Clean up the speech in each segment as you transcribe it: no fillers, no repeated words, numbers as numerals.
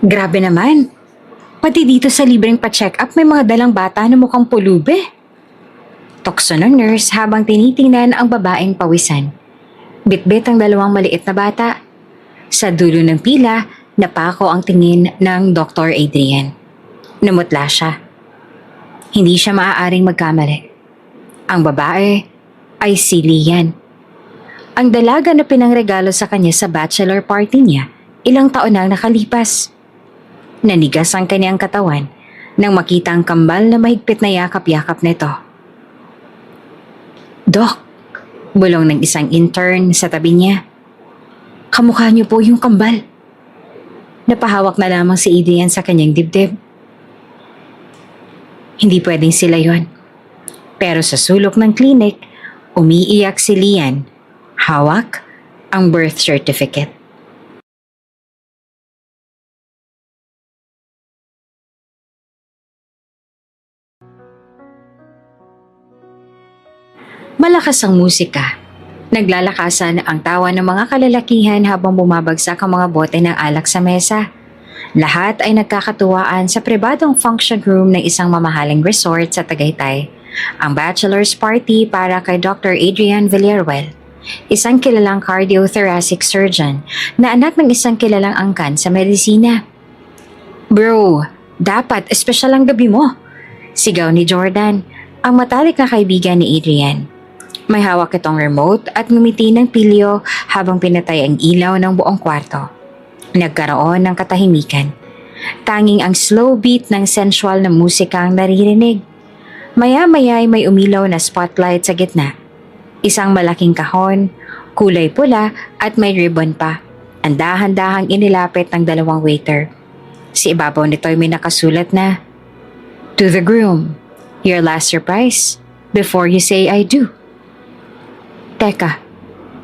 Grabe naman. Pati dito sa libreng pa-check up may mga dalang bata na mukhang pulube. Tukso ng nurse habang tinitingnan ang babaeng pawisan. Bitbit ang dalawang maliit na bata. Sa dulo ng pila, napako ang tingin ng Dr. Adrian. Namutla siya. Hindi siya maaaring magkamali. Ang babae ay si Lian. Ang dalaga na pinangregalo sa kanya sa bachelor party niya, ilang taon nang nakalipas. Nanigas ang kanyang katawan nang makita ang kambal na mahigpit na yakap-yakap nito. "Doc," bulong ng isang intern sa tabi niya. "Kamukha niyo po yung kambal." Napahawak na lamang si Adrian sa kanyang dibdib. Hindi pwedeng sila yon. Pero sa sulok ng klinik, umiiyak si Lian. Hawak ang birth certificate. Malakas ang musika. Naglalakasan ang tawa ng mga kalalakihan habang bumabagsak ang mga bote ng alak sa mesa. Lahat ay nagkakatuwaan sa pribadong function room ng isang mamahaling resort sa Tagaytay. Ang bachelor's party para kay Dr. Adrian Villaruel, isang kilalang cardiothoracic surgeon na anak ng isang kilalang angkan sa medisina. "Bro, dapat espesyal ang gabi mo," sigaw ni Jordan, ang matalik na kaibigan ni Adrian. May hawak itong remote at ngumiti ng pilyo habang pinatay ang ilaw ng buong kwarto. Nagkaroon ng katahimikan. Tanging ang slow beat ng sensual na musika ang naririnig. Maya-maya ay may umilaw na spotlight sa gitna. Isang malaking kahon, kulay pula at may ribbon pa. Ang dahan-dahang inilapit ng dalawang waiter. Si ibabaw nito ay may nakasulat na, "To the groom, your last surprise, before you say I do." "Teka,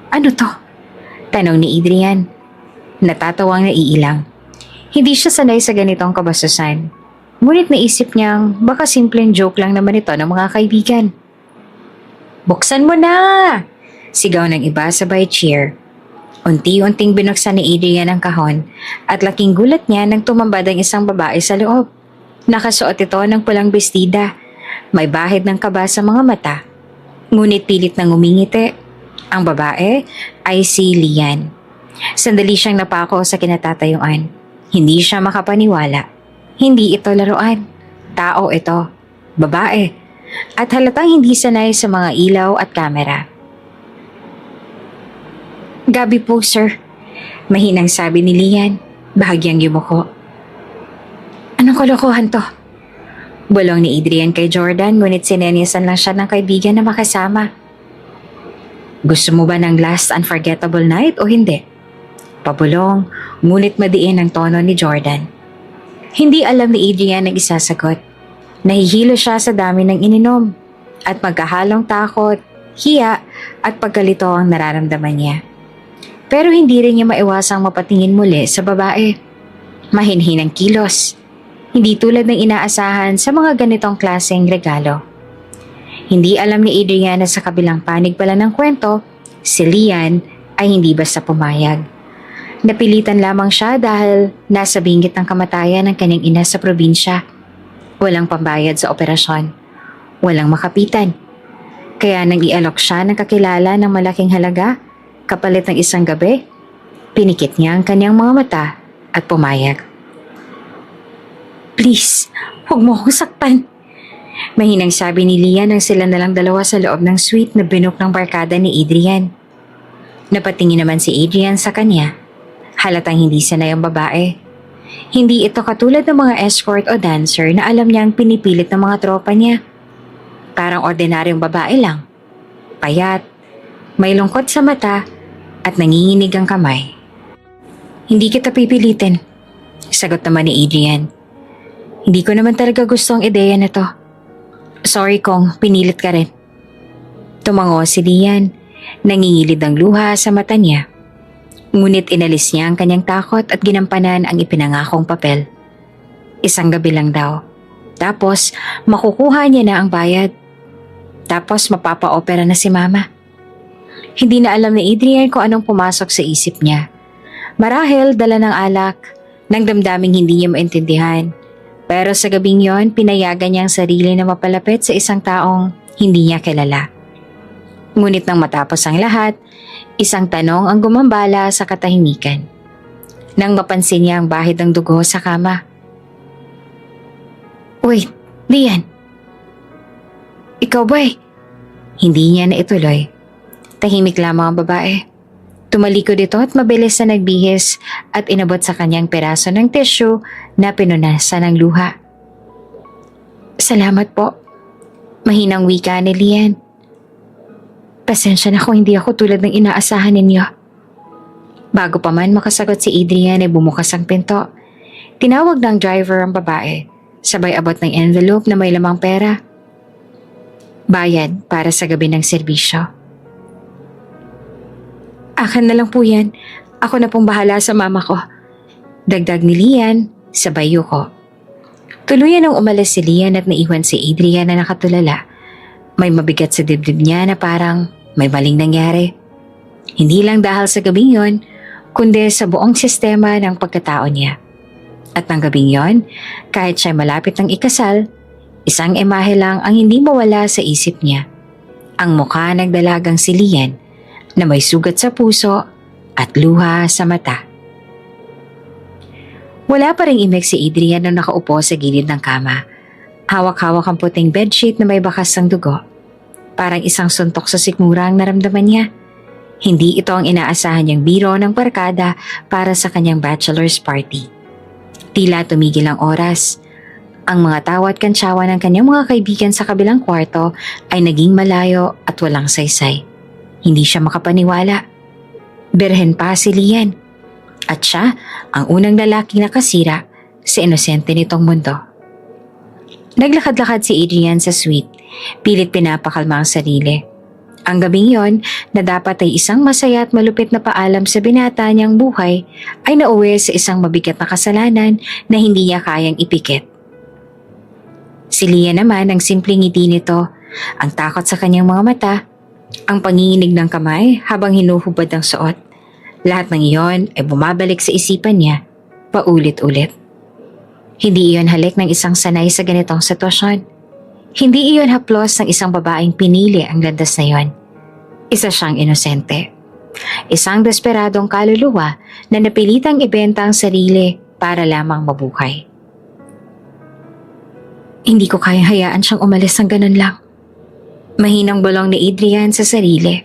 ano to?" tanong ni Adrian. Natatawang naiilang. Hindi siya sanay sa ganitong kabastusan. Ngunit naisip niyang baka simpleng joke lang naman ito ng mga kaibigan. "Buksan mo na!" sigaw ng iba sabay cheer. Unti-unting binuksan ni Adrian ang kahon at laking gulat niya nang tumambad ang isang babae sa loob. Nakasuot ito ng pulang bestida. May bahid ng kaba sa mga mata. Ngunit pilit nang umingiti. Ang babae ay si Lian. Sandali siyang napako sa kinatatayuan. Hindi siya makapaniwala. Hindi ito laruan. Tao ito. Babae. At halatang hindi sanay sa mga ilaw at kamera. "Gabi po, sir," mahinang sabi ni Lian, bahagyang yumuko. "Anong kalokohan to?" bulong ni Adrian kay Jordan, ngunit sinenyasan lang siya ng kaibigan na makasama. "Gusto mo ba ng last unforgettable night o hindi?" Pabulong, ngunit madiin ang tono ni Jordan. Hindi alam ni Adrian ang isasagot. Nahihilo siya sa dami ng ininom at magkahalong takot, hiya at pagkalito ang nararamdaman niya. Pero hindi rin niya maiwasang mapatingin muli sa babae. Mahinhin ang kilos. Hindi tulad ng inaasahan sa mga ganitong klaseng regalo. Hindi alam ni Adrian na sa kabilang panig pala ng kwento, si Lian ay hindi basta pumayag. Napilitan lamang siya dahil nasa binggit ng kamatayan ng kanyang ina sa probinsya. Walang pambayad sa operasyon. Walang makapitan. Kaya nang ialok siya ng kakilala ng malaking halaga, kapalit ng isang gabi, pinikit niya ang kanyang mga mata at pumayag. "Please, huwag mo akong saktan," mahinang sabi ni Lian nang sila nalang dalawa sa loob ng suite na binook ng barkada ni Adrian. Napatingin naman si Adrian sa kanya. Halatang hindi sanay ang babae. Hindi ito katulad ng mga escort o dancer na alam niyang pinipilit ng mga tropa niya. Parang ordinaryong babae lang. Payat, may lungkot sa mata at nanginginig ang kamay. "Hindi kita pipilitin," sagot naman ni Adrian. "Hindi ko naman talaga gusto ang ideya na to. Sorry kung pinilit ka rin." Tumango si Lian. Nangingilid ang luha sa mata niya. Ngunit inalis niya ang kanyang takot at ginampanan ang ipinangakong papel. Isang gabi lang daw. Tapos makukuha niya na ang bayad. Tapos mapapa-opera na si Mama. Hindi na alam ni Adrian kung anong pumasok sa isip niya. Marahil dala ng alak, ng damdaming hindi niya maintindihan. Pero sa gabing yon, pinayagan niya ang sarili na mapalapit sa isang taong hindi niya kilala. Ngunit nang matapos ang lahat, isang tanong ang gumambala sa katahimikan. Nang mapansin niya ang bahid ng dugo sa kama. "Wait, Lian. Ikaw ba?" Hindi niya na ituloy. Tahimik lamang ang babae. Tumalikod ito at mabilis na nagbihis at inabot sa kanyang peraso ng tissue na pinunasan ng luha. "Salamat po." Mahinang wika ni Lian. "Pasensya na kung hindi ako tulad ng inaasahan ninyo." Bago pa man makasagot si Adrian ay bumukas ang pinto. Tinawag ng driver ang babae, sabay abot ng envelope na may lamang pera. Bayad para sa gabi ng serbisyo. "Akin na lang po yan. Ako na pong bahala sa mama ko." Dagdag ni Lian, sabay yuko. Tuluyan nang umalis si Lian at naiwan si Adrian na nakatulala. May mabigat sa dibdib niya na parang may maling nangyari. Hindi lang dahil sa gabing yon, kundi sa buong sistema ng pagkatao niya. At ng gabing yon, kahit siya malapit ng ikasal, isang imahe lang ang hindi mawala sa isip niya. Ang mukha ng dalagang si Lian na may sugat sa puso at luha sa mata. Wala pa ring imik si Adrian nung nakaupo sa gilid ng kama. Hawak-hawak ang puting bedsheet na may bakas ng dugo. Parang isang suntok sa sikmura ang naramdaman niya. Hindi ito ang inaasahan niyang biro ng barkada para sa kanyang bachelor's party. Tila tumigil ang oras. Ang mga tawa at kantsawa ng kanyang mga kaibigan sa kabilang kwarto ay naging malayo at walang saysay. Hindi siya makapaniwala. Birhen pa si Lian. At siya ang unang lalaking nakasira sa inosente nitong mundo. Naglakad-lakad si Adrian sa suite. Pilit pinapakalma ang sarili. Ang gabing yon na dapat ay isang masaya at malupit na paalam sa binata niyang buhay ay nauwi sa isang mabigat na kasalanan na hindi niya kayang ipikit. Si Lian naman ang simpleng ngiti nito, ang takot sa kanyang mga mata, ang panginginig ng kamay habang hinuhubad ang suot. Lahat ng iyon ay bumabalik sa isipan niya, paulit-ulit. Hindi iyon halik ng isang sanay sa ganitong sitwasyon. Hindi iyon haplos ng isang babaeng pinili ang landas na iyon. Isa siyang inosente. Isang desperadong kaluluwa na napilitang ibenta ang sarili para lamang mabuhay. Hindi ko kayang hayaan siyang umalis ng ganun lang. Mahinang bulong ni Adrian sa sarili.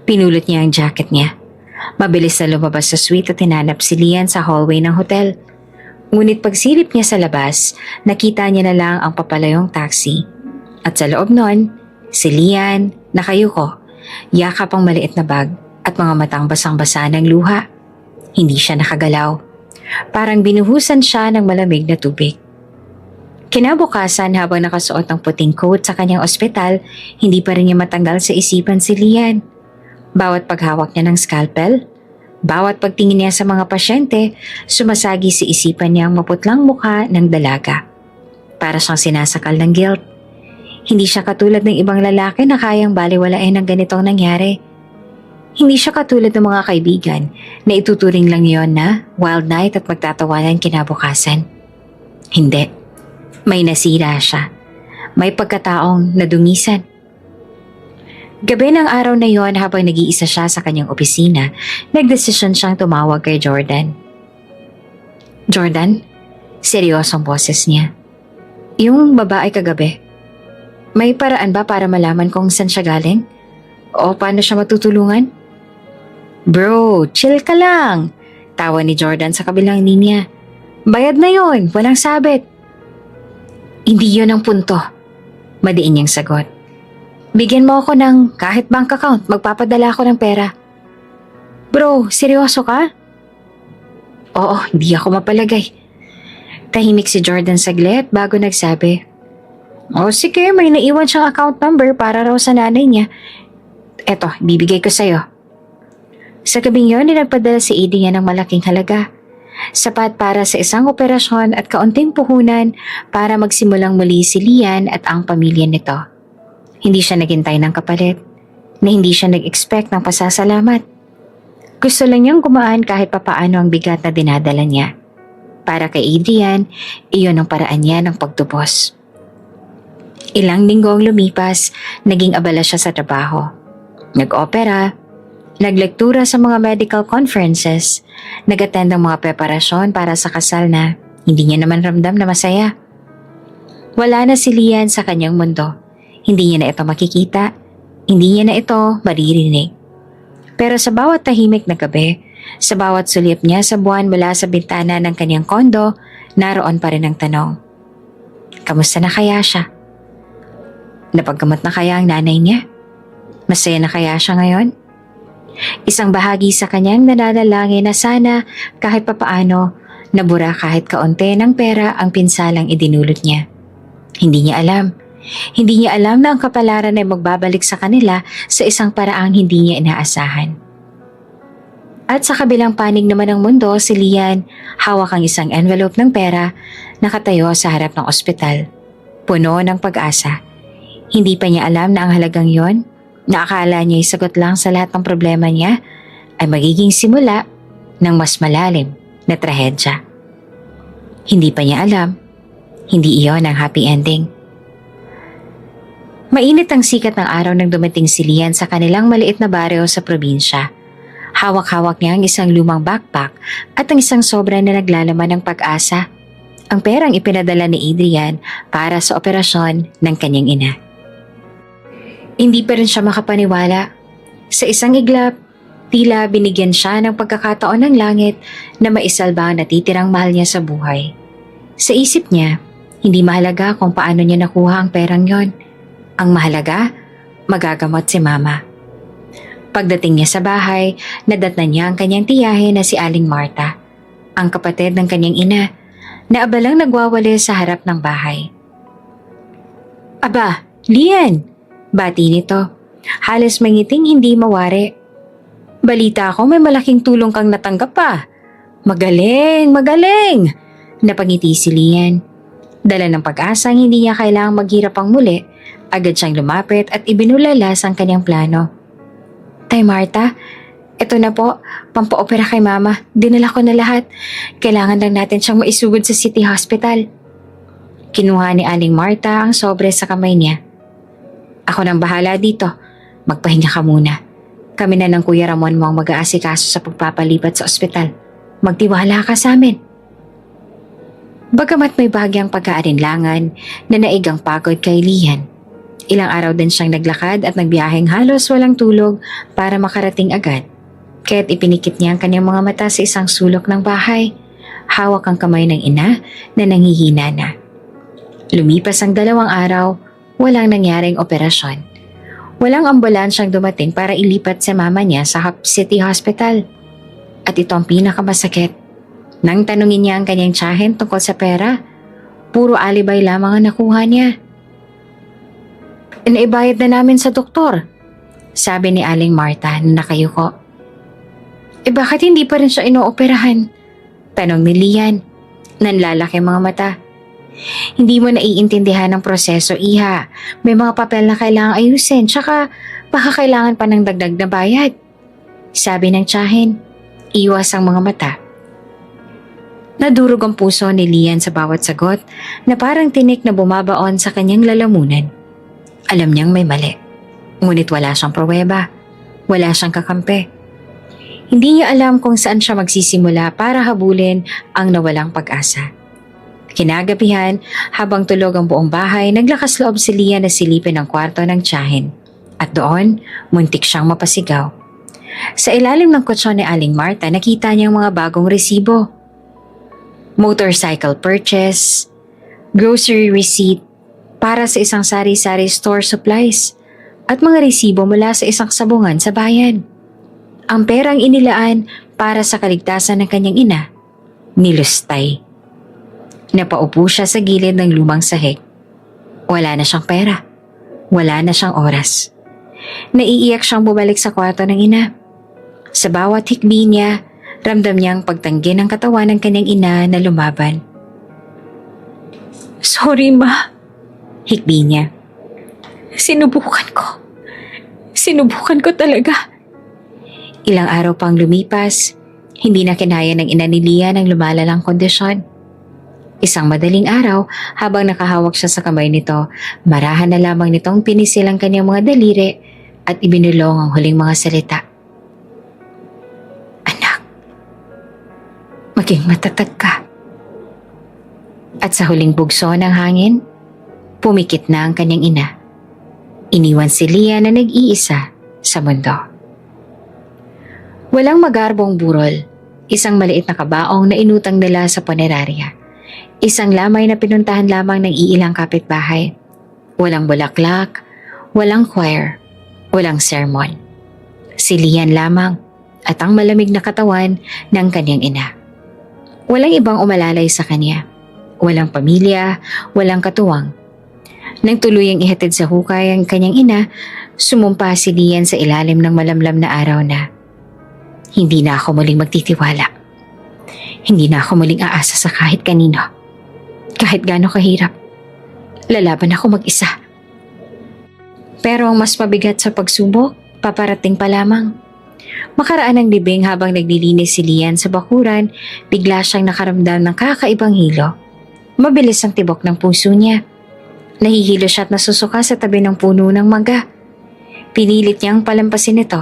Pinulot niya ang jacket niya. Mabilis na lumabas sa suite at hinanap si Lian sa hallway ng hotel. Ngunit pagsilip niya sa labas, nakita niya na lang ang papalayong taxi. At sa loob nun, si Lian, nakayuko, yakap ang maliit na bag at mga matang basang-basa ng luha. Hindi siya nakagalaw. Parang binuhusan siya ng malamig na tubig. Kinabukasan habang nakasuot ng puting coat sa kanyang ospital, hindi pa rin niya matanggal sa isipan si Lian. Bawat paghawak niya ng scalpel, bawat pagtingin niya sa mga pasyente, sumasagi sa isipan niya ang maputlang mukha ng dalaga. Para siyang sinasakal ng guilt. Hindi siya katulad ng ibang lalaki na kayang baliwalain ng ganitong nangyari. Hindi siya katulad ng mga kaibigan na ituturing lang yon na wild night at magtatawanan kinabukasan. Hindi. May nasira siya. May pagkataong nadungisan. Gabi ng araw na yon habang nag-iisa siya sa kanyang opisina, nagdesisyon siyang tumawag kay Jordan. "Jordan?" Seryosong boses niya. "Yung babae kagabi, may paraan ba para malaman kung saan siya galing? O paano siya matutulungan?" "Bro, chill ka lang." Tawa ni Jordan sa kabilang linya. "Bayad na yon, walang sabit." "Hindi yun ang punto." Madiin niyang sagot. "Bigyan mo ako ng kahit bank account, magpapadala ako ng pera." "Bro, seryoso ka?" "Oo, hindi ako mapalagay." Tahimik si Jordan saglit bago nagsabi. "O sige, may naiwan siyang account number para raw sa nanay niya. Eto, bibigay ko sa'yo." Sa gabing yun, nagpadala si Adrian ng malaking halaga. Sapat para sa isang operasyon at kaunting puhunan para magsimulang muli si Lian at ang pamilya nito. Hindi siya naghintay ng kapalit, na hindi siya nag-expect ng pasasalamat. Gusto lang niyang gumaan kahit papaano ang bigat na dinadala niya. Para kay Adrian, iyon ang paraan niya ng pagtubos. Ilang linggo ang lumipas, naging abala siya sa trabaho. Nag-opera, naglektura sa mga medical conferences, nag-attend ng mga preparasyon para sa kasal na hindi niya naman ramdam na masaya. Wala na si Lian sa kanyang mundo. Hindi niya na ito makikita, hindi niya na ito maririnig. Pero sa bawat tahimik na gabi, sa bawat sulip niya sa buwan mula sa bintana ng kanyang kondo, naroon pa rin ang tanong. Kamusta na kaya siya? Napagkamot na kaya ang nanay niya? Masaya na kaya siya ngayon? Isang bahagi sa kanyang nananalangin na sana kahit papaano nabura kahit kaunti ng pera ang pinsalang idinulot niya. Hindi niya alam. Hindi niya alam na ang kapalaran ay magbabalik sa kanila sa isang paraang hindi niya inaasahan. At sa kabilang panig naman ng mundo, si Lian hawak ang isang envelope ng pera, nakatayo sa harap ng ospital. Puno ng pag-asa. Hindi pa niya alam na ang halagang yon, na akala niya ay sagot lang sa lahat ng problema niya, ay magiging simula ng mas malalim na trahedya. Hindi pa niya alam, hindi iyon ang happy ending. Mainit ang sikat ng araw nang dumating si Lian sa kanilang maliit na baryo sa probinsya. Hawak-hawak niya ang isang lumang backpack at ang isang sobra na naglalaman ng pag-asa. Ang perang ipinadala ni Adrian para sa operasyon ng kanyang ina. Hindi pa rin siya makapaniwala. Sa isang iglap, tila binigyan siya ng pagkakataon ng langit na maisalba ang natitirang mahal niya sa buhay. Sa isip niya, hindi mahalaga kung paano niya nakuha ang perang yon. Ang mahalaga, magagamot si Mama. Pagdating niya sa bahay, nadatnan niya ang kanyang tiyahin na si Aling Marta, ang kapatid ng kanyang ina, na abalang nagwawali sa harap ng bahay. Aba, Lian! Bati nito. Halos mangiting hindi mawari. Balita ko may malaking tulong kang natanggap pa. Magaling, magaling! Napangiti si Lian. Dala ng pag-asang hindi niya kailangang maghirap ang muli, agad siyang lumapit at ibinulalas ang kanyang plano. Tay Marta, eto na po, pampa-opera kay Mama. Dinala ko na lahat. Kailangan lang natin siyang maisugod sa City Hospital. Kinuha ni Aling Marta ang sobre sa kamay niya. Ako nang bahala dito. Magpahinga ka muna. Kami na ng Kuya Ramon mo ang mag-aasikaso sa pagpapalipat sa ospital. Magtiwala ka sa amin. Bagamat may bahagyang pagkaalinlangan na naigang pagod kay Lian, ilang araw din siyang naglakad at nagbiyaheng halos walang tulog para makarating agad. Kaya't ipinikit niya ang kanyang mga mata sa isang sulok ng bahay. Hawak ang kamay ng ina na nanghihina na. Lumipas ang 2 araw, walang nangyaring operasyon. Walang ambulansyang dumating para ilipat si Mama niya sa City Hospital. At ito ang pinakamasakit. Nang tanungin niya ang kanyang tiyahin tungkol sa pera, puro alibay lamang ang nakuha niya. Naibayad na namin sa doktor, sabi ni Aling Marta na nakayuko. Bakit hindi pa rin siya inooperahan? Tanong ni Lian. Nanlalaki mga mata. Hindi mo naiintindihan ang proseso, Iha. May mga papel na kailangang ayusin, tsaka baka kailangan pa ng dagdag na bayad. Sabi ng tiyahin. Iwas ang mga mata. Nadurog ang puso ni Lian sa bawat sagot na parang tinik na bumabaon sa kanyang lalamunan. Alam niyang may mali. Ngunit wala siyang pruweba. Wala siyang kakampi. Hindi niya alam kung saan siya magsisimula para habulin ang nawalang pag-asa. Kinagabihan, habang tulog ang buong bahay, naglakas loob si Lian na silipin ang kwarto ng tiyahin. At doon, muntik siyang mapasigaw. Sa ilalim ng kutsyon ni Aling Marta, nakita niya ang mga bagong resibo. Motorcycle purchase, grocery receipt, para sa isang sari-sari store supplies at mga resibo mula sa isang sabungan sa bayan. Ang perang inilaan para sa kaligtasan ng kanyang ina, nilustay. Napaupo siya sa gilid ng lumang sahig. Wala na siyang pera. Wala na siyang oras. Naiiyak siyang bumalik sa kwarto ng ina. Sa bawat hikbi niya, ramdam niyang pagtanggi ng katawan ng kanyang ina na lumaban. Sorry, Ma. Hikbi niya. Sinubukan ko. Sinubukan ko talaga. Ilang araw pang lumipas, hindi na kinaya ng ina ni Lian ang lumalalang kondisyon. Isang madaling araw, habang nakahawak siya sa kamay nito, marahan na lamang nitong pinisil ang kanyang mga daliri at ibinulong ang huling mga salita. Anak, maging matatag ka. At sa huling bugso ng hangin, pumikit na ang kanyang ina. Iniwan si Lian na nag-iisa sa mundo. Walang magarbong burol, isang maliit na kabaong na inutang nila sa punerarya. Isang lamay na pinuntahan lamang ng iilang kapitbahay. Walang bulaklak, walang choir, walang sermon. Si Lian lamang at ang malamig na katawan ng kanyang ina. Walang ibang umalalay sa kanya. Walang pamilya, walang katuwang. Nang tuluyang ihatid sa hukay ang kanyang ina, sumumpa si Lian sa ilalim ng malamlam na araw na, hindi na ako muling magtitiwala. Hindi na ako muling aasa sa kahit kanino. Kahit gaano kahirap, lalaban ako mag-isa. Pero ang mas mabigat sa pagsubok, paparating pa lamang. Makaraan ng libing habang naglilinis si Lian sa bakuran, bigla siyang nakaramdam ng kakaibang hilo. Mabilis ang tibok ng puso niya. Nahihilo siya at nasusuka sa tabi ng puno ng mangga. Pinilit niyang palampasin ito.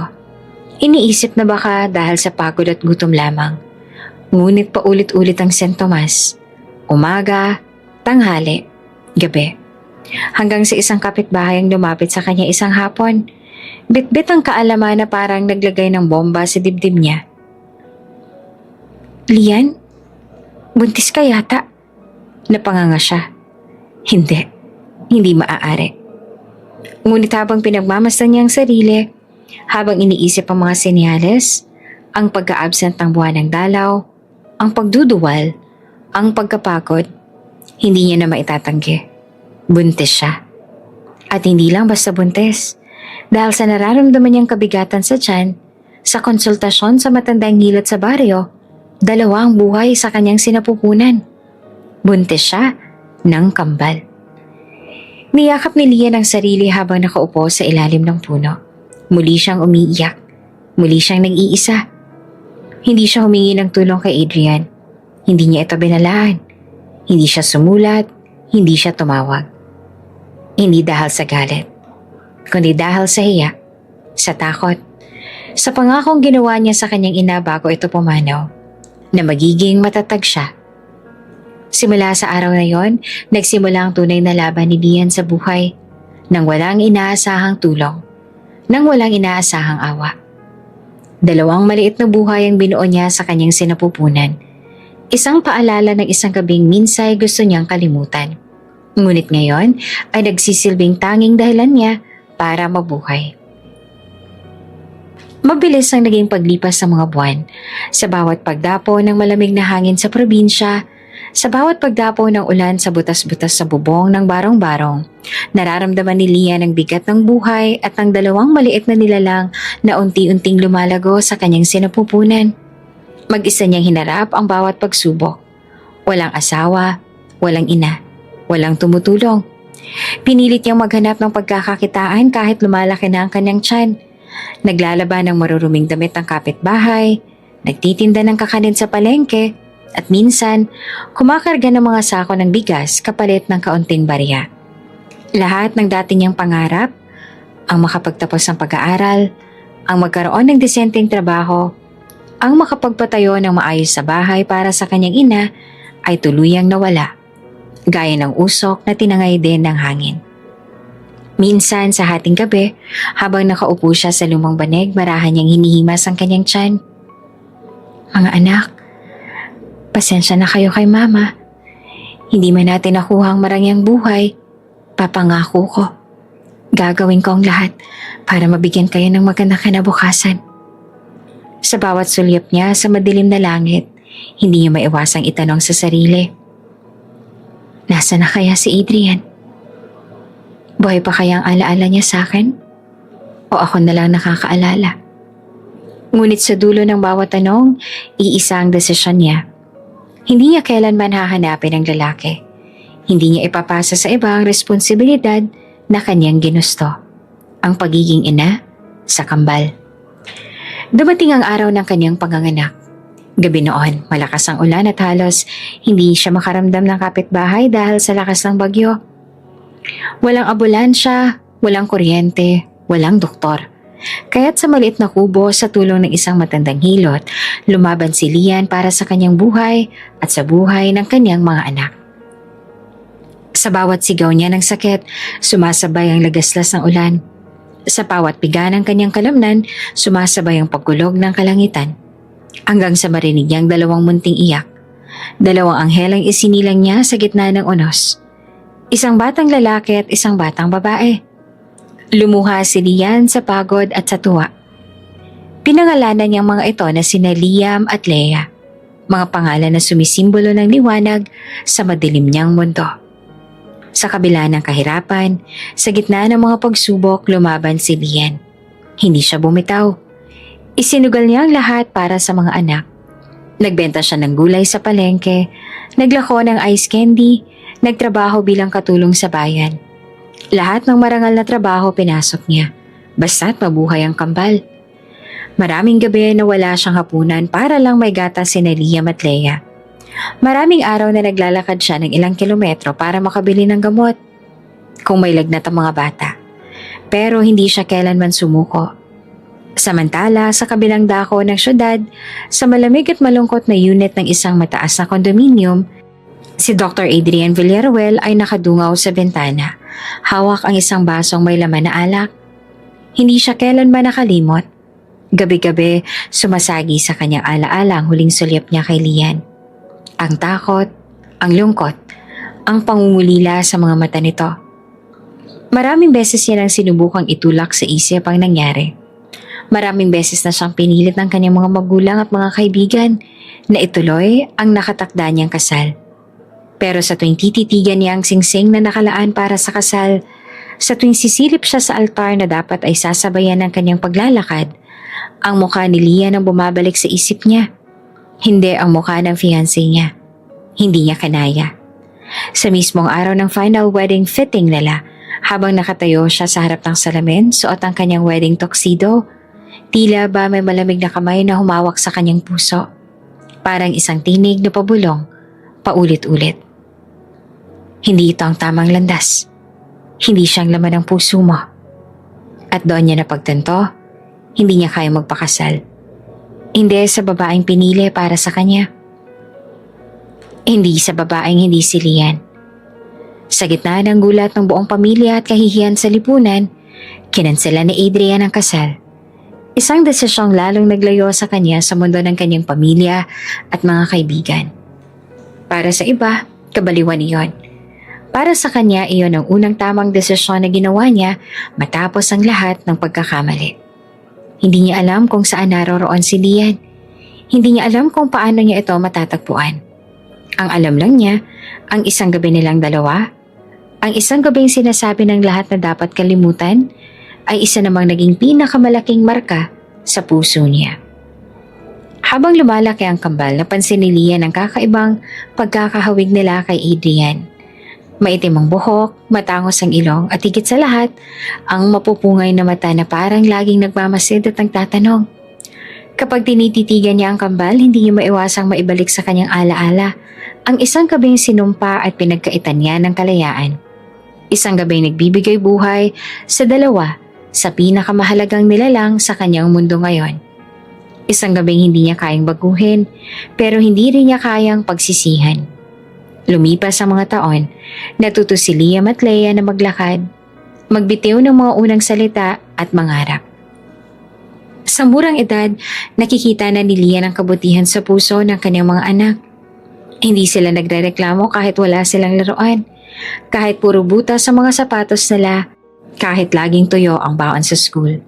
Iniisip na baka dahil sa pagod at gutom lamang. Ngunit paulit-ulit ang St. Tomas. Umaga, tanghali, gabi. Hanggang sa isang kapitbahay ang lumapit sa kanya isang hapon. Bitbit ang kaalaman na parang naglagay ng bomba sa dibdib niya. Lian, buntis ka yata? Napanganga siya. Hindi maaari. Ngunit habang pinagmamasdan niya ang sarili, habang iniisip ang mga senyales, ang pagka-absent ng buwan ng dalaw, ang pagduduwal, ang pagkapagod, hindi niya na maitatanggi. Buntis siya. At hindi lang basta buntis. Dahil sa nararamdaman niyang kabigatan sa tiyan, sa konsultasyon sa matandang hilot sa baryo, dalawa ang buhay sa kanyang sinapupunan. Buntis siya ng kambal. Niyakap ni Lian ang sarili habang nakaupo sa ilalim ng puno. Muli siyang umiiyak. Muli siyang nag-iisa. Hindi siya humingi ng tulong kay Adrian. Hindi niya ito binalaan. Hindi siya sumulat. Hindi siya tumawag. Hindi dahil sa galit, kundi dahil sa hiya, sa takot, sa pangakong ginawa niya sa kanyang ina bago ito pumanaw, na magiging matatag siya. Simula sa araw na yon, nagsimula ang tunay na laban ni Lian sa buhay, nang walang inaasahang tulong, nang walang inaasahang awa. Dalawang maliit na buhay ang binuo niya sa kanyang sinapupunan. Isang paalala ng isang gabing minsay gusto niyang kalimutan. Ngunit ngayon ay nagsisilbing tanging dahilan niya para mabuhay. Mabilis ang naging paglipas sa mga buwan. Sa bawat pagdapo ng malamig na hangin sa probinsya, sa bawat pagdapo ng ulan sa butas-butas sa bubong ng barong-barong, nararamdaman ni Lian ang bigat ng buhay at ang dalawang maliit na nilalang na unti-unting lumalago sa kanyang sinapupunan. Mag-isa niyang hinarap ang bawat pagsubok. Walang asawa, walang ina, walang tumutulong. Pinilit niyang maghanap ng pagkakakitaan kahit lumalaki na ang kanyang tiyan. Naglalaban ng maruruming damit ng kapitbahay, nagtitinda ng kakanin sa palengke, at minsan, kumakarga ng mga sako ng bigas kapalit ng kaunting barya. Lahat ng dati niyang pangarap, ang makapagtapos ng pag-aaral, ang magkaroon ng disenteng trabaho, ang makapagpatayo ng maayos sa bahay para sa kanyang ina, ay tuluyang nawala, gaya ng usok na tinangay din ng hangin. Minsan sa hating gabi, habang nakaupo siya sa lumang banig, marahan niyang hinihimas ang kanyang tiyan. Mga anak, pasensya na kayo kay mama. Hindi man natin nakuha ang marangyang buhay. Papangako ko. Gagawin ko ang lahat para mabigyan kayo ng magandang kinabukasan. Sa bawat sulyap niya sa madilim na langit, hindi niya maiwasang itanong sa sarili. Nasaan na kaya si Adrian? Buhay pa kaya ang alaala niya sa akin? O ako na lang nakakaalala? Ngunit sa dulo ng bawat tanong, iisa ang desisyon niya. Hindi niya kailanman hahanapin ang lalaki. Hindi niya ipapasa sa iba ang responsibilidad na kanyang ginusto. Ang pagiging ina sa kambal. Dumating ang araw ng kanyang panganganak. Gabi noon, malakas ang ulan at halos hindi siya makaramdam ng kapitbahay dahil sa lakas ng bagyo. Walang ambulansya, walang kuryente, walang doktor. Kaya't sa maliit na kubo sa tulong ng isang matandang hilot, lumaban si Lian para sa kanyang buhay at sa buhay ng kanyang mga anak. Sa bawat sigaw niya ng sakit, sumasabay ang lagaslas ng ulan. Sa bawat piga ng kanyang kalamnan, sumasabay ang pagkulog ng kalangitan. Hanggang sa marinig niyang dalawang munting iyak. Dalawang anghel ang isinilang niya sa gitna ng unos. Isang batang lalaki at isang batang babae. Lumuha si Lian sa pagod at sa tuwa. Pinangalanan niyang mga ito na sina Liam at Leia, mga pangalan na sumisimbolo ng liwanag sa madilim niyang mundo. Sa kabila ng kahirapan, sa gitna ng mga pagsubok, lumaban si Lian. Hindi siya bumitaw. Isinugal niya ang lahat para sa mga anak. Nagbenta siya ng gulay sa palengke, naglako ng ice candy, nagtrabaho bilang katulong sa bayan. Lahat ng marangal na trabaho pinasok niya, basta't mabuhay ang kambal. Maraming gabi na wala siyang hapunan para lang may gatas si Liam at Leia. Maraming araw na naglalakad siya ng ilang kilometro para makabili ng gamot. Kung may lagnat ang mga bata. Pero hindi siya kailanman sumuko. Samantala, sa kabilang dako ng syudad, sa malamig at malungkot na unit ng isang mataas na kondominium, si Dr. Adrian Villaruel ay nakadungaw sa bintana. Hawak ang isang basong may laman na alak. Hindi siya kailanman nakalimot. Gabi-gabi, sumasagi sa kanyang alaala ang huling sulyap niya kay Lian. Ang takot, ang lungkot, ang pangungulila sa mga mata nito. Maraming beses niya nang sinubukang itulak sa isip ang nangyari. Maraming beses na siyang pinilit ng kanyang mga magulang at mga kaibigan na ituloy ang nakatakda niyang kasal. Pero sa tuwing tititigan niya ang singsing na nakalaan para sa kasal, sa tuwing sisilip siya sa altar na dapat ay sasabayan ng kanyang paglalakad, ang mukha ni Lian ang bumabalik sa isip niya. Hindi ang mukha ng fiancé niya. Hindi niya kanaya. Sa mismong araw ng final wedding fitting nila, habang nakatayo siya sa harap ng salamin, suot ang kanyang wedding tuxedo, tila ba may malamig na kamay na humawak sa kanyang puso. Parang isang tinig na pabulong, paulit-ulit. Hindi ito ang tamang landas. Hindi siyang laman ng puso mo. At doon niya napagtanto, hindi niya kaya magpakasal. Hindi sa babaeng pinili para sa kanya. Hindi sa babaeng hindi si Lian. Sa gitna ng gulat ng buong pamilya at kahihiyan sa lipunan, kinansela ni Adrian ang kasal. Isang desisyong lalong naglayo sa kanya sa mundo ng kanyang pamilya at mga kaibigan. Para sa iba, kabaliwan iyon. Para sa kanya, iyon ang unang tamang desisyon na ginawa niya matapos ang lahat ng pagkakamali. Hindi niya alam kung saan naroroon si Lian. Hindi niya alam kung paano niya ito matatagpuan. Ang alam lang niya, ang isang gabi nilang dalawa, ang isang gabing sinasabi ng lahat na dapat kalimutan, ay isa namang naging pinakamalaking marka sa puso niya. Habang lumalaki ang kambal, napansin ni Lian ang kakaibang pagkakahawig nila kay Adrian. Maitim ang buhok, matangos ang ilong at higit sa lahat, ang mapupungay na mata na parang laging nagmamasid at nagtatanong. Kapag tinititigan niya ang kambal, hindi niya maiwasang maibalik sa kanyang alaala ang isang gabing sinumpa at pinagkaitan niya ng kalayaan. Isang gabing nagbibigay buhay sa dalawa sa pinakamahalagang nilalang sa kanyang mundo ngayon. Isang gabing hindi niya kayang baguhin, pero hindi rin niya kayang pagsisihan. Lumipas ang mga taon, natuto si Liam at Leia na maglakad, magbitiw ng mga unang salita at mangarap. Sa murang edad, nakikita na ni Lian ang kabutihan sa puso ng kanyang mga anak. Hindi sila nagrereklamo kahit wala silang laruan, kahit puro butas sa mga sapatos nila, kahit laging tuyo ang baon sa school.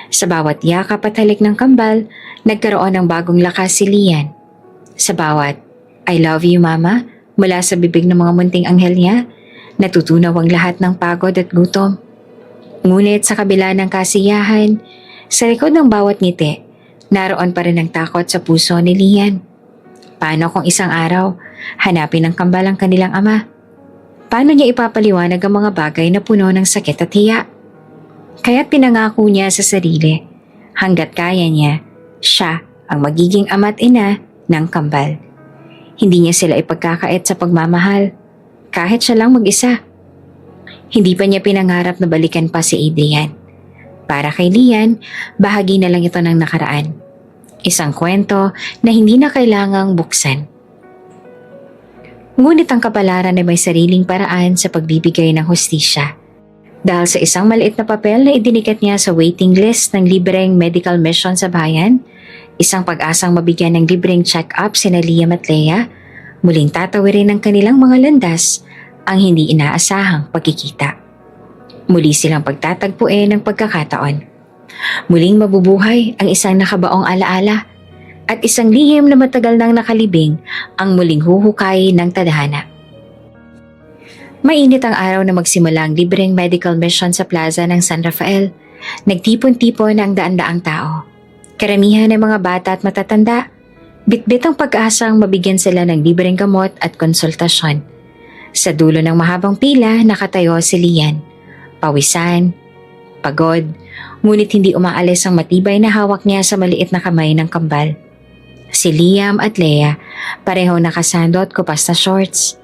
Sa bawat yakap at halik ng kambal, nagkaroon ng bagong lakas si Lian. Sa bawat, "I love you, Mama," mula sa bibig ng mga munting anghel niya, natutunaw ang lahat ng pagod at gutom. Ngunit sa kabila ng kasiyahan, sa likod ng bawat ngiti, naroon pa rin ang takot sa puso ni Lian. Paano kung isang araw, hanapin ng kambal ang kanilang ama? Paano niya ipapaliwanag ang mga bagay na puno ng sakit at hiya? Kaya't pinangako niya sa sarili, hanggat kaya niya, siya ang magiging ama at ina ng kambal. Hindi niya sila ipagkakait sa pagmamahal, kahit siya lang mag-isa. Hindi pa niya pinangarap na balikan pa si Adrian. Para kay Lian, bahagi na lang ito ng nakaraan. Isang kwento na hindi na kailangang buksan. Ngunit ang kapalaran ay may sariling paraan sa pagbibigay ng hustisya. Dahil sa isang maliit na papel na idinikat niya sa waiting list ng libreng medical mission sa bayan, isang pag-asang mabigyan ng libreng check-up sina Liam at Leia, muling tatawirin ng kanilang mga landas ang hindi inaasahang pagkikita. Muli silang pagtatagpuin ng pagkakataon. Muling mabubuhay ang isang nakabaong alaala at isang lihim na matagal nang nakalibing ang muling huhukay ng tadhana. Mainit ang araw na magsimula ang libreng medical mission sa plaza ng San Rafael. Nagtipon-tipon ang daan-daang tao. Karamihan ng mga bata at matatanda, bitbit ang pag-asang mabigyan sila ng libreng gamot at konsultasyon. Sa dulo ng mahabang pila, nakatayo si Lian. Pawisan, pagod, ngunit hindi umaalis ang matibay na hawak niya sa maliit na kamay ng kambal. Si Liam at Leia, pareho nakasando at kupas na shorts,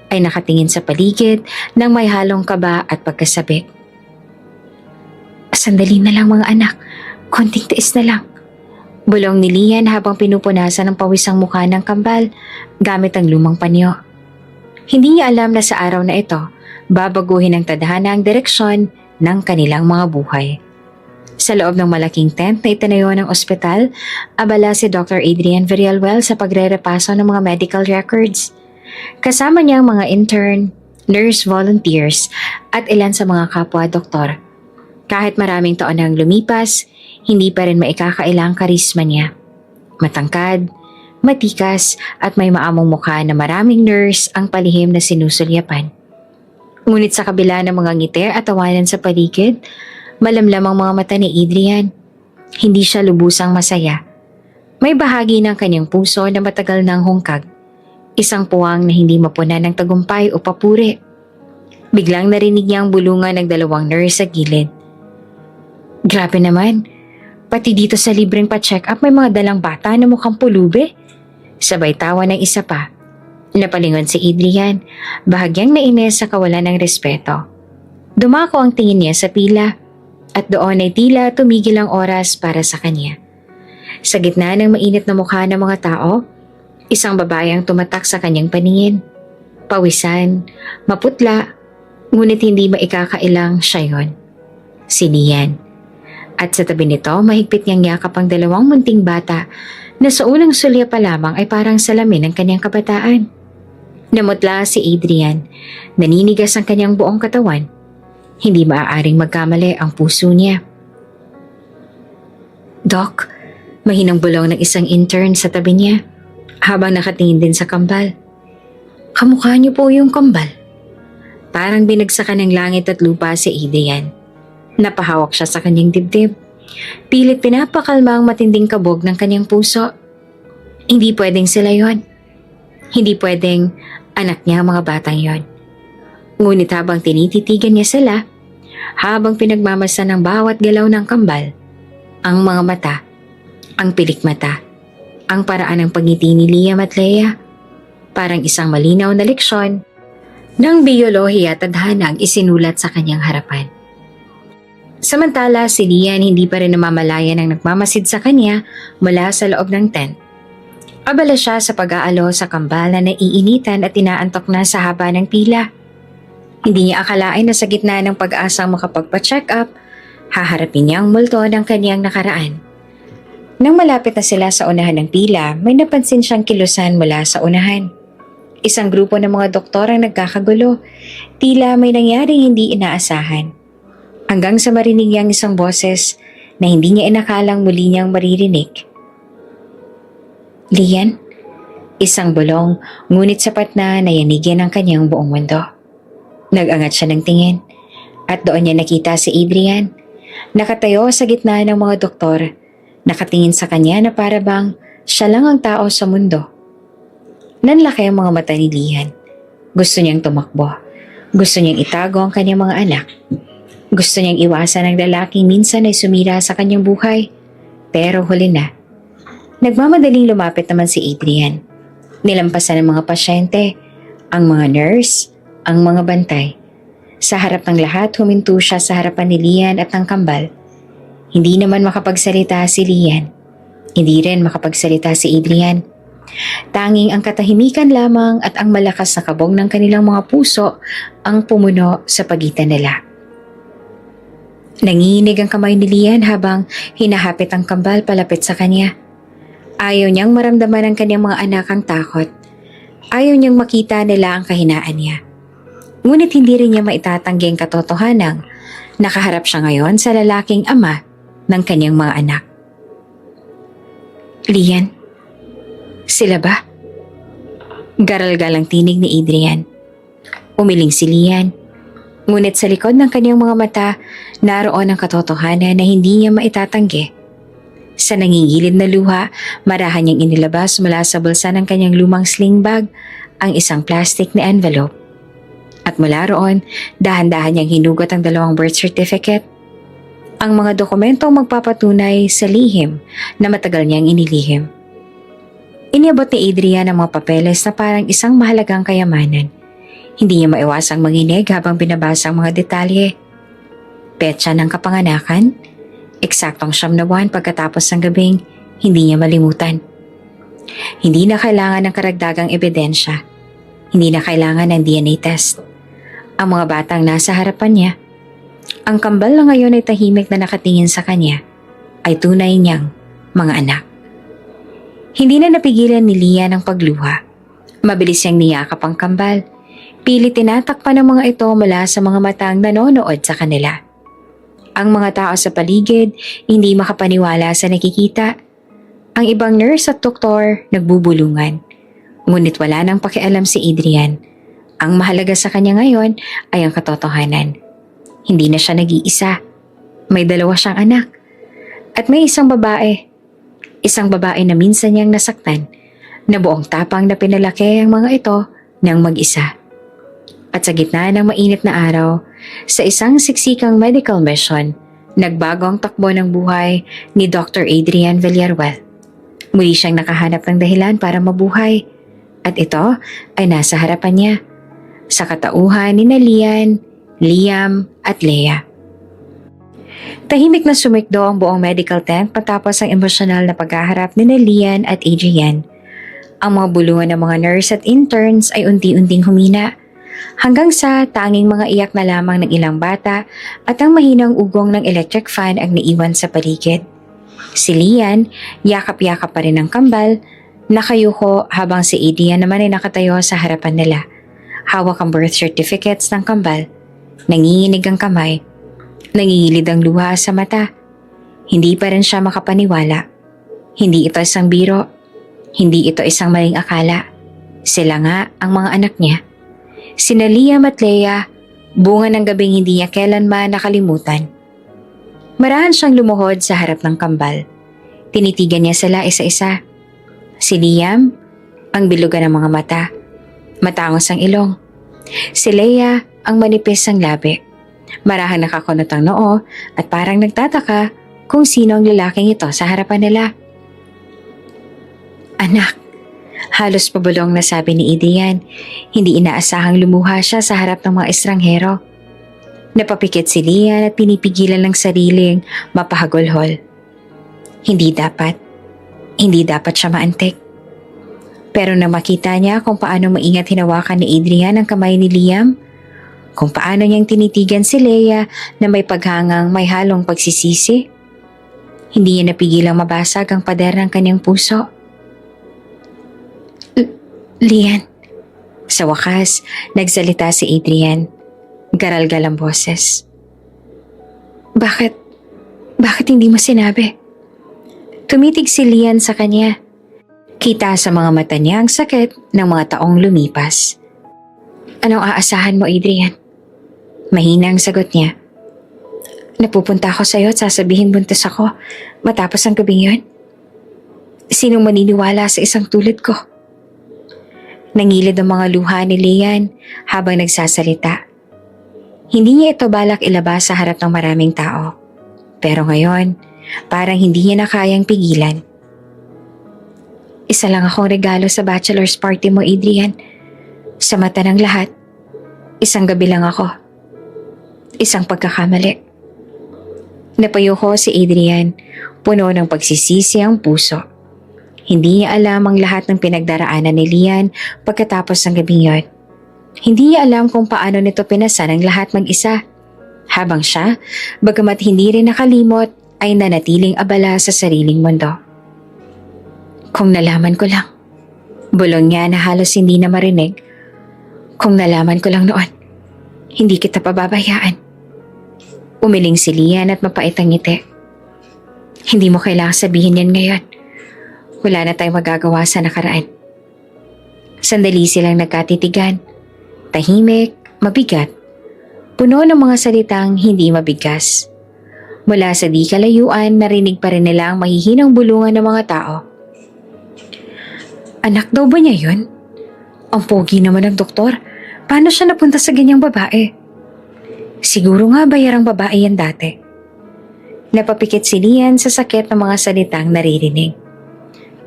ay nakatingin sa paligid ng may halong kaba at pagkasabik. Sandali na lang mga anak, konting tiis na lang. Bulong ni Lian habang pinupunasan ng pawisang mukha ng kambal gamit ang lumang panyo. Hindi niya alam na sa araw na ito, babaguhin ng tadhana ang direksyon ng kanilang mga buhay. Sa loob ng malaking tent na itinayo ng ospital, abala si Dr. Adrian Villalwell sa pagre-repaso ng mga medical records. Kasama niya ang mga intern, nurse volunteers at ilan sa mga kapwa-doktor. Kahit maraming taon nang lumipas, hindi pa rin maikakailang karisma niya. Matangkad, matikas at may maamong mukha na maraming nurse ang palihim na sinusulyapan. Ngunit sa kabila ng mga ngiti at tawanan sa paligid, malamlam ang mga mata ni Adrian. Hindi siya lubusang masaya. May bahagi ng kanyang puso na matagal nang hungkag. Isang puwang na hindi mapunan ng tagumpay o papuri. Biglang narinig niya ang bulungan ng dalawang nurse sa gilid. Grabe naman, pati dito sa libreng pa-check up may mga dalang bata na mukhang pulube. Sabay tawa ng isa pa. Napalingon si Adrian, bahagyang nainis sa kawalan ng respeto. Dumako ang tingin niya sa pila at doon ay tila tumigil ang oras para sa kanya. Sa gitna ng mainit na mukha ng mga tao, isang babae ang tumatak sa kanyang paningin. Pawisan, maputla, ngunit hindi maikakailang siya yon. Si Lian. At sa tabi nito, mahigpit niyang yakap ang dalawang munting bata na sa unang sulya pa lamang ay parang salamin ng kanyang kabataan. Namutla si Adrian, naninigas ang kanyang buong katawan. Hindi maaaring magkamali ang puso niya. Doc, mahinang bulong ng isang intern sa tabi niya habang nakatingin din sa kambal. Kamukha niyo po yung kambal. Parang binagsakan ng langit at lupa si Adrian. Napahawak siya sa kanyang dibdib. Pilit pinapakalma ang matinding kabog ng kanyang puso. Hindi pwedeng sila yon. Hindi pwedeng anak niya ang mga batang yon. Ngunit habang tinititigan niya sila, habang pinagmamasan ng bawat galaw ng kambal, ang mga mata, ang pilik mata, ang paraan ng pagngiti ni Liam at Leia, parang isang malinaw na leksyon ng biyolohiya at tadhana ang isinulat sa kanyang harapan. Samantala, si Lian hindi pa rin namamalaya ng nagmamasid sa kanya mula sa loob ng tent. Abala siya sa pag-aalo sa kambal na naiinitan at inaantok na sa haba ng pila. Hindi niya akalain na sa gitna ng pag-asang makapagpa-check up, haharapin niya ang multo ng kanyang nakaraan. Nang malapit na sila sa unahan ng pila, may napansin siyang kilusan mula sa unahan. Isang grupo ng mga doktor ang nagkakagulo. Tila may nangyaring hindi inaasahan. Hanggang sa marinig niyang isang boses na hindi niya inakalang muli niyang maririnig. Lian, isang bulong, ngunit sapat na nayanigin ang kanyang buong mundo. Nag-angat siya ng tingin at doon niya nakita si Adrian. Nakatayo sa gitna ng mga doktor, nakatingin sa kanya na para bang siya lang ang tao sa mundo. Nanlaki ang mga mata ni Lian. Gusto niyang tumakbo. Gusto niyang itago ang kanyang mga anak. Gusto niyang iwasan ang lalaking minsan ay sumira sa kanyang buhay. Pero huli na. Nagmamadaling lumapit naman si Adrian. Nilampasan ng mga pasyente, ang mga nurse, ang mga bantay. Sa harap ng lahat, huminto siya sa harapan ni Lian at ng kambal. Hindi naman makapagsalita si Lian. Hindi rin makapagsalita si Adrian. Tanging ang katahimikan lamang at ang malakas na kabog ng kanilang mga puso ang pumuno sa pagitan nila. Nanginginig ang kamay ni Lian habang hinahapit ang kambal palapit sa kanya. Ayaw niyang maramdaman ng kanyang mga anak ang takot. Ayaw niyang makita nila ang kahinaan niya. Ngunit hindi rin niya maitatanggi ang katotohanang nakaharap siya ngayon sa lalaking ama ng kanyang mga anak. Lian, sila ba? Garal-galang tinig ni Adrian. Umiling si Lian. Ngunit sa likod ng kanyang mga mata, naroon ang katotohanan na hindi niya maitatanggi. Sa nangingilid na luha, marahan niyang inilabas mula sa bulsa ng kanyang lumang sling bag ang isang plastic na envelope. At mula roon, dahan-dahan niyang hinugot ang 2 birth certificate. Ang mga dokumentong magpapatunay sa lihim na matagal niyang inilihim. Iniabot ni Adrian ang mga papeles na parang isang mahalagang kayamanan. Hindi niya maiwasang manginig habang binabasa ang mga detalye. Petsa ng kapanganakan, eksaktong 9 na buwan pagkatapos ng gabing hindi niya malimutan. Hindi na kailangan ng karagdagang ebidensya. Hindi na kailangan ng DNA test. Ang mga batang nasa harapan niya, ang kambal na ngayon ay tahimik na nakatingin sa kanya, ay tunay niyang mga anak. Hindi na napigilan ni Lian ang pagluha. Mabilis niyang niyakap ang kambal. Pilit tinatakpan ng mga ito mula sa mga matang nanonood sa kanila. Ang mga tao sa paligid hindi makapaniwala sa nakikita. Ang ibang nurse at doktor nagbubulungan. Ngunit wala nang pakialam si Adrian. Ang mahalaga sa kanya ngayon ay ang katotohanan. Hindi na siya nag-iisa. May 2 siyang anak. At may isang babae. Isang babae na minsan niyang nasaktan, na buong tapang na pinalaki ang mga ito ng mag-isa. At sa gitna ng mainit na araw, sa isang siksikang medical mission, nagbago ang takbo ng buhay ni Dr. Adrian Villaruel. Muli siyang nakahanap ng dahilan para mabuhay. At ito ay nasa harapan niya. Sa katauhan ni Lian, Liam at Leah. Tahimik na sumikdo ang buong medical tent patapos ang emosyonal na paghaharap ni Lian at Adrian. Ang mga bulungan ng mga nurse at interns ay unti-unting humina hanggang sa tanging mga iyak na lamang ng ilang bata at ang mahinang ugong ng electric fan ang naiwan sa paligid. Si Lian, yakap-yakap pa rin ang kambal, nakayuko habang si Adrian naman ay nakatayo sa harapan nila. Hawak ang birth certificates ng kambal. Nanginginig ang kamay. Nangingilid ang luha sa mata. Hindi pa rin siya makapaniwala. Hindi ito isang biro. Hindi ito isang maling akala. Sila nga ang mga anak niya. Sina Liam at Leah, bunga ng gabing hindi niya kailanman nakalimutan. Marahan siyang lumuhod sa harap ng kambal. Tinitigan niya sila isa-isa. Si Liam, ang bilugan ng mga mata. Matangos ang ilong. Si Leah, ang manipis ang labi. Marahang nakakunot ang noo at parang nagtataka kung sino ang lalaking ito sa harapan nila. Anak, halos pabulong na sabi ni Adrian. Hindi inaasahang lumuha siya sa harap ng mga estranghero. Napapikit si Lian at pinipigilan ng sariling mapahagulhol. Hindi dapat siya maantik. Pero nang makita niya kung paano maingat hinawakan ni Adrian ang kamay ni Liam, kung paano niyang tinitigan si Leah na may paghangang may halong pagsisisi, hindi niya napigilang mabasag ang pader ng kanyang puso. Lian. Sa wakas, nagsalita si Adrian. Garal-gal ang boses. Bakit hindi mo sinabi? Tumitig si Lian sa kanya. Kita sa mga mata niya ang sakit ng mga taong lumipas. Anong aasahan mo, Adrian? Mahina ang sagot niya. Napupunta ako sa'yo at sasabihin buntis ako matapos ang gabing yun. Sinong maniniwala sa isang tulad ko? Nangilid ang mga luha ni Lian habang nagsasalita. Hindi niya ito balak ilabas sa harap ng maraming tao. Pero ngayon, parang hindi niya na kayang pigilan. Isa lang akong regalo sa bachelor's party mo, Adrian. Sa mata ng lahat, isang gabi lang ako. Isang pagkakamali. Napayo ko si Adrian, puno ng pagsisisi ang puso. Hindi niya alam ang lahat ng pinagdaraanan ni Lian pagkatapos ng gabing yon. Hindi niya alam kung paano nito pinasan ang lahat mag-isa. Habang siya, bagamat hindi rin nakalimot, ay nanatiling abala sa sariling mundo. Kung nalaman ko lang, bulong niya na halos hindi na marinig. Kung nalaman ko lang noon, hindi kita pababayaan. Umiling si Lian at mapait ang ngiti. Hindi mo kailangang sabihin yan ngayon. Wala na tayong magagawa sa nakaraan. Sandali silang nagkatitigan. Tahimik, mabigat. Puno ng mga salitang hindi mabigkas. Mula sa di kalayuan, narinig pa rin nila ang mahihinang bulungan ng mga tao. Anak daw ba niya yun? Ang pogi naman ng doktor. Paano siya napunta sa ganyang babae? Siguro nga bayarang babae yan dati. Napapikit si Lian sa sakit ng mga salitang naririnig.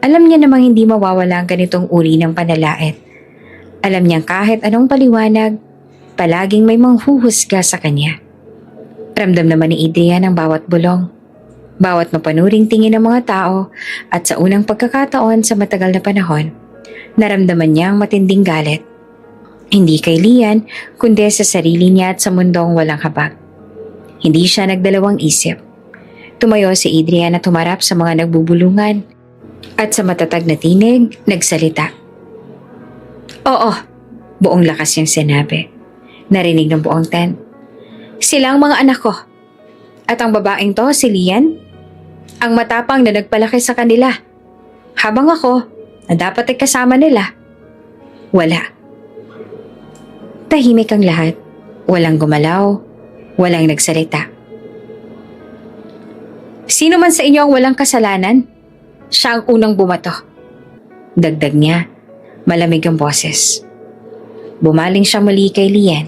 Alam niya namang hindi mawawala ang ganitong uri ng panalait. Alam niyang kahit anong paliwanag, palaging may manghuhusga sa kanya. Ramdam naman ni Adrian ang bawat bulong, bawat mapanuring tingin ng mga tao at sa unang pagkakataon sa matagal na panahon, naramdaman niya ang matinding galit. Hindi kay Lian, kundi sa sarili niya at sa mundong walang habag. Hindi siya nagdalawang isip. Tumayo si Adrian at humarap sa mga nagbubulungan at sa matatag na tinig, nagsalita. Oo, buong lakas niyang sinabi. Narinig ng buong tent. Sila ang mga anak ko. At ang babaeng to, si Lian, ang matapang na nagpalaki sa kanila. Habang ako, na dapat ay kasama nila, wala. Tahimik ang lahat. Walang gumalaw, walang nagsalita. Sino man sa inyo ang walang kasalanan, siya ang unang bumato. Dagdag niya, malamig ang boses. Bumaling siya muli kay Lian.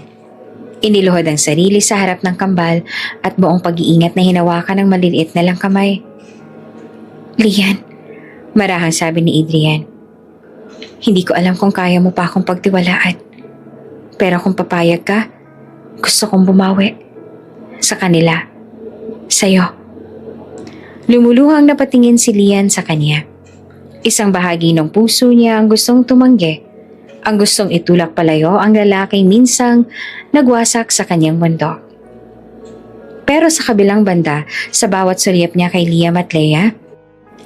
Iniluhod ang sarili sa harap ng kambal at buong pag-iingat na hinawakan ng maliliit na lang kamay. Lian, marahang sabi ni Adrian. Hindi ko alam kung kaya mo pa akong pagtiwalaan. Pero kung papayag ka, gusto kong bumawi. Sa kanila. Sa'yo. Lumuluhang napatingin si Lian sa kanya. Isang bahagi ng puso niya ang gustong tumanggi. Ang gustong itulak palayo ang lalaking minsang nagwasak sa kanyang mundo. Pero sa kabilang banda, sa bawat sulyap niya kay Liam at Leia,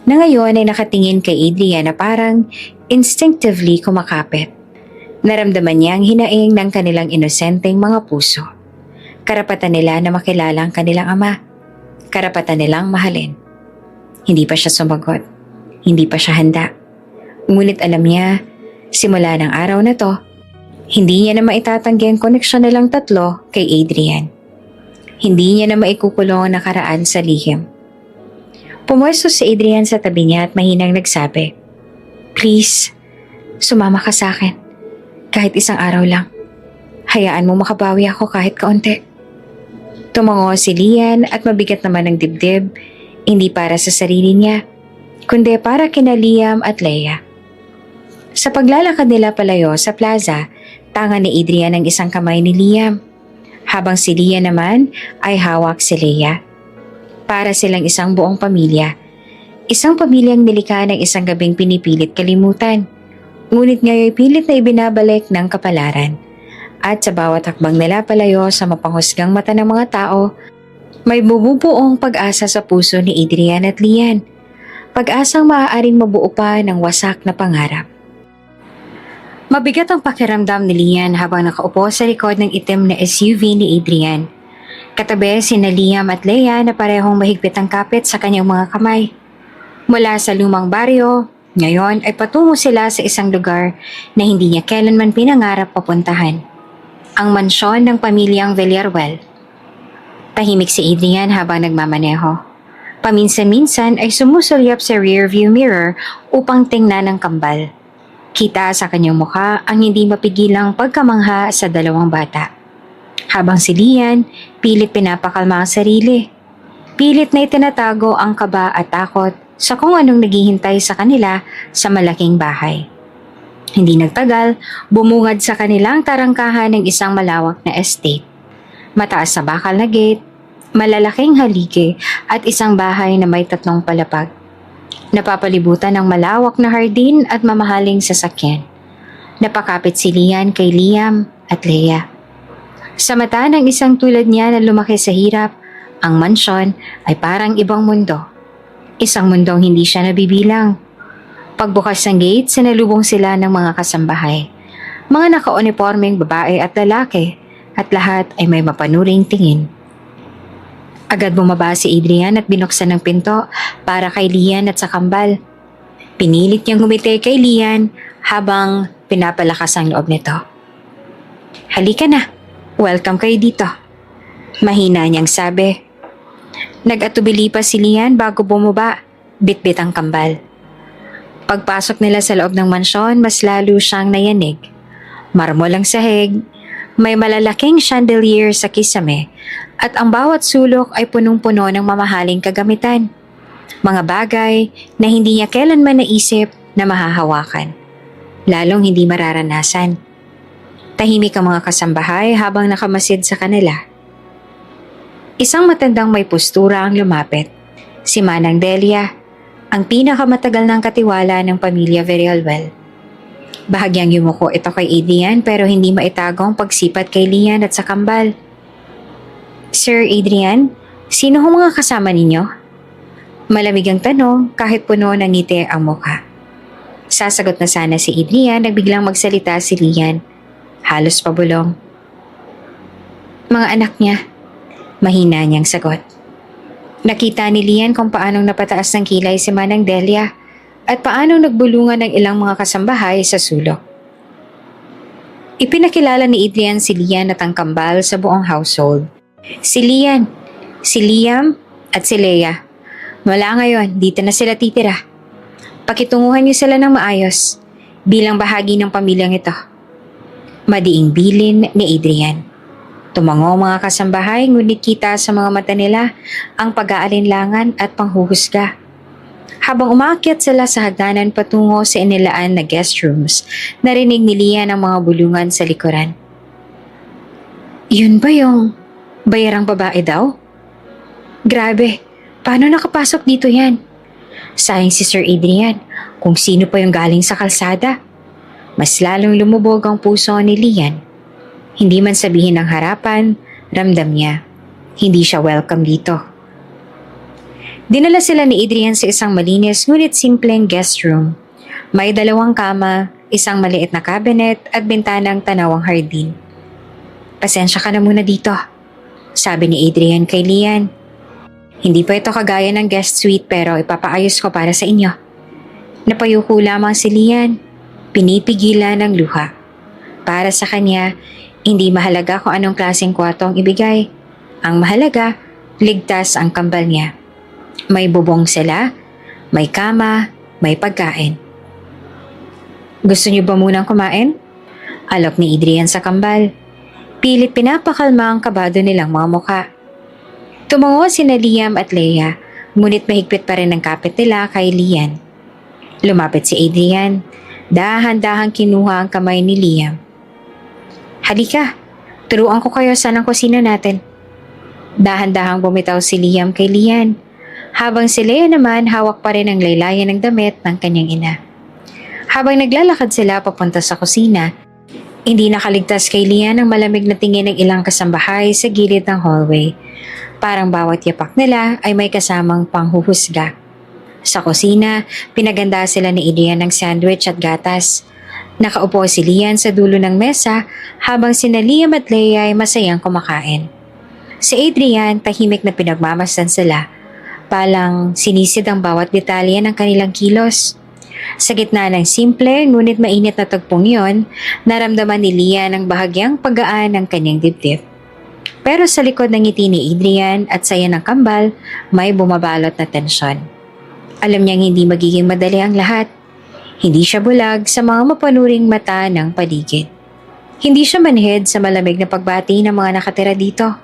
na ngayon ay nakatingin kay Adrian na parang instinctively kumakapit. Naramdaman niya ang hinaing ng kanilang inosenteng mga puso. Karapatan nila na makilala ang kanilang ama. Karapatan nilang mahalin. Hindi pa siya sumagot. Hindi pa siya handa. Ngunit alam niya, simula ng araw na to, hindi niya na maitatanggi ang koneksyon nilang tatlo kay Adrian. Hindi niya na maikukulong ang nakaraan sa lihim. Pumwesto si Adrian sa tabi niya at mahinang nagsabi, Please, sumama ka sa akin. Kahit isang araw lang. Hayaan mo makabawi ako kahit kaunti. Tumango si Lian at mabigat naman ang dibdib, hindi para sa sarili niya, kundi para kina Liam at Leia. Sa paglalakad nila palayo sa plaza, tanga ni Adrian ang isang kamay ni Liam, habang si Lian naman ay hawak si Leia. Para silang isang buong pamilya. Isang pamilyang nilikha ng isang gabing pinipilit kalimutan. Ngunit ngayon pilit na ibinabalik ng kapalaran. At sa bawat hakbang nila palayo sa mapanghusgang mata ng mga tao, may bumubuong pag-asa sa puso ni Adrian at Lian. Pag-asang maaaring mabuo pa ng wasak na pangarap. Mabigat ang pakiramdam ni Lian habang nakaupo sa likod ng itim na SUV ni Adrian. Katabi sina Liam at Leia na parehong mahigpit ang kapit sa kanyang mga kamay. Mula sa lumang baryo, ngayon ay patungo sila sa isang lugar na hindi niya kailanman pinangarap papuntahan. Ang mansyon ng pamilyang Villarreal. Tahimik si Adrian habang nagmamaneho. Paminsan-minsan ay sumusulyap sa rearview mirror upang tingnan ang kambal. Kita sa kanyang mukha ang hindi mapigilang pagkamangha sa dalawang bata. Habang si Lian, pilit pinapakalma ang sarili. Pilit na itinatago ang kaba at takot sa kung anong naghihintay sa kanila sa malaking bahay. Hindi nagtagal, bumungad sa kanilang tarangkahan ng isang malawak na estate. Mataas sa bakal na gate, malalaking haligi at isang bahay na may 3 palapag. Napapalibutan ng malawak na hardin at mamahaling sasakyan. Napakapit si Lian kay Liam at Leia. Sa mata ng isang tulad niya na lumaki sa hirap, ang mansyon ay parang ibang mundo. Isang mundong hindi siya nabibilang. Pagbukas ng gate, sinalubong sila ng mga kasambahay. Mga naka-uniformeng babae at lalaki, at lahat ay may mapanuring tingin. Agad bumaba si Adrian at binuksan ng pinto para kay Lian at sa kambal. Pinilit niyang ngumiti kay Lian habang pinapalakas ang loob nito. "Halika na, welcome kayo dito." Mahina niyang sabi. Nag-atubili pa si Lian bago bumaba, bitbit ang kambal. Pagpasok nila sa loob ng mansyon, mas lalo siyang nayanig. Marmol ang sahig, may malalaking chandelier sa kisame, at ang bawat sulok ay punong-puno ng mamahaling kagamitan. Mga bagay na hindi niya kailanman naisip na mahahawakan, lalong hindi mararanasan. Tahimik ang mga kasambahay habang nakamasid sa kanila. Isang matandang may postura ang lumapit, si Manang Delia, ang pinakamatagal ng katiwala ng pamilya Villarreal. Bahagyang yumuko ito kay Adrian pero hindi maitago ang pagsipat kay Lian at sa kambal. "Sir Adrian, sino ho mga kasama ninyo?" Malamig ang tanong kahit puno ng ngiti ang mukha. Sasagot na sana si Adrian nang biglang magsalita si Lian. Halos pabulong. "Mga anak niya," mahina niyang sagot. Nakita ni Lian kung paanong napataas ng kilay si Manang Delia at paanong nagbulungan ng ilang mga kasambahay sa sulok. Ipinakilala ni Adrian si Lian at ang kambal sa buong household. Si Lian, si Liam at si Leia. Wala ngayon, dito na sila titira. Pakitunguhan niyo sila ng maayos bilang bahagi ng pamilyang ito. Madiing bilin ni Adrian. Tumango ang mga kasambahay ngunit kita sa mga mata nila ang pag-aalinlangan at panghuhusga. Habang umaakyat sila sa hagdanan patungo sa inilaan na guest rooms, narinig ni Lian ang mga bulungan sa likuran. "Yun ba yung bayarang babae daw? Grabe, paano nakapasok dito yan? Sayang si Sir Adrian, kung sino pa yung galing sa kalsada." Mas lalong lumubog ang puso ni Lian. Hindi man sabihin ng harapan, ramdam niya. Hindi siya welcome dito. Dinala sila ni Adrian sa isang malinis ngunit simpleng guest room. May 2 kama, isang maliit na cabinet at bintanang tanawang hardin. "Pasensya ka na muna dito," sabi ni Adrian kay Lian. "Hindi pa ito kagaya ng guest suite pero ipapaayos ko para sa inyo." Napayuko lamang si Lian. Pinipigilan ng luha. Para sa kanya, hindi mahalaga kung anong klaseng kwarto ang ibigay. Ang mahalaga, ligtas ang kambal niya. May bubong sila, may kama, may pagkain. "Gusto niyo ba munang kumain?" Alok ni Adrian sa kambal. Pilit pinapakalma ang kabado nilang mga mukha. Tumango sina Liam at Leia, ngunit mahigpit pa rin ang kapit nila kay Lian. Lumapit si Adrian. Dahan-dahang kinuha ang kamay ni Liam. "Halika, turuan ko kayo saan ang kusina natin." Dahan-dahang bumitaw si Liam kay Lian, habang si Leia naman hawak pa rin ang laylayan ng damit ng kanyang ina. Habang naglalakad sila papunta sa kusina, hindi nakaligtas kay Lian ang malamig na tingin ng ilang kasambahay sa gilid ng hallway. Parang bawat yapak nila ay may kasamang panghuhusga. Sa kusina, pinaganda sila ni Adrian ng sandwich at gatas. Nakaupo si Lian sa dulo ng mesa habang sina Liam at Leia ay masayang kumakain. Si Adrian tahimik na pinagmamasdan sila, palang sinisid ang bawat detalye ng kanilang kilos. Sa gitna ng simple ngunit mainit na tagpong yon, naramdaman ni Lian ang bahagyang paggaan ng kanyang dibdib. Pero sa likod ng ngiti ni Adrian at saya ng kambal, may bumabalot na tensyon. Alam niyang hindi magiging madali ang lahat. Hindi siya bulag sa mga mapanuring mata ng paligid. Hindi siya manhid sa malamig na pagbati ng mga nakatira dito.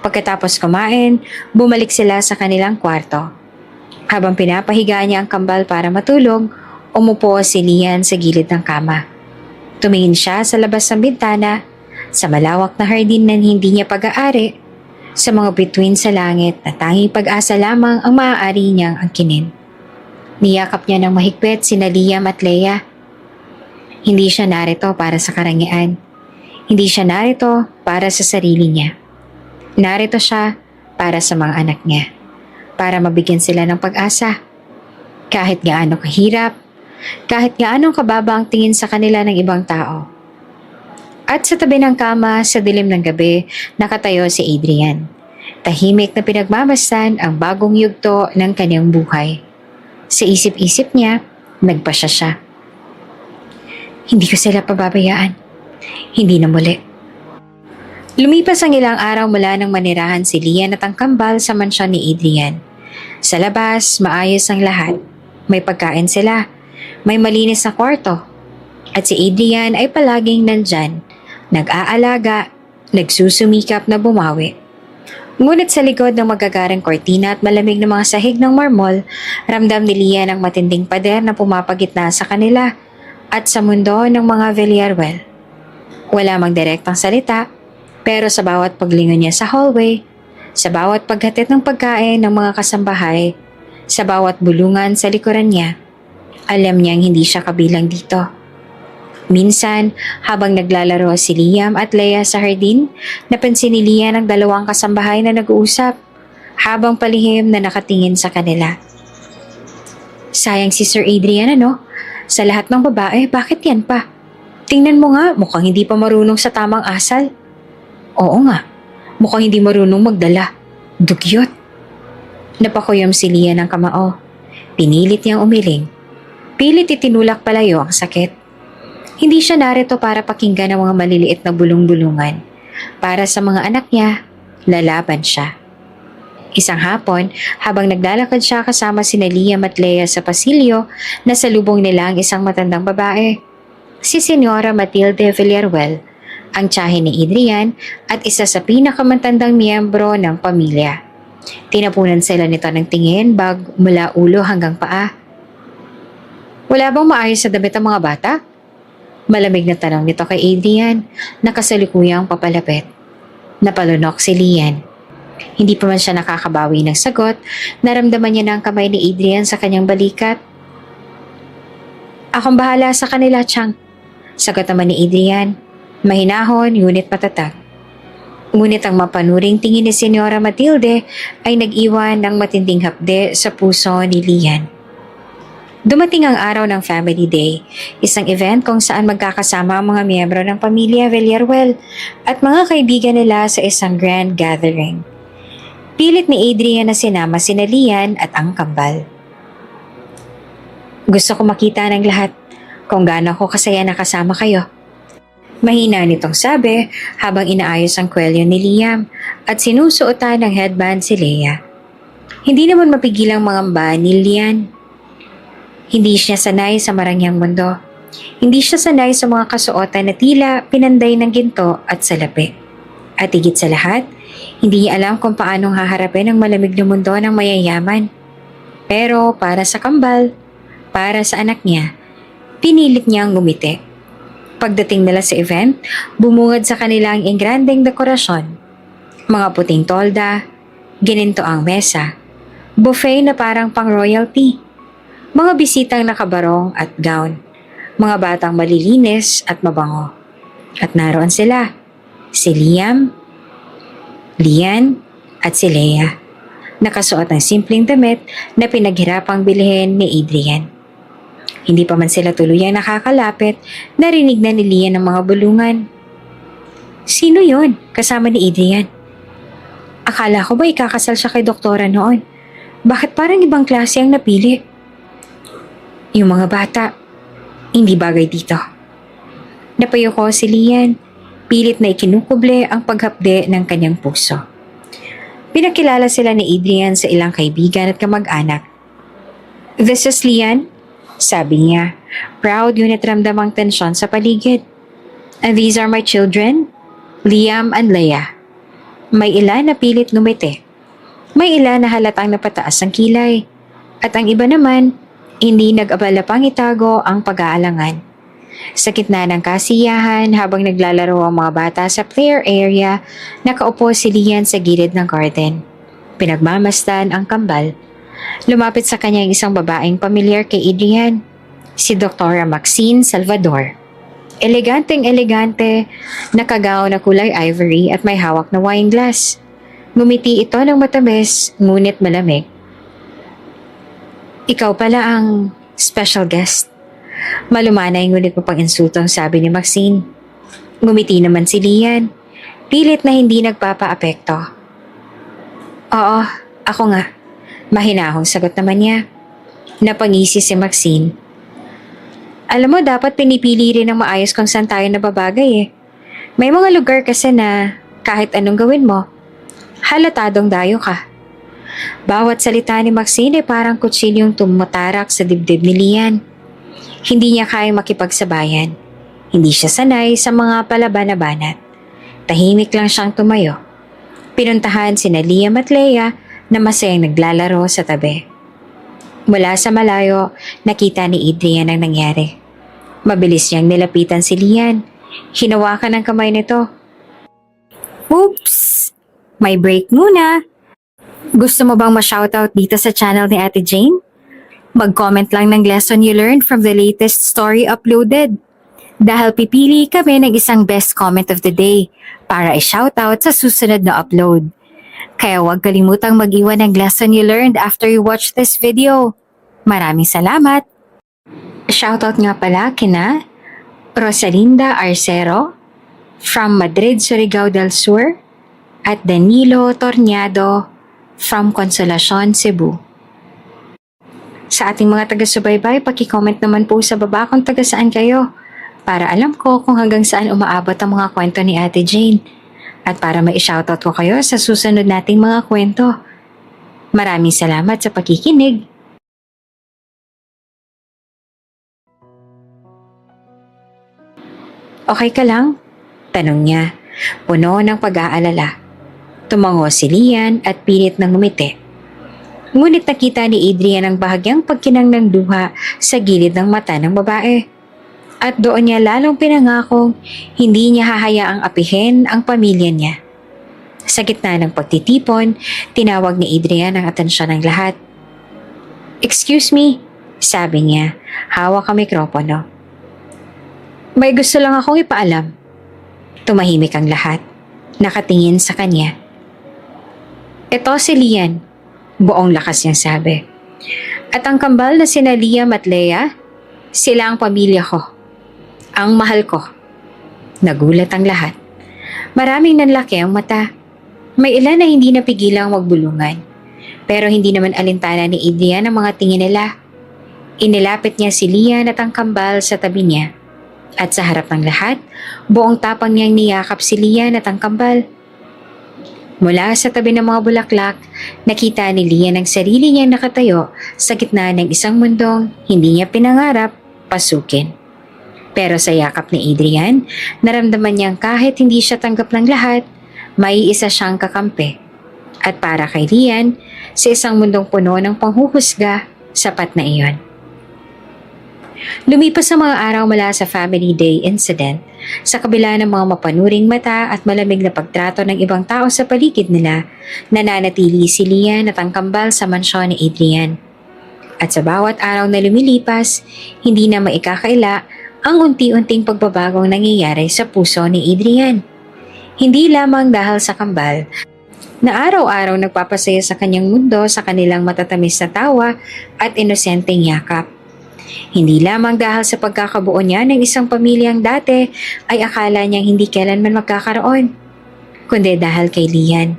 Pagkatapos kumain, bumalik sila sa kanilang kwarto. Habang pinapahiga niya ang kambal para matulog, umupo si Lian sa gilid ng kama. Tumingin siya sa labas ng bintana, sa malawak na hardin na hindi niya pag-aari, sa mga bituin sa langit na tanging pag-asa lamang ang maaari niyang angkinin. Niyakap niya ng mahigpit sina Liam at Leia. Hindi siya narito para sa karangyaan. Hindi siya narito para sa sarili niya. Narito siya para sa mga anak niya. Para mabigyan sila ng pag-asa. Kahit gaano kahirap, kahit gaano kababa ang tingin sa kanila ng ibang tao. At sa tabi ng kama sa dilim ng gabi, nakatayo si Adrian. Tahimik na pinagmamasdan ang bagong yugto ng kanyang buhay. Sa isip-isip niya, nagpasya siya. Hindi ko sila pababayaan. Hindi na muli. Lumipas ang ilang araw mula nang manirahan si Lian at ang kambal sa mansyon ni Adrian. Sa labas, maayos ang lahat. May pagkain sila. May malinis na kwarto. At si Adrian ay palaging nandyan, nag-aalaga, nagsusumikap na bumawi. Ngunit sa likod ng magagarang kortina at malamig na mga sahig ng marmol, ramdam ni Lian ang matinding pader na pumapagitna sa kanila at sa mundo ng mga Villarreal. Wala mang direktang salita, pero sa bawat paglingon niya sa hallway, sa bawat paghatid ng pagkain ng mga kasambahay, sa bawat bulungan sa likuran niya, alam niyang hindi siya kabilang dito. Minsan, habang naglalaro si Liam at Leia sa hardin, napansin ni Lian ang dalawang kasambahay na nag-uusap, habang palihim na nakatingin sa kanila. Sayang si Sir Adrian ano? Sa lahat ng babae, bakit yan pa? Tingnan mo nga, mukhang hindi pa marunong sa tamang asal. Oo nga, mukhang hindi marunong magdala. Dugyot. Napakuyom si Lian ng kamao. Pinilit niyang umiling. Pilit itinulak palayo ang sakit. Hindi siya narito para pakinggan ang mga maliliit na bulong-bulungan. Para sa mga anak niya, lalaban siya. Isang hapon, habang naglalakad siya kasama sina Liam at Leia sa pasilyo, nasalubong nila ang isang matandang babae. Si Senyora Matilde Villarreal, ang tiyahin ni Adrian at isa sa pinakamatandang miyembro ng pamilya. Tinapunan sila nito ng tingin mula ulo hanggang paa. Wala bang maayos sa damit ang mga bata? Malamig na tanong nito kay Adrian na kasalukuyang papalapit. Napalunok si Lian. Hindi pa man siya nakakabawi ng sagot, naramdaman niya na ang kamay ni Adrian sa kanyang balikat. Akong bahala sa kanila, Chang. Sagot naman ni Adrian. Mahinahon, ngunit matatag. Ngunit ang mapanuring tingin ni Senyora Matilde ay nag-iwan ng matinding hapde sa puso ni Lian. Dumating ang araw ng Family Day, isang event kung saan magkakasama ang mga miyembro ng pamilya Villarreal at mga kaibigan nila sa isang grand gathering. Pilit ni Adrian na sinama sina Lian at ang kambal. Gusto ko makita ng lahat kung gaano ko kasaya na kasama kayo. Mahina nitong sabi habang inaayos ang kwelyo ni Liam at sinusuotan ng headband si Leia. Hindi naman mapigilang mangamba ni Lian. Hindi siya sanay sa marangyang mundo. Hindi siya sanay sa mga kasuotan na tila pinanday ng ginto at salapi. At higit sa lahat, hindi niya alam kung paanong haharapin ang malamig na mundo ng mayayaman. Pero para sa kambal, para sa anak niya, pinilit niyang ngumiti. Pagdating nila sa event, bumungad sa kanila ang ingrandeng dekorasyon. Mga puting tolda, gininto ang mesa, buffet na parang pang royalty, mga bisitang nakabarong at gown, mga batang malilinis at mabango. At naroon sila, si Liam, Lian at si Leia, nakasuot ng simpleng damit na pinaghirapang bilhin ni Adrian. Hindi pa man sila tuluyang nakakalapit, narinig na ni Lian ang mga bulungan. Sino yon? Kasama ni Adrian. Akala ko ba ikakasal siya kay doktora noon? Bakit parang ibang klase ang napili? Yung mga bata, hindi bagay dito. Napayoko si Lian, pilit na ikinukuble ang paghapde ng kanyang puso. Pinakilala sila ni Adrian sa ilang kaibigan at kamag-anak. This is Lian, sabi niya, proud ngunit ramdamang tensyon sa paligid. And these are my children, Liam and Leia. May ilan na pilit ngumiti. May ilan na halatang napataas ang kilay. At ang iba naman, hindi nag-abala pang itago ang pag-aalangan. Sa gitna ng kasiyahan habang naglalaro ang mga bata sa player area, nakaupo si Lian sa gilid ng garden. Pinagmamasdan ang kambal. Lumapit sa kanya ang isang babaeng pamilyar kay Adrian, si Dr. Maxine Salvador. Eleganteng-elegante, nakagaon na kulay ivory at may hawak na wine glass. Ngumiti ito ng matamis, ngunit malamig. Ikaw pala ang special guest. Malumanay ngunit mapag-insultong sabi ni Maxine. Ngumiti naman si Lian, pilit na hindi nagpapa-apekto. Oo, ako nga. Mahinahong sagot naman niya. Napangisi si Maxine. Alam mo, dapat pinipili rin ng maayos kung saan tayo nababagay eh. May mga lugar kasi na kahit anong gawin mo, halatadong dayo ka. Bawat salita ni Maxine ay parang kutsilyong tumutarak sa dibdib ni Lian. Hindi niya kayang makipagsabayan. Hindi siya sanay sa mga palaban-banat. Tahimik lang siyang tumayo. Pinuntahan sina Liam at Leia na masayang naglalaro sa tabi. Mula sa malayo, nakita ni Adrian ang nangyari. Mabilis niyang nilapitan si Lian. Hinawakan ang kamay nito. Oops! May break muna. Gusto mo bang ma-shoutout dito sa channel ni Ate Jane? Mag-comment lang ng lesson you learned from the latest story uploaded. Dahil pipili kami ng isang best comment of the day para i-shoutout sa susunod na upload. Kaya huwag kalimutang mag-iwan ng lesson you learned after you watch this video. Maraming salamat! Shoutout nga pala kina Rosalinda Arcero from Madrid, Surigao del Sur at Danilo Torniado from Consolacion, Cebu. Sa ating mga taga-subaybay, paki-comment naman po sa baba kung taga saan kayo para alam ko kung hanggang saan umaabot ang mga kwento ni Ate Jane at para mai-shoutout ko kayo sa susunod nating mga kwento. Maraming salamat sa pakikinig. Okay ka lang? Tanong niya, puno ng pag-aalala. Tumango si Lian at pilit ng ngumiti. Ngunit nakita ni Adrian ang bahagyang pagkinang ng luha sa gilid ng mata ng babae. At doon niya lalong pinangakong hindi niya hahayaang apihin ang pamilya niya. Sa gitna ng pagtitipon, tinawag ni Adrian ang atensyon ng lahat. Excuse me, sabi niya, hawak ang mikropono. May gusto lang akong ipaalam. Tumahimik ang lahat, nakatingin sa kanya. Ito si Lian, buong lakas niyang sabi. At ang kambal na sina Liam at Leia, sila ang pamilya ko. Ang mahal ko. Nagulat ang lahat. Maraming nanlaki ang mata. May ilan na hindi napigilang magbulungan. Pero hindi naman alintana ni Adrian ang mga tingin nila. Inilapit niya si Lian at ang kambal sa tabi niya. At sa harap ng lahat, buong tapang niyang niyakap si Lian at ang kambal. Mula sa tabi ng mga bulaklak, nakita ni Lian ang sarili niyang nakatayo sa gitna ng isang mundong hindi niya pinangarap pasukin. Pero sa yakap ni Adrian, naramdaman niyang kahit hindi siya tanggap ng lahat, may isa siyang kakampi. At para kay Lian, sa isang mundong puno ng panghuhusga, sapat na iyon. Lumipas ang mga araw mula sa Family Day incident, sa kabila ng mga mapanuring mata at malamig na pagtrato ng ibang tao sa paligid nila, nananatili si Lian at ang kambal sa mansyon ni Adrian. At sa bawat araw na lumilipas, hindi na maikakaila ang unti-unting pagbabagong nangyayari sa puso ni Adrian. Hindi lamang dahil sa kambal, na araw-araw nagpapasaya sa kanyang mundo sa kanilang matatamis na tawa at inosenteng yakap. Hindi lamang dahil sa pagkakabuo niya ng isang pamilyang dati ay akala niyang hindi kailanman magkakaroon, kundi dahil kay Lian,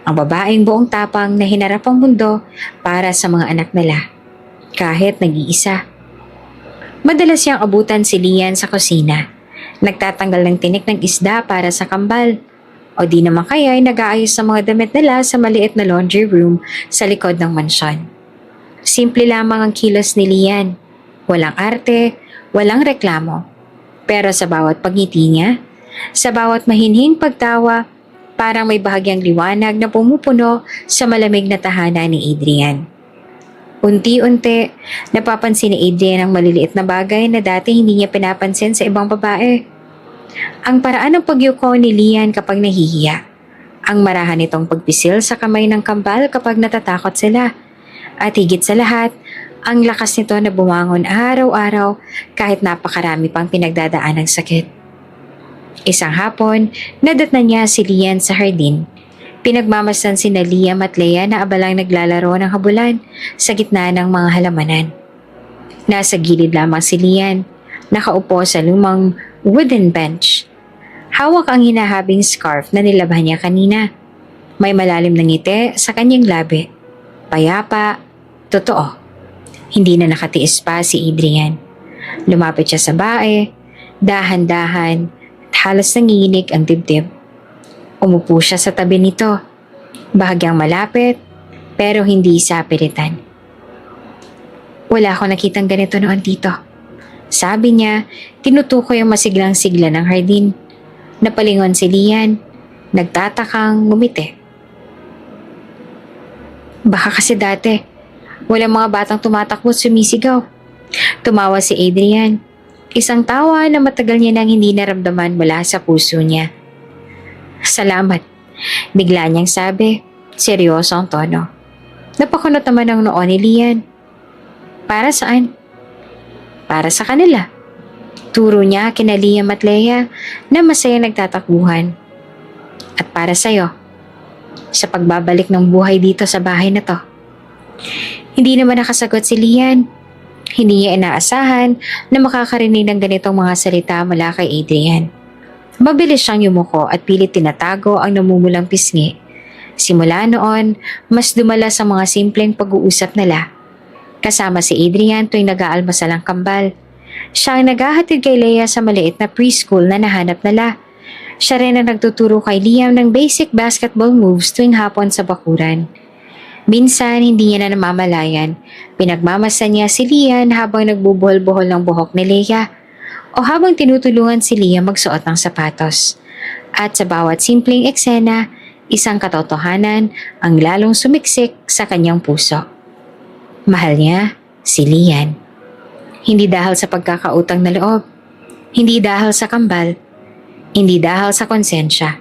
ang babaeng buong tapang na hinarap ang mundo para sa mga anak nila, kahit nag-iisa. Madalas siyang abutan si Lian sa kusina, nagtatanggal ng tinik ng isda para sa kambal, o di naman kaya ay nag-aayos sa mga damit nila sa maliit na laundry room sa likod ng mansyon. Simple lamang ang kilos ni Lian. Walang arte, walang reklamo. Pero sa bawat pagngiti niya, sa bawat mahinhing pagtawa, parang may bahagyang liwanag na pumupuno sa malamig na tahanan ni Adrian. Unti-unti, napapansin ni Adrian ang maliliit na bagay na dati hindi niya pinapansin sa ibang babae. Ang paraan ng pagyuko ni Lian kapag nahihiya. Ang marahan nitong pagpisil sa kamay ng kambal kapag natatakot sila. At higit sa lahat, ang lakas nito na bumangon araw-araw kahit napakarami pang pinagdadaan ng sakit. Isang hapon, nadatnan niya si Lian sa hardin. Pinagmamasdan sina Liam at Leia na abalang naglalaro ng habulan sa gitna ng mga halamanan. Nasa gilid lamang si Lian, nakaupo sa lumang wooden bench. Hawak ang hinahabing scarf na nilabhan niya kanina. May malalim na ngiti sa kanyang labi. Payapa, totoo. Hindi na nakatiis pa si Adrian. Lumapit siya sa bae, dahan-dahan at halos nanginginig ang dibdib. Umupo siya sa tabi nito, bahagyang malapit pero hindi sa pilitan. Wala akong nakitang ganito noon dito. Sabi niya, tinutukoy ang masiglang sigla ng hardin. Napalingon si Lian, nagtatakang ngumiti. Baka kasi dati, walang mga batang tumatakbo at sumisigaw. Tumawa si Adrian, isang tawa na matagal niya nang hindi naramdaman mula sa puso niya. Salamat, bigla niyang sabi, seryoso ang tono. Napakunot naman ang noo ni Lian. Para saan? Para sa kanila. Turo niya kina Liam at Leia na masaya nagtatakbuhan. At para sa'yo, sa pagbabalik ng buhay dito sa bahay na to. Hindi naman nakasagot si Lian. Hindi niya inaasahan na makakarinig ng ganitong mga salita mula kay Adrian. Mabilis siyang yumuko at pilit tinatago ang namumulang pisngi. Simula noon, mas dumala sa mga simpleng pag-uusap nila. Kasama si Adrian tuwing nag-aalmasal ang kambal. Siya ang naghahatid kay Leia sa maliit na preschool na nahanap nila. Siya rin ang nagtuturo kay Liam ng basic basketball moves tuwing hapon sa bakuran. Minsan, hindi niya na namamalayan. Pinagmamasan niya si Lian habang nagbubuhol-buhol ng buhok ni Leia o habang tinutulungan si Liam magsuot ng sapatos. At sa bawat simpleng eksena, isang katotohanan ang lalong sumiksik sa kanyang puso. Mahal niya si Lian. Hindi dahil sa pagkakautang na loob, hindi dahil sa kambal, hindi dahil sa konsensya,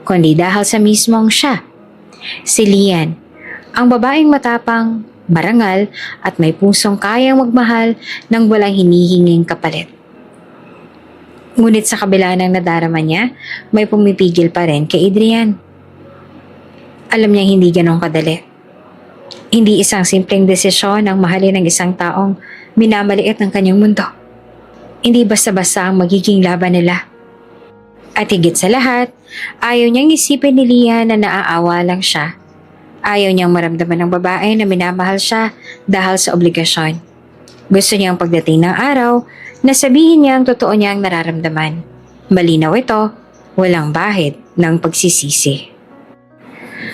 kundi dahil sa mismong siya. Si Lian, ang babaeng matapang, marangal at may pusong kayang magmahal nang walang hinihinging kapalit. Ngunit sa kabila ng nadarama niya, may pumipigil pa rin kay Adrian. Alam niyang hindi ganun kadali. Hindi isang simpleng desisyon ang mahalin ng isang taong minamaliit ng kanyang mundo. Hindi basta-basta ang magiging laban nila. At higit sa lahat, ayaw niyang isipin ni Lian na naaawa lang siya. Ayaw niyang maramdaman ng babae na minamahal siya dahil sa obligasyon. Gusto niyang pagdating ng araw na sabihin niya ang totoo niyang nararamdaman. Malinaw ito, walang bahid ng pagsisisi.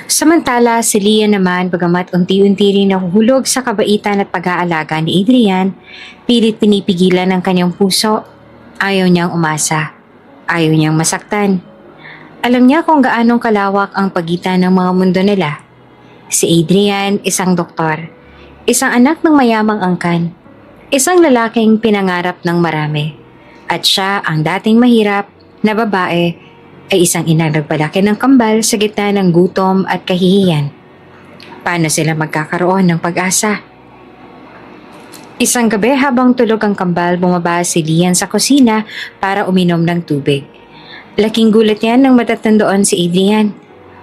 Samantala, si Lian naman bagamat unti-unti rin nahuhulog sa kabaitan at pag-aalaga ni Adrian, pilit pinipigilan ng kanyang puso. Ayaw niyang umasa. Ayaw niyang masaktan. Alam niya kung gaanong kalawak ang pagitan ng mga mundo nila. Si Adrian, isang doktor. Isang anak ng mayamang angkan. Isang lalaking pinangarap ng marami. At siya ang dating mahirap na babae ay isang inang nagpalaki ng kambal sa gitna ng gutom at kahihiyan. Paano sila magkakaroon ng pag-asa? Isang gabi habang tulog ang kambal, bumaba si Lian sa kusina para uminom ng tubig. Laking gulat yan nang matatnan doon si Adrian.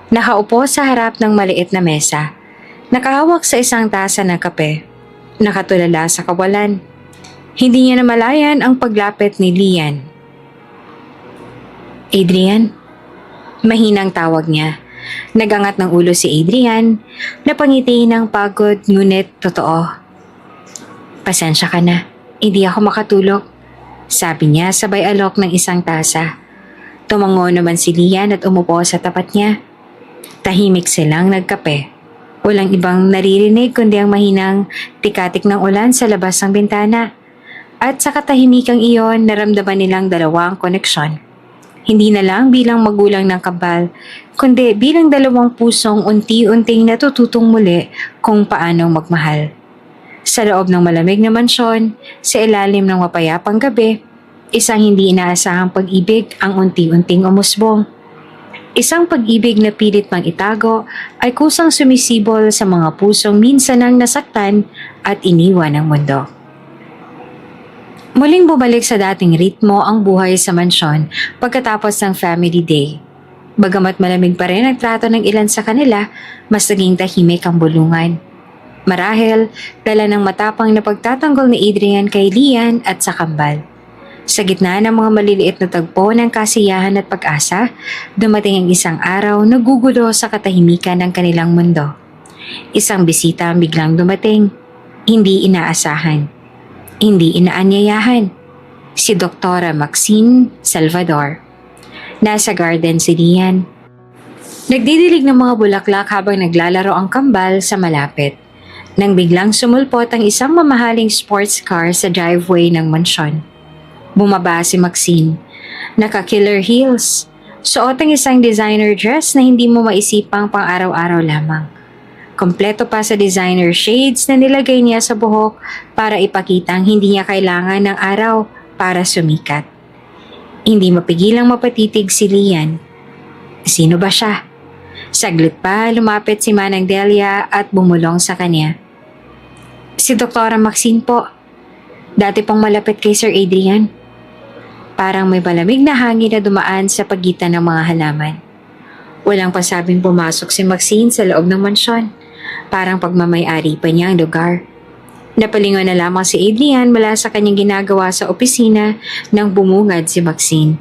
Nakaupo sa harap ng maliit na mesa. Nakahawak sa isang tasa ng kape. Nakatulala sa kawalan. Hindi niya namalayan ang paglapit ni Lian. Adrian? Mahinang tawag niya. Nagangat ng ulo si Adrian, napangiti ng pagod ngunit totoo. Pasensya ka na, hindi ako makatulog, sabi niya sabay alok ng isang tasa. Tumango naman si Lian at umupo sa tapat niya. Tahimik silang nagkape. Walang ibang naririnig kundi ang mahinang tikatik ng ulan sa labas ng bintana. At sa katahimikang iyon, naramdaman nilang dalawang koneksyon. Hindi na lang bilang magulang ng kambal, kundi bilang dalawang pusong unti-unting natututong muli kung paano magmahal. Sa loob ng malamig na mansyon, sa ilalim ng mapayapang gabi, isang hindi inaasahang pag-ibig ang unti-unting umusbong. Isang pag-ibig na pilit mang itago ay kusang sumisibol sa mga pusong minsan nang nasaktan at iniwan ng mundo. Muling bumalik sa dating ritmo ang buhay sa mansyon pagkatapos ng family day. Bagamat malamig pa rin ang trato ng ilan sa kanila, mas naging tahimik ang bulungan. Marahil, dala ng matapang na pagtatanggol ni Adrian kay Lian at sa kambal. Sa gitna ng mga maliliit na tagpo ng kasiyahan at pag-asa, dumating ang isang araw na gugulo sa katahimikan ng kanilang mundo. Isang bisita ang biglang dumating, hindi inaasahan, hindi inaanyayahan. Si Doktora Maxine Salvador. Nasa garden si Lian. Nagdidilig ng mga bulaklak habang naglalaro ang kambal sa malapit. Nang biglang sumulpot ang isang mamahaling sports car sa driveway ng mansyon. Bumaba si Maxine. Naka-killer heels. Suot ang isang designer dress na hindi mo maisipang pang araw-araw lamang. Kompleto pa sa designer shades na nilagay niya sa buhok para ipakitang hindi niya kailangan ng araw para sumikat. Hindi mapigilang mapatitig si Lian. Sino ba siya? Saglit pa, lumapit si Manang Delia at bumulong sa kanya. Si Doktora Maxine po. Dati pong malapit kay Sir Adrian. Parang may malamig na hangin na dumaan sa pagitan ng mga halaman. Walang pasabing pumasok si Maxine sa loob ng mansyon. Parang pagmamay-ari pa niya ang lugar. Napalingon na lamang si Adrian mula sa kanyang ginagawa sa opisina nang bumungad si Maxine.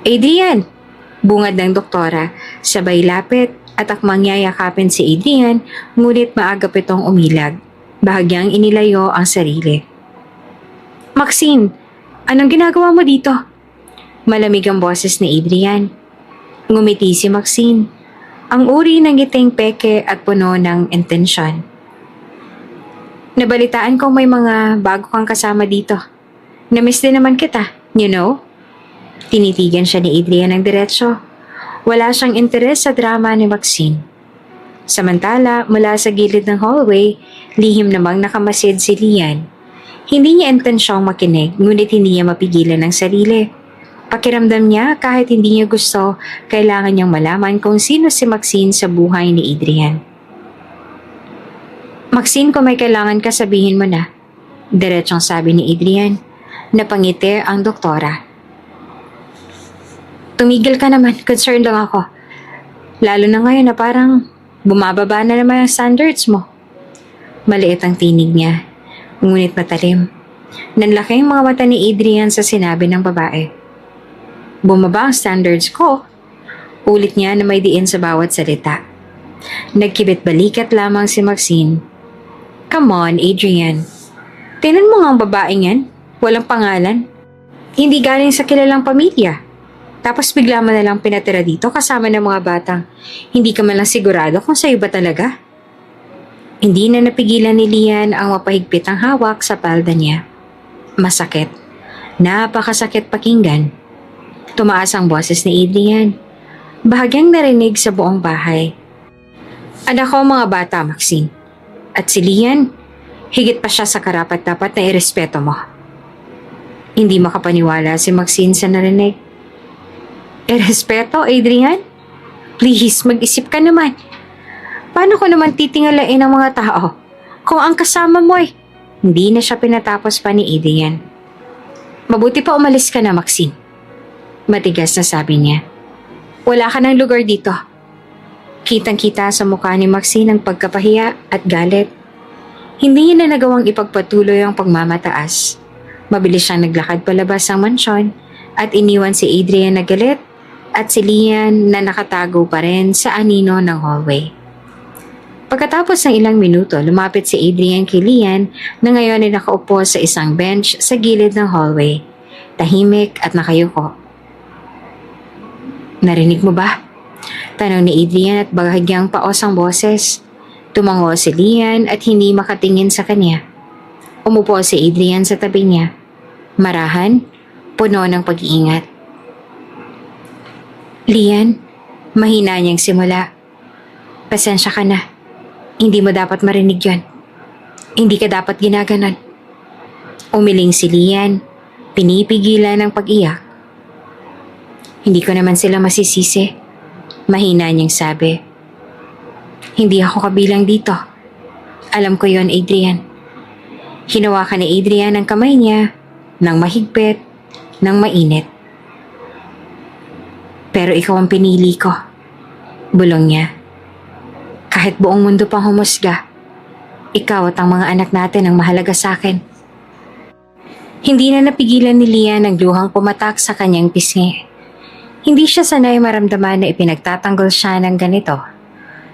Adrian! Bungad ng doktora, sabay lapit at akmang yayakapin si Adrian, ngunit maagap itong umilag. Bahagyang inilayo ang sarili. Maxine, anong ginagawa mo dito? Malamig ang boses ni Adrian. Ngumiti si Maxine. Ang uri ng ngiting peke at puno ng intensyon. Nabalitaan kong may mga bago kang kasama dito. Namiss din naman kita, you know? Tinitigan siya ni Adrian ng diretsyo. Wala siyang interes sa drama ni Maxine. Samantala, mula sa gilid ng hallway, lihim namang nakamasid si Lian. Hindi niya intensyong makinig, ngunit hindi niya mapigilan ang sarili. Pakiramdam niya kahit hindi niya gusto, kailangan niyang malaman kung sino si Maxine sa buhay ni Adrian. Maxine, kung may kailangan ka sabihin mo na. Diretsyong sabi ni Adrian. Napangiti ang doktora. Tumigil ka naman, concerned lang ako. Lalo na ngayon na parang bumababa na naman ang standards mo. Maliit ang tinig niya, ngunit matalim. Nanlaki ang mga mata ni Adrian sa sinabi ng babae. Bumaba ang standards ko. Ulit niya na may diin sa bawat salita. Nagkibit balikat lamang si Maxine. Come on, Adrian. Tinan mo nga ang babaeng yan. Walang pangalan. Hindi galing sa kilalang pamilya. Tapos bigla mo na lang pinatira dito kasama ng mga batang hindi ka man lang sigurado kung sa'yo ba talaga. Hindi na napigilan ni Lian ang mapahigpit ang hawak sa palda niya. Masakit. Napakasakit pakinggan. Tumaas ang boses ni Adrian. Bahagyang narinig sa buong bahay. Anak ko mga bata, Maxine. At si Lian, higit pa siya sa karapat-dapat na irespeto mo. Hindi makapaniwala si Maxine sa narinig. Respeto, Adrian? Please, mag-isip ka naman. Paano ko naman titingalain ang mga tao kung ang kasama mo Hindi na siya pinatapos pa ni Adrian. Mabuti pa umalis ka na, Maxine. Matigas na sabi niya. Wala ka ng lugar dito. Kitang-kita sa mukha ni Maxine ang pagkapahiya at galit. Hindi niya na nagawang ipagpatuloy ang pagmamataas. Mabilis siyang naglakad palabas ng mansyon at iniwan si Adrian na galit at si Lian na nakatago pa rin sa anino ng hallway. Pagkatapos ng ilang minuto, lumapit si Adrian kay Lian na ngayon ay nakaupo sa isang bench sa gilid ng hallway. Tahimik at nakayuko. Narinig mo ba? Tanong ni Adrian at bahagyang paos ang boses. Tumango si Lian at hindi makatingin sa kanya. Umupo si Adrian sa tabi niya. Marahan, puno ng pag-iingat. Lian, mahina niyang simula. Pasensya ka na. Hindi mo dapat marinig yon. Hindi ka dapat ginaganon. Umiling si Lian, pinipigilan ng pag-iyak. Hindi ko naman sila masisisi. Mahina niyang sabi. Hindi ako kabilang dito. Alam ko yon, Adrian. Hinawakan ni Adrian ang kamay niya ng mahigpit, ng mainit. Pero ikaw ang pinili ko. Bulong niya. Kahit buong mundo pang humusga, ikaw at ang mga anak natin ang mahalaga sa akin. Hindi na napigilan ni Lian ang luhang pumatak sa kanyang pisngi. Hindi siya sanay maramdaman na ipinagtatanggol siya ng ganito.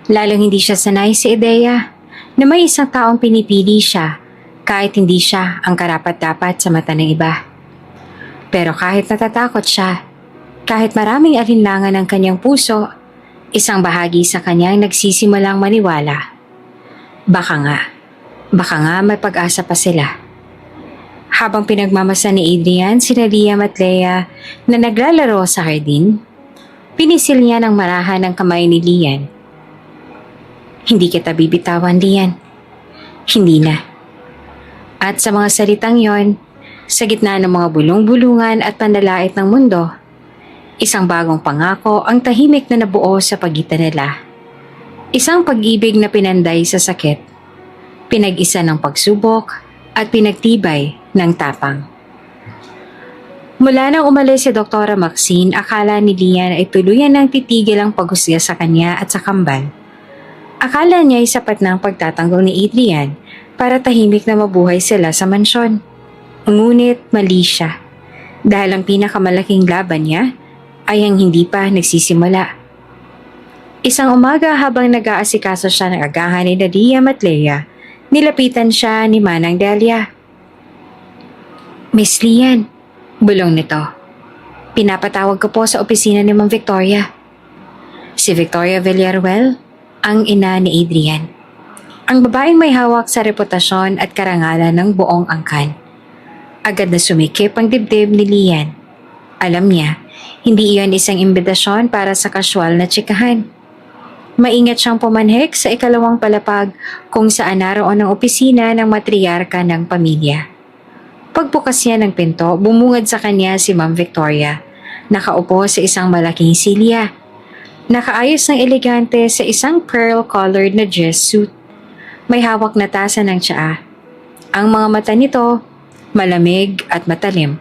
Lalong hindi siya sanay sa ideya na may isang taong pinipili siya kahit hindi siya ang karapat-dapat sa mata ng iba. Pero kahit natatakot siya, kahit maraming alinlangan ng kanyang puso, isang bahagi sa kanyang nagsisimulang maniwala. Baka nga may pag-asa pa sila. Habang pinagmamasa ni Adrian sina Liam at Leia na naglalaro sa hardin, pinisil niya ng marahan ang kamay ni Lian. Hindi kita bibitawan, Lian. Hindi na. At sa mga salitang yon, sa gitna ng mga bulong-bulungan at panlalait ng mundo, isang bagong pangako ang tahimik na nabuo sa pagitan nila. Isang pag-ibig na pinanday sa sakit, pinag-isa ng pagsubok at pinagtibay ng tapang. Mula nang umalis si Dr. Maxine, akala ni Lian ay tuluyan ng titigil ang paghusga sa kanya at sa kambal. Akala niya ay sapat na ang pagtatanggol ni Adrian para tahimik na mabuhay sila sa mansyon. Ngunit mali siya dahil ang pinakamalaking laban niya ay ang hindi pa nagsisimula. Isang umaga habang nag-aasikaso siya ng agahan ni Liam at Leia, nilapitan siya ni Manang Delia. Miss Lian, bulong nito. Pinapatawag ko po sa opisina ni Ma'am Victoria. Si Victoria Villaruel, ang ina ni Adrian. Ang babaeng may hawak sa reputasyon at karangalan ng buong angkan. Agad na sumikip ang dibdib ni Lian. Alam niya, hindi iyon isang imbitasyon para sa kasyual na tsikahan. Maingat siyang pumanhik sa ikalawang palapag kung saan naroon ang opisina ng matriarka ng pamilya. Pagbukas niya ng pinto, bumungad sa kanya si Ma'am Victoria. Nakaupo sa isang malaking silya. Nakaayos ng elegante sa isang pearl-colored na dress suit. May hawak na tasa ng tsaa. Ang mga mata nito, malamig at matalim.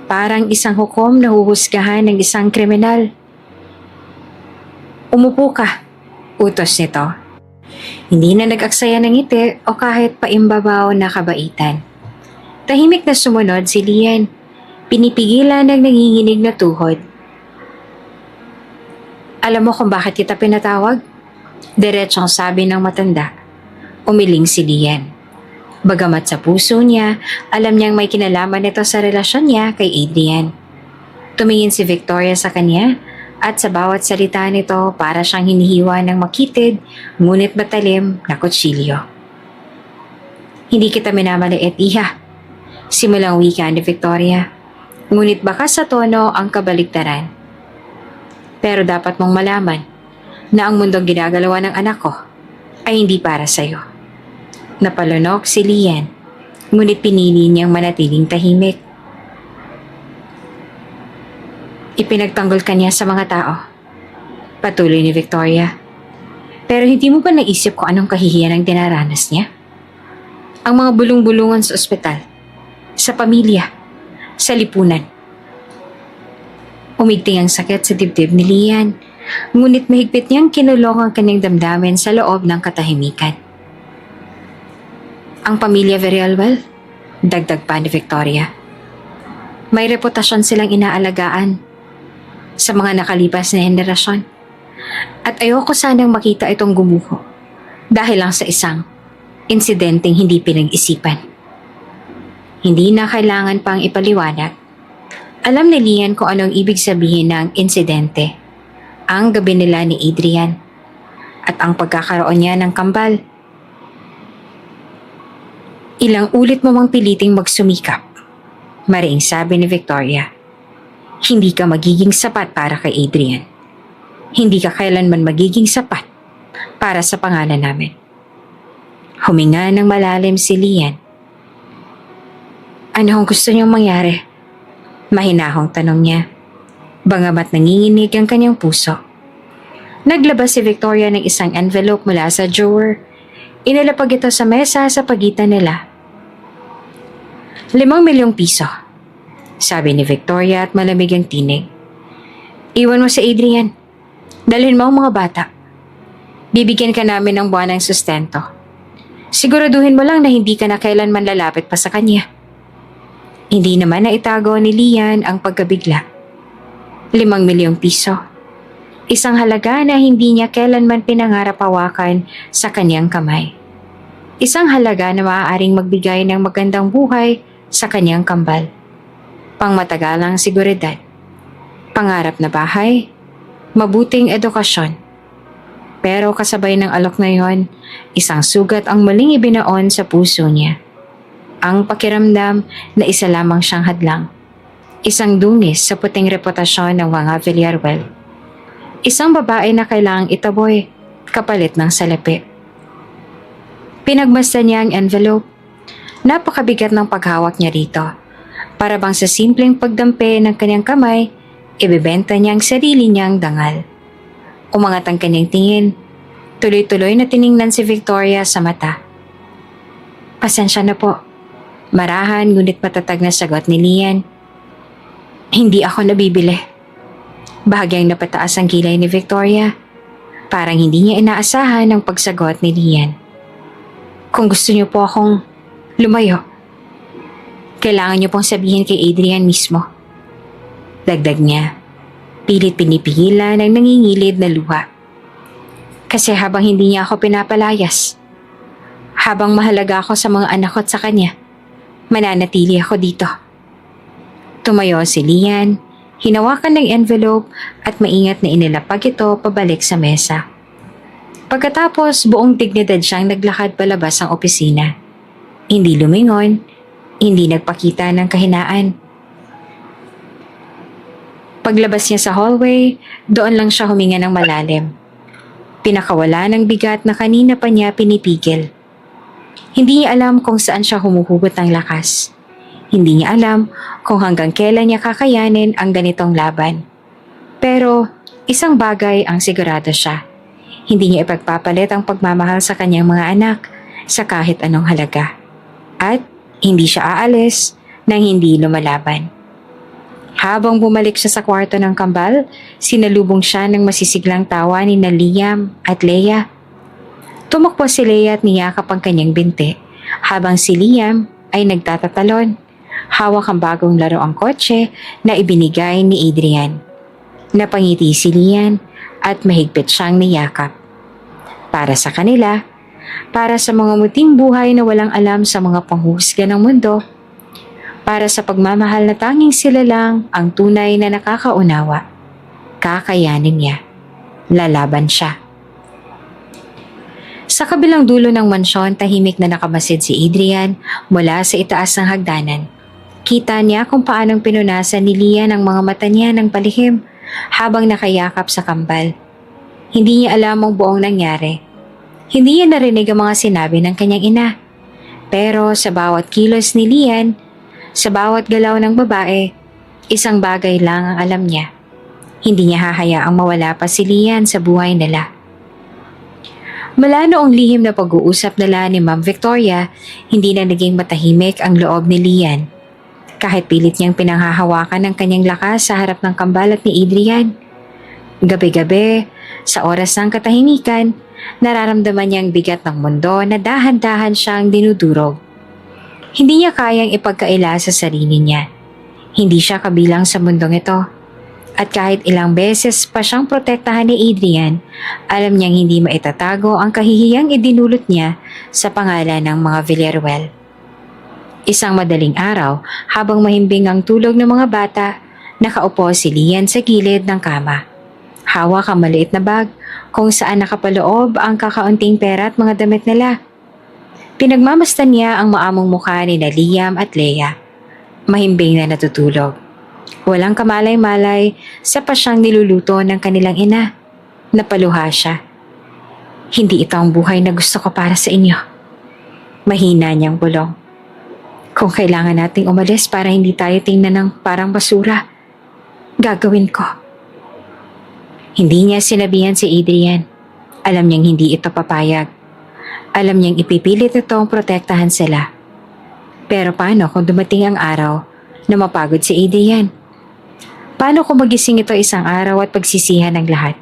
Parang isang hukom na huhusgahan ng isang kriminal. Umupo ka, utos nito. Hindi na nag-aksaya ng ngiti o kahit paimbabaw na kabaitan. Tahimik na sumunod si Lian. Pinipigilan ng nanginginig na tuhod. Alam mo kung bakit kita pinatawag? Diretsong sabi ng matanda. Umiling si Lian. Bagamat sa puso niya, alam niyang may kinalaman nito sa relasyon niya kay Adrian. Tumingin si Victoria sa kanya at sa bawat salita nito para siyang hinihiwa ng makitid ngunit matalim na kutsilyo. Hindi kita minamaliit, iha. Simulang wika ni Victoria. Ngunit baka sa tono ang kabaligtaran. Pero dapat mong malaman na ang mundong ginagalawa ng anak ko ay hindi para sa'yo. Napalunok si Lian, ngunit pinili niyang manatiling tahimik. Ipinagtanggol ka niya sa mga tao. Patuloy ni Victoria. Pero hindi mo ba naisip kung anong kahihiyan ang dinaranas niya? Ang mga bulong-bulungan sa ospital, sa pamilya, sa lipunan. Umigting ang sakit sa dibdib ni Lian, ngunit mahigpit niyang kinulong ang kanyang damdamin sa loob ng katahimikan. Ang pamilya Villaruel, dagdag pa ni Victoria. May reputasyon silang inaalagaan sa mga nakalipas na henerasyon. At ayoko sanang makita itong gumuho dahil lang sa isang insidenteng hindi pinag-isipan. Hindi na kailangan pang ipaliwanag. Alam ni Lian kung anong ibig sabihin ng insidente. Ang gabi nila ni Adrian at ang pagkakaroon niya ng kambal. Ilang ulit mo mang piliting magsumikap, mariing sabi ni Victoria. Hindi ka magiging sapat para kay Adrian. Hindi ka kailanman magiging sapat para sa pangalan namin. Huminga ng malalim si Lian. Ano ang gusto niyong mangyari? Mahinahong tanong niya. Bagamat nanginginig ang kanyang puso. Naglabas si Victoria ng isang envelope mula sa drawer. Inilapag ito sa mesa sa pagitan nila. 5,000,000 piso, sabi ni Victoria at malamig ang tinig. Iwan mo si Adrian. Dalhin mo ang mga bata. Bibigyan ka namin ng buwanang sustento. Siguraduhin mo lang na hindi ka na kailanman lalapit pa sa kanya. Hindi naman naitago ni Lian ang pagkabigla. 5,000,000 piso. Isang halaga na hindi niya kailanman pinangarap hawakan sa kanyang kamay. Isang halaga na maaaring magbigay ng magandang buhay sa kanyang kambal. Pangmatagalang seguridad. Pangarap na bahay. Mabuting edukasyon. Pero kasabay ng alok na yon, isang sugat ang muling ibinaon sa puso niya. Ang pakiramdam na isa lamang siyang hadlang. Isang dungis sa puting reputasyon ng mga Villarreal. Isang babae na kailangang itaboy, kapalit ng salapi. Pinagmasdan niya ang envelope. Napakabigat ng paghawak niya rito. Para bang sa simpleng pagdampi ng kanyang kamay, ibebenta niya ang sarili niyang dangal. Umangat ang kanyang tingin. Tuloy-tuloy na tiningnan si Victoria sa mata. Pasensya na po. Marahan ngunit matatag na sagot ni Lian. Hindi ako nabibili. Bahagyang napataas ang kilay ni Victoria. Parang hindi niya inaasahan ang pagsagot ni Lian. Kung gusto niyo po akong lumayo, kailangan niyo pong sabihin kay Adrian mismo. Dagdag niya. Pilit pinipigilan ang nangingilid na luha. Kasi habang hindi niya ako pinapalayas, habang mahalaga ako sa mga anak ko at sa kanya, mananatili ako dito. Tumayo si Lian, hinawakan ng envelope at maingat na inilapag ito pabalik sa mesa. Pagkatapos, buong dignidad siyang naglakad palabas ang opisina. Hindi lumingon, hindi nagpakita ng kahinaan. Paglabas niya sa hallway, doon lang siya huminga ng malalim. Pinakawala ng bigat na kanina pa niya pinipigil. Hindi niya alam kung saan siya humuhugot ng lakas. Hindi niya alam kung hanggang kailan niya kakayanin ang ganitong laban. Pero isang bagay ang sigurado siya. Hindi niya ipagpapalit ang pagmamahal sa kanyang mga anak sa kahit anong halaga. At hindi siya aalis nang hindi lumalaban. Habang bumalik siya sa kwarto ng kambal, sinalubong siya ng masisiglang tawa ni Liam at Leia. Tumakbo si Leia at niyakap ang kanyang binti, habang si Liam ay nagtatatalon. Hawak ang bagong laruang kotse na ibinigay ni Adrian. Napangiti si Lian at mahigpit siyang niyakap. Para sa kanila, para sa mga muting buhay na walang alam sa mga panghuhusga ng mundo, para sa pagmamahal na tanging sila lang ang tunay na nakakaunawa. Kakayanin niya. Lalaban siya. Sa kabilang dulo ng mansyon, tahimik na nakamasid si Adrian mula sa itaas ng hagdanan. Kita niya kung paanong pinunasan ni Lian ang mga mata niya ng palihim habang nakayakap sa kambal. Hindi niya alam ang buong nangyari. Hindi niya narinig ang mga sinabi ng kanyang ina. Pero sa bawat kilos ni Lian, sa bawat galaw ng babae, isang bagay lang ang alam niya. Hindi niya hahayaang mawala pa si Lian sa buhay nila. Mula noong lihim na pag-uusap nila ni Ma'am Victoria, hindi na naging matahimik ang loob ni Lian. Kahit pilit niyang pinanghahawakan ng kanyang lakas sa harap ng kambal at ni Adrian. Gabi-gabi, sa oras ng katahimikan, nararamdaman niyang bigat ng mundo na dahan-dahan siyang dinudurog. Hindi niya kayang ipagkaila sa sarili niya. Hindi siya kabilang sa mundong ito. At kahit ilang beses pa siyang protektahan ni Adrian, alam niyang hindi maitatago ang kahihiyang idinulot niya sa pangalan ng mga Villarreal. Isang madaling araw, habang mahimbing ang tulog ng mga bata, nakaupo si Lian sa gilid ng kama. Hawak ang maliit na bag kung saan nakapaloob ang kakaunting pera at mga damit nila. Pinagmamasdan niya ang maamong mukha ni Liam at Leia. Mahimbing na natutulog. Walang kamalay-malay sa pasyang niluluto ng kanilang ina. Napaluha siya. Hindi ito ang buhay na gusto ko para sa inyo. Mahina niyang bulong. Kung kailangan nating umalis para hindi tayo tingnan ng parang basura, gagawin ko. Hindi niya sinabihan si Adrian. Alam niyang hindi ito papayag. Alam niyang ipipilit itong protektahan sila. Pero paano kung dumating ang araw na mapagod si Adrian? Paano kung magising ito isang araw at pagsisihan ng lahat?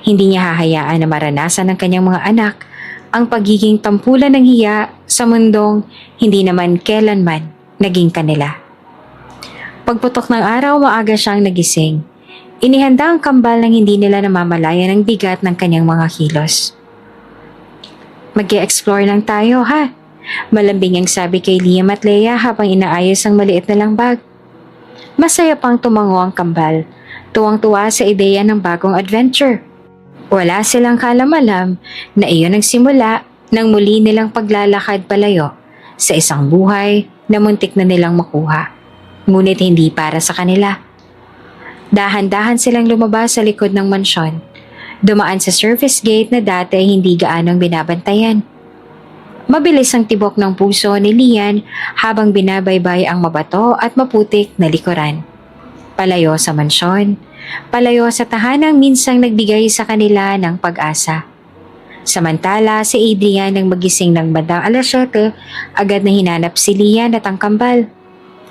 Hindi niya hahayaan na maranasan ng kanyang mga anak ang pagiging tampulan ng hiya sa mundong hindi naman kailanman naging kanila. Pagputok ng araw, maaga siyang nagising. Inihanda ang kambal nang hindi nila namamalayan ang bigat ng kanyang mga kilos. Mag-e-explore lang tayo, ha? Malambing ang sabi kay Liam at Leia habang inaayos ang maliit na lang bag. Masaya pang tumango ang kambal, tuwang-tuwa sa ideya ng bagong adventure. Wala silang kalamalam na iyon ang simula ng muli nilang paglalakad palayo sa isang buhay na muntik na nilang makuha, ngunit hindi para sa kanila. Dahan-dahan silang lumabas sa likod ng mansyon, dumaan sa service gate na dati hindi gaanong binabantayan. Mabilis ang tibok ng puso ni Lian habang binabaybay ang mabato at maputik na likuran. Palayo sa mansyon, palayo sa tahanang minsang nagbigay sa kanila ng pag-asa. Samantala, si Adrian nang magising ng bandang 7:00, agad na hinanap si Lian at ang kambal.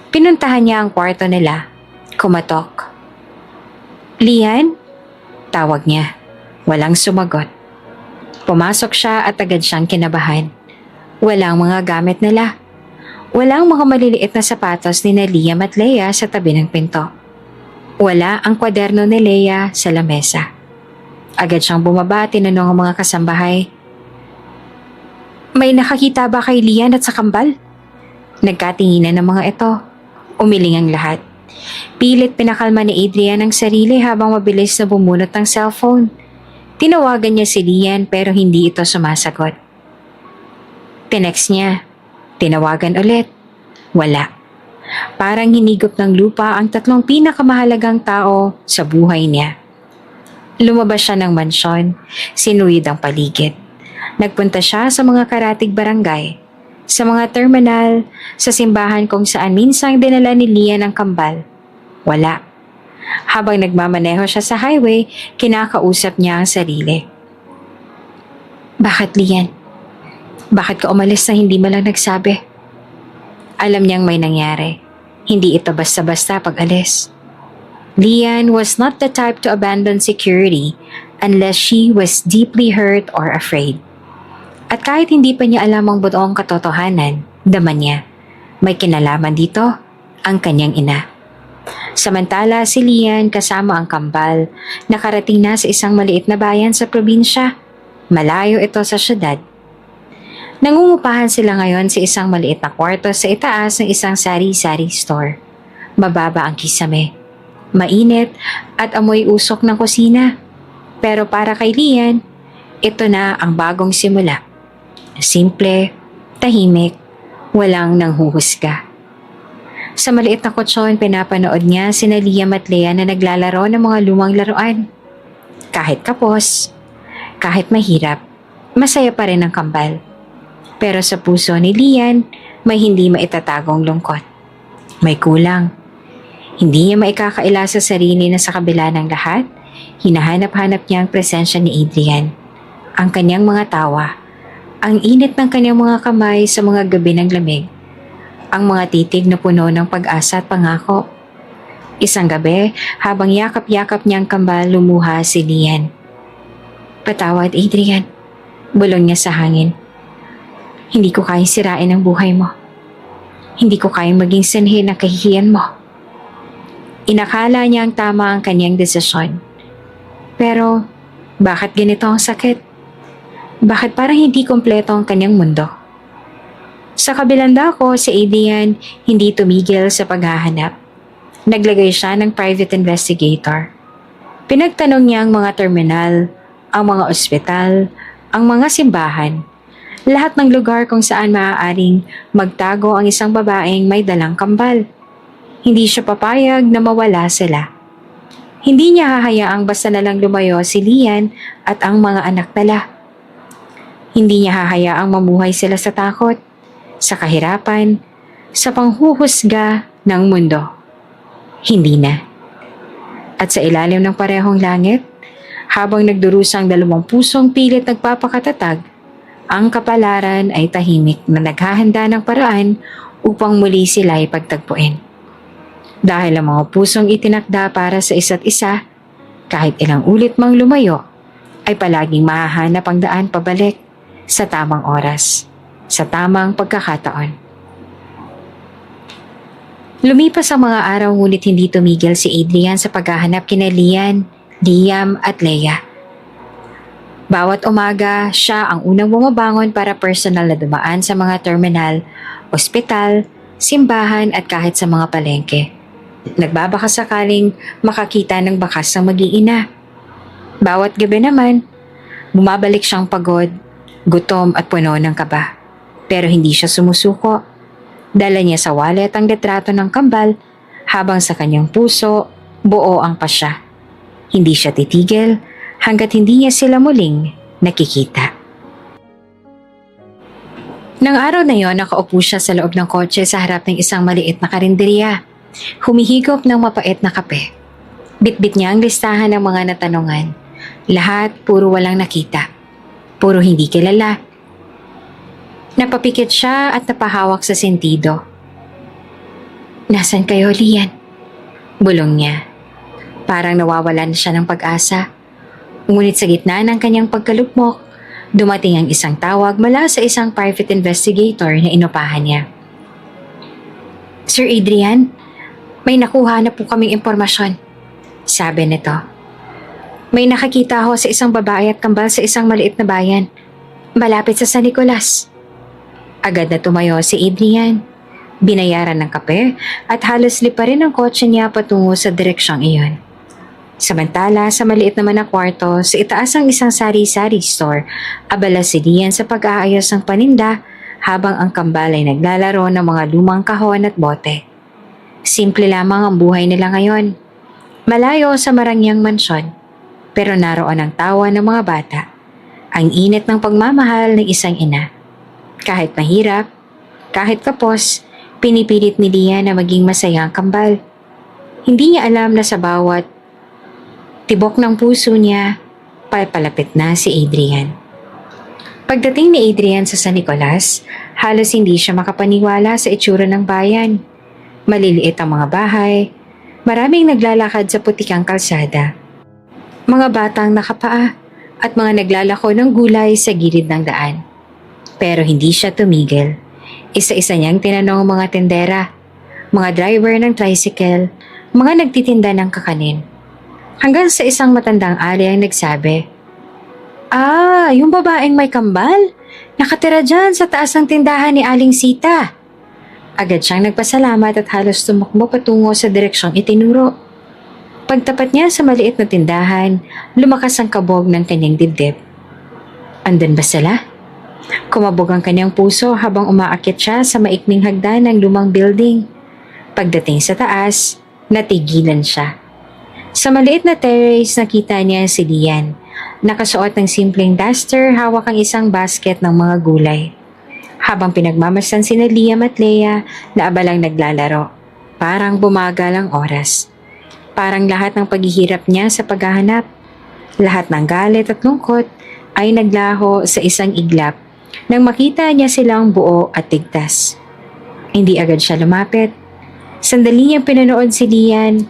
Pinuntahan niya ang kwarto nila. Kumatok. Lian? Tawag niya. Walang sumagot. Pumasok siya at agad siyang kinabahan. Walang mga gamit nila. Walang mga maliliit na sapatos ni Liam at Leia sa tabi ng pinto. Wala ang kwaderno ni Leia sa lamesa. Agad siyang bumaba, tinanong ang mga kasambahay. May nakakita ba kay Lian at sa kambal? Nagkatinginan ng mga ito. Umiling ang lahat. Pilit pinakalma ni Adrian ang sarili habang mabilis na bumunot ng cellphone. Tinawagan niya si Lian pero hindi ito sumasagot. Tinext niya. Tinawagan ulit. Wala. Parang hinigop ng lupa ang 3 pinakamahalagang tao sa buhay niya. Lumabas siya ng mansyon. Sinuwid ang paligid. Nagpunta siya sa mga karatig barangay, sa mga terminal, sa simbahan kung saan minsang dinala ni Lian ang kambal. Wala. Habang nagmamaneho siya sa highway, kinakausap niya ang sarili. Bakit, Lian? Bakit ka umalis na hindi mo lang nagsabi? Alam niyang may nangyari. Hindi ito basta-basta pag-alis. Lian was not the type to abandon security unless she was deeply hurt or afraid. At kahit hindi pa niya alam ang buong katotohanan, dama niya, may kinalaman dito ang kanyang ina. Samantala si Lian kasama ang kambal, nakarating na sa isang maliit na bayan sa probinsya. Malayo ito sa syudad. Nangungupahan sila ngayon sa isang maliit na kwarto sa itaas ng isang sari-sari store. Mababa ang kisame. Mainit at amoy usok ng kusina. Pero para kay Lian, ito na ang bagong simula. Simple, tahimik, walang nanghuhusga. Sa maliit na kutsyon, pinapanood niya sina Liam at Leia na naglalaro ng mga lumang laruan. Kahit kapos, kahit mahirap, masaya pa rin ang kambal. Pero sa puso ni Lian, may hindi maitatagong lungkot. May kulang. Hindi niya maikakaila sa sarili na sa kabila ng lahat, hinahanap-hanap niya ang presensya ni Adrian. Ang kanyang mga tawa, ang init ng kanyang mga kamay sa mga gabi ng lamig, ang mga titig na puno ng pag-asa at pangako. Isang gabi, habang yakap-yakap niyang kambal, lumuha si Lian. Patawad, Adrian. Bulong niya sa hangin. Hindi ko kayang sirain ang buhay mo. Hindi ko kayang maging sanhi ng kahihiyan mo. Inakala niya ang tama ang kanyang desisyon. Pero, bakit ganito ang sakit? Bakit parang hindi kompleto ang kanyang mundo? Sa kabilang dako, si Adrian hindi tumigil sa paghahanap. Naglagay siya ng private investigator. Pinagtanong niya ang mga terminal, ang mga ospital, ang mga simbahan, lahat ng lugar kung saan maaaring magtago ang isang babaeng may dalang kambal. Hindi siya papayag na mawala sila. Hindi niya hahayaang basta na lang lumayo si Lian at ang mga anak nila. Hindi niya hahayaang mamuhay sila sa takot, sa kahirapan, sa panghuhusga ng mundo. Hindi na. At sa ilalim ng parehong langit, habang nagdurusang dalawang pusong pilit nagpapakatatag, ang kapalaran ay tahimik na naghahanda ng paraan upang muli sila ay pagtagpuin. Dahil ang mga pusong itinakda para sa isa't isa, kahit ilang ulit mang lumayo, ay palaging mahahanap ang daan pabalik sa tamang oras, sa tamang pagkakataon. Lumipas ang mga araw ngunit hindi tumigil si Adrian sa paghahanap kina Lian, Liam at Leia. Bawat umaga, siya ang unang bumabangon para personal na dumaan sa mga terminal, ospital, simbahan at kahit sa mga palengke. Nagbabaka sakaling makakita ng bakas ng mag-iina. Bawat gabi naman, bumabalik siyang pagod, gutom at puno ng kaba. Pero hindi siya sumusuko. Dala niya sa wallet ang litrato ng kambal habang sa kanyang puso, buo ang pasya. Hindi siya titigil hanggat hindi niya sila muling nakikita. Nang araw na yon, nakaupo siya sa loob ng kotse sa harap ng isang maliit na karinderya. Humihigop ng mapait na kape. Bitbit niya ang listahan ng mga natanungan. Lahat puro walang nakita. Puro hindi kilala. Napapikit siya at napahawak sa sentido. "Nasaan kayo, Lian?" Bulong niya. Parang nawawalan siya ng pag-asa. Ngunit sa gitna ng kanyang pagkalugmok, dumating ang isang tawag mula sa isang private investigator na inupahan niya. "Sir Adrian, may nakuha na po kaming impormasyon," sabi nito. "May nakakita ho sa isang babae at kambal sa isang maliit na bayan, malapit sa San Nicolas." Agad na tumayo si Adrian. Binayaran ng kape at halos lipa rin ang kotse niya patungo sa direksyong iyon. Samantala, sa maliit naman na kwarto, sa itaas ng isang sari-sari store, abala si Lian sa pag-aayos ng paninda habang ang kambal ay naglalaro ng mga lumang kahon at bote. Simple lamang ang buhay nila ngayon. Malayo sa marangyang mansyon, pero naroon ang tawa ng mga bata, ang init ng pagmamahal ng isang ina. Kahit mahirap, kahit kapos, pinipilit ni Lian na maging masaya ang kambal. Hindi niya alam na sa bawat tibok ng puso niya, palapit na si Adrian. Pagdating ni Adrian sa San Nicolas, halos hindi siya makapaniwala sa itsura ng bayan. Maliliit ang mga bahay, maraming naglalakad sa putikang kalsada. Mga batang nakapaa at mga naglalako ng gulay sa gilid ng daan. Pero hindi siya tumigil. Isa-isa niyang tinanong ang mga tendera, mga driver ng tricycle, mga nagtitinda ng kakanin. Hanggang sa isang matandang ari ang nagsabi, yung babaeng may kambal? Nakatira dyan sa taas ng tindahan ni Aling Sita." Agad siyang nagpasalamat at halos tumakbo patungo sa direksyong itinuro. Pagtapat niya sa maliit na tindahan, lumakas ang kabog ng kanyang dibdib. Andun ba sila? Kumabog ang kanyang puso habang umaakyat siya sa maikling hagdan ng lumang building. Pagdating sa taas, natigilan siya. Sa maliit na terrace, nakita niya si Lian. Nakasuot ng simpleng duster, hawak ang isang basket ng mga gulay. Habang pinagmamasdan sina Liam at Leia na abalang naglalaro, parang bumagal ang oras. Parang lahat ng paghihirap niya sa paghahanap, lahat ng galit at lungkot ay naglaho sa isang iglap nang makita niya silang buo at tigtas. Hindi agad siya lumapit. Sandali niyang pinanood si Lian,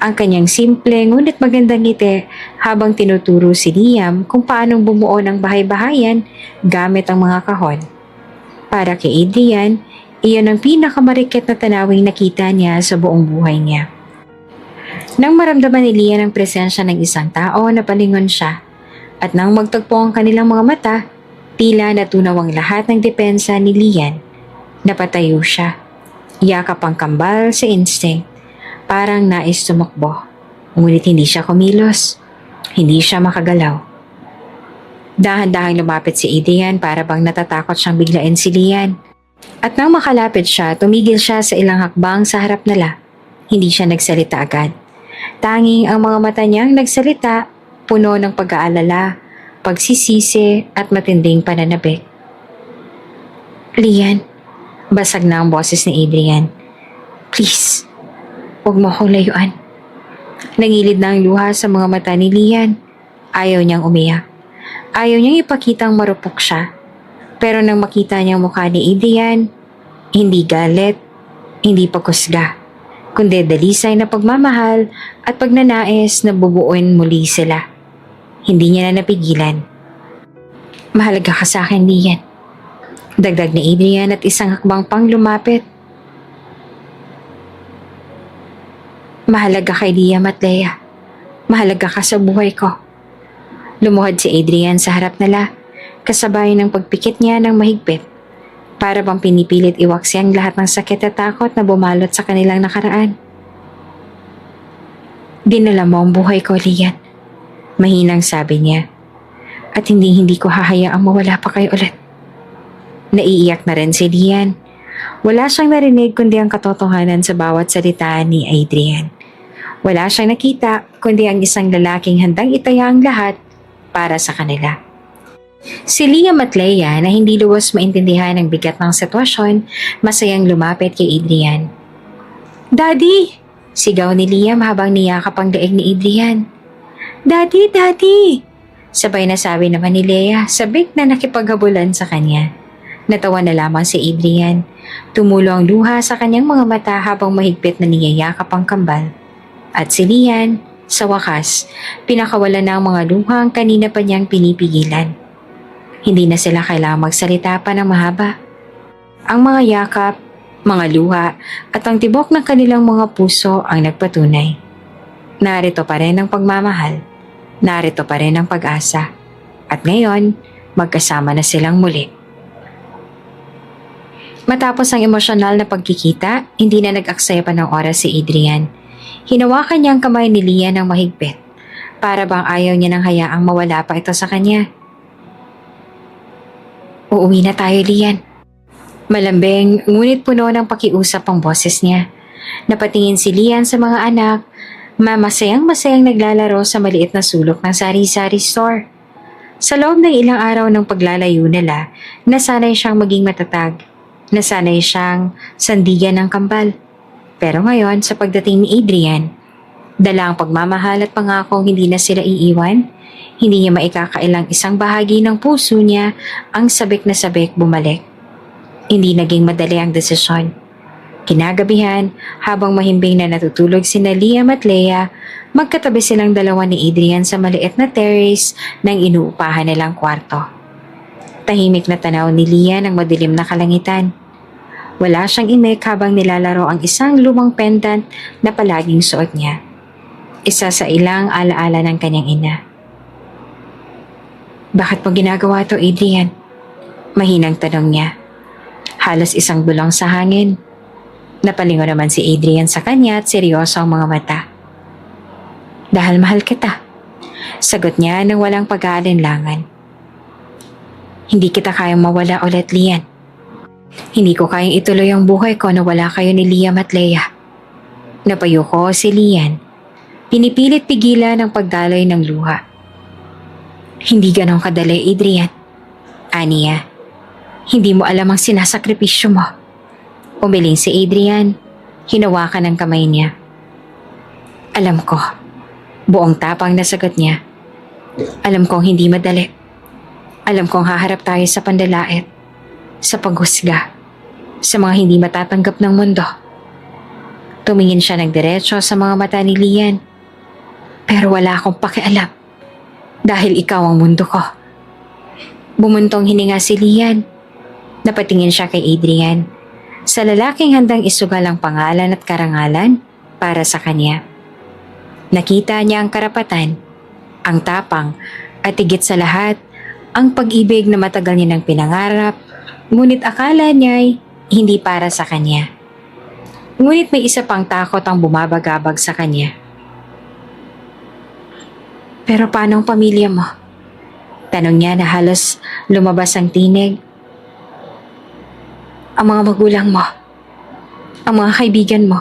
ang kanyang simple ngunit magandang ngiti habang tinuturo si Liam kung paanong bumuo ng bahay-bahayan gamit ang mga kahon. Para kay Adrian, iyon ang pinakamarikit na tanawing nakita niya sa buong buhay niya. Nang maramdaman ni Lian ang presensya ng isang tao, napalingon siya, at nang magtagpo ang kanilang mga mata, tila natunaw ang lahat ng depensa ni Lian. Napatayo siya. Yakap ang kambal sa instinct. Parang nais tumakbo. Ngunit hindi siya kumilos. Hindi siya makagalaw. Dahan-dahang lumapit si Adrian para bang natatakot siyang biglain si Lian. At nang makalapit siya, tumigil siya sa ilang hakbang sa harap nila. Hindi siya nagsalita agad. Tanging ang mga mata niyang nagsalita, puno ng pag-aalala, pagsisisi at matinding pananabik. Lian, basag na ang boses ni Adrian. Please, huwag mo akong layuan. Nangilid na ang luha sa mga mata ni Lian. Ayaw niyang umiyak. Ayaw niyang ipakitang marupok siya. Pero nang makita niya ang mukha ni Adrian, hindi galit, hindi pagkusga, kundi dalisay na pagmamahal at pagnanais na bubuuin muli sila. Hindi niya na napigilan. Mahalaga ka sa akin, Lian. Dagdag ni Adrian at isang hakbang pang lumapit. Mahalaga kay Liam at Leia. Mahalaga ka sa buhay ko. Lumuhod si Adrian sa harap nila, kasabay ng pagpikit niya ng mahigpit. Para bang pinipilit iwaksi ang lahat ng sakit at takot na bumalot sa kanilang nakaraan. Dinala mo ang buhay ko, Lian. Mahinang sabi niya. At hindi ko hahayaang mawala pa kayo ulit. Naiiyak na rin si Lian. Wala siyang narinig kundi ang katotohanan sa bawat salita ni Adrian. Wala siyang nakita kundi ang isang lalaking handang itaya ang lahat para sa kanila. Si Liam at Leia na hindi luwas maintindihan ang bigat ng sitwasyon, masayang lumapit kay Adrian. Daddy! Sigaw ni Liam habang niyakap ang daig ni Adrian. Daddy! Daddy! Sabay na sabi naman ni Leia, sabik na nakipaghabulan sa kanya. Natawa na lamang si Adrian. Tumulo ang luha sa kanyang mga mata habang mahigpit na niyayakap ang kambal. At si Lian, sa wakas, pinakawalan na ang mga luhang kanina pa niyang pinipigilan. Hindi na sila kailangang magsalita pa ng mahaba. Ang mga yakap, mga luha, at ang tibok ng kanilang mga puso ang nagpatunay. Narito pa rin ang pagmamahal. Narito pa rin ang pag-asa. At ngayon, magkasama na silang muli. Matapos ang emosyonal na pagkikita, hindi na nag-aksaya pa ng oras si Adrian. Hinawakan niya ang kamay ni Lian ng mahigpit. Para bang ayaw niya nang hayaang mawala pa ito sa kanya. Uuwi na tayo, Lian. Malambing, ngunit puno ng pakiusap ang boses niya. Napatingin si Lian sa mga anak, masayang-masayang naglalaro sa maliit na sulok ng sari-sari store. Sa loob ng ilang araw ng paglalayo nila, nasanay siyang maging matatag. Nasanay siyang sandigan ng kambal. Pero ngayon, sa pagdating ni Adrian, dala ang pagmamahal at pangakong hindi na sila iiwan, hindi niya maikakailang isang bahagi ng puso niya ang sabik na sabik bumalik. Hindi naging madali ang desisyon. Kinagabihan, habang mahimbing na natutulog sina Liam at Leia, magkatabi silang dalawa ni Adrian sa maliit na terrace ng inuupahan nilang kwarto. Tahimik na tanaw ni Lian ang madilim na kalangitan. Wala siyang imik habang nilalaro ang isang lumang pendant na palaging suot niya. Isa sa ilang alaala ng kanyang ina. Bakit mo ginagawa to, Adrian? Mahinang tanong niya. Halos isang bulong sa hangin. Napalingon naman si Adrian sa kanya at seryoso ang mga mata. Dahil mahal kita. Sagot niya nang walang pag-aalinlangan. Hindi kita kayang mawala ulit, Lian. Hindi ko kayang ituloy ang buhay ko na wala kayo ni Liam at Leia. Napayo ko si Lian. Pinipilit pigilan ang pagdaloy ng luha. Hindi ganon kadali, Adrian. Aniya, hindi mo alam ang sinasakripisyo mo. Umiling si Adrian. Hinawakan ang kamay niya. Alam ko. Buong tapang na sagot niya. Alam kong hindi madali. Alam kong haharap tayo sa pandalait. Sa paghusga, sa mga hindi matatanggap ng mundo. Tumingin siya ng diretso sa mga mata ni Lian. Pero wala akong pakialam dahil ikaw ang mundo ko. Bumuntong hininga si Lian. Napatingin siya kay Adrian, sa lalaking handang isugal ang pangalan at karangalan para sa kanya. Nakita niya ang karapatan, ang tapang, at higit sa lahat, ang pag-ibig na matagal niya ng pinangarap. Ngunit akala niya'y hindi para sa kanya. Ngunit may isa pang takot ang bumabagabag sa kanya. Pero paano ang pamilya mo? Tanong niya na halos lumabas ang tinig. Ang mga magulang mo, ang mga kaibigan mo,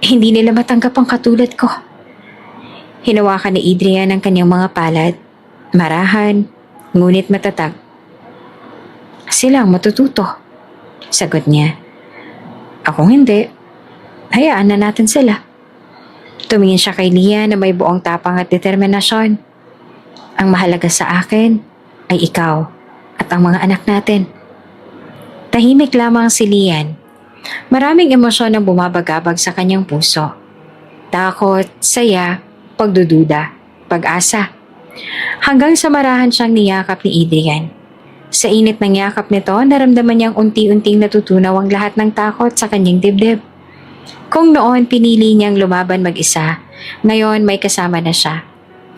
hindi nila matanggap ang katulad ko. Hinawakan ni Adrian ang kanyang mga palad. Marahan, ngunit matatag. Silang matututo, sagot niya. Akong hindi. Hayaan na natin sila. Tumingin siya kay Lian na may buong tapang at determinasyon. Ang mahalaga sa akin ay ikaw at ang mga anak natin. Tahimik lamang si Lian. Maraming emosyon ang bumabagabag sa kanyang puso. Takot, saya, pagdududa, pag-asa. Hanggang sa marahan siyang niyakap ni Adrian. Sa init ng yakap nito, naramdaman niyang unti-unting natutunaw ang lahat ng takot sa kanyang dibdib. Kung noon pinili niyang lumaban mag-isa, ngayon may kasama na siya.